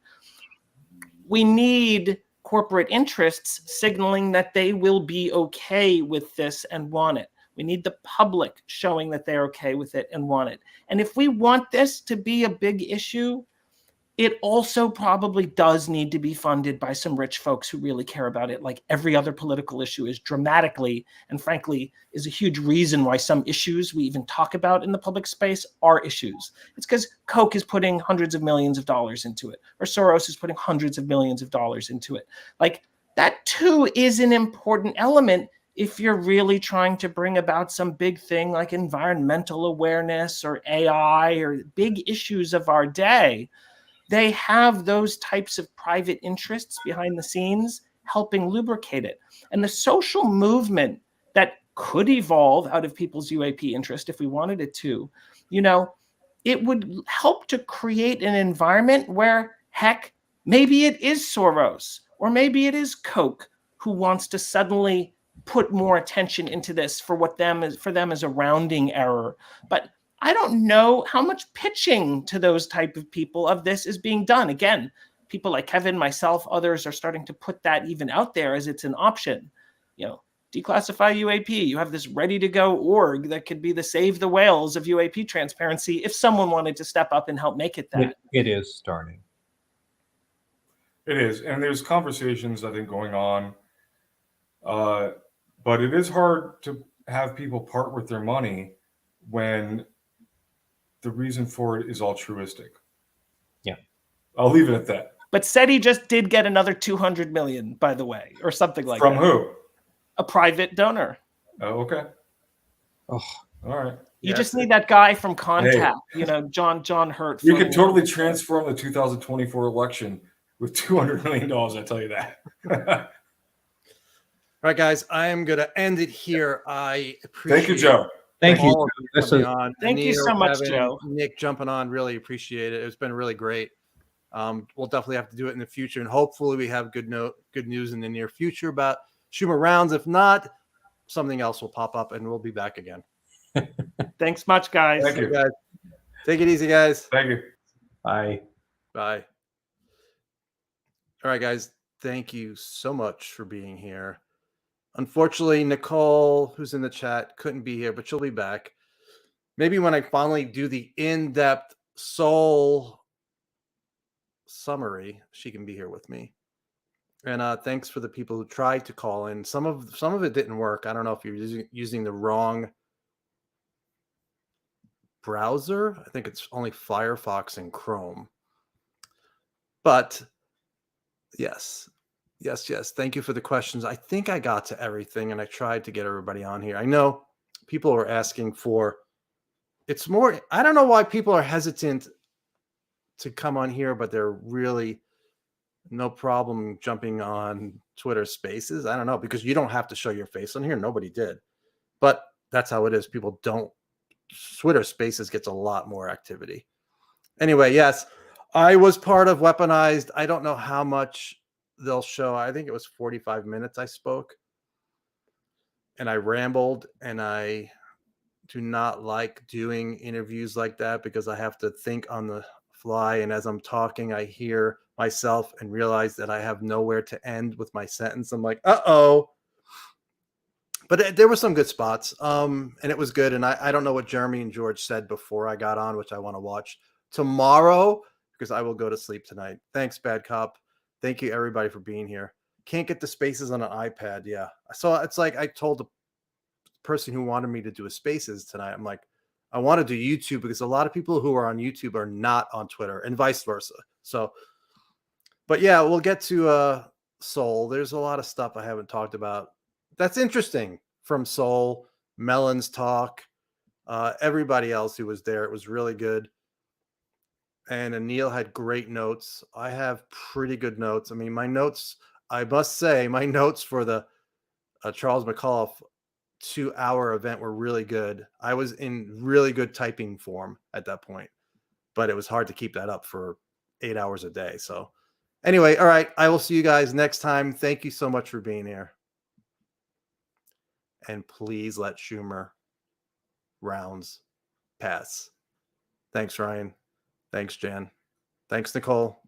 We need corporate interests signaling that they will be okay with this and want it. We need the public showing that they're okay with it and want it. And if we want this to be a big issue, it also probably does need to be funded by some rich folks who really care about it, like every other political issue is dramatically, and frankly, is a huge reason why some issues we even talk about in the public space are issues. It's because Coke is putting hundreds of millions of dollars into it, or Soros is putting hundreds of millions of dollars into it. Like, that too is an important element if you're really trying to bring about some big thing like environmental awareness or AI or big issues of our day. They have those types of private interests behind the scenes helping lubricate it. And the social movement that could evolve out of people's UAP interest if we wanted it to, you know, it would help to create an environment where, heck, maybe it is Soros or maybe it is Coke who wants to suddenly put more attention into this for them as a rounding error. But I don't know how much pitching to those type of people of this is being done. Again, people like Kevin, myself, others are starting to put that even out there as it's an option. You know, declassify UAP. You have this ready to go org that could be the save the whales of UAP transparency if someone wanted to step up and help make it that. It is starting. It is. And there's conversations, I think, going on. But it is hard to have people part with their money when the reason for it is altruistic. Yeah. I'll leave it at that. But SETI just did get another 200 million, by the way, or something like that. From who? A private donor. Oh, okay. Oh, all right. You just need that guy from Contact, you know, John Hurt. You can totally transform the 2024 election with $200 million, I tell you that. All right, guys, I am going to end it here. I appreciate Thank you, Joe. Thank you. Thank you so much, Kevin, Joe. Nick jumping on, really appreciate it. It's been really great. We'll definitely have to do it in the future, and hopefully we have good news in the near future about Schumer rounds. If not, something else will pop up and we'll be back again. Thanks much, guys. Thank you. Guys. Take it easy, guys. Thank you. Bye. Bye. All right, guys. Thank you so much for being here. Unfortunately, Nicole, who's in the chat, couldn't be here, but she'll be back. Maybe when I finally do the in-depth soul summary, she can be here with me. And thanks for the people who tried to call in. Some of it didn't work. I don't know if you're using the wrong browser. I think it's only Firefox and Chrome. But yes. Thank you for the questions. I think I got to everything, and I tried to get everybody on here. I know people are asking for. It's more. I don't know why people are hesitant to come on here, but they're really no problem jumping on Twitter Spaces. I don't know, because you don't have to show your face on here. Nobody did, but that's how it is. People don't. Twitter Spaces gets a lot more activity. Anyway, yes, I was part of Weaponized. I don't know how much they'll show. I think it was 45 minutes I spoke, and I rambled, and I do not like doing interviews like that because I have to think on the fly, and as I'm talking, I hear myself and realize that I have nowhere to end with my sentence. I'm like, uh-oh. But there were some good spots, and it was good. And I don't know what Jeremy and George said before I got on, which I want to watch tomorrow because I will go to sleep tonight. Thanks, Bad Cop. Thank you, everybody, for being here. Can't get the Spaces on an iPad. Yeah. So it's like I told the person who wanted me to do a Spaces tonight, I'm like, I want to do YouTube because a lot of people who are on YouTube are not on Twitter and vice versa. So, but yeah, we'll get to Soul. There's a lot of stuff I haven't talked about. That's interesting from Soul, Melon's talk, everybody else who was there. It was really good. And Anil had great notes. I have pretty good notes. I mean, my notes, I must say, my notes for the Charles McAuliffe 2-hour event were really good. I was in really good typing form at that point, but it was hard to keep that up for 8 hours a day. So anyway, all right. I will see you guys next time. Thank you so much for being here. And please let Schumer rounds pass. Thanks, Ryan. Thanks, Jan. Thanks, Nicole.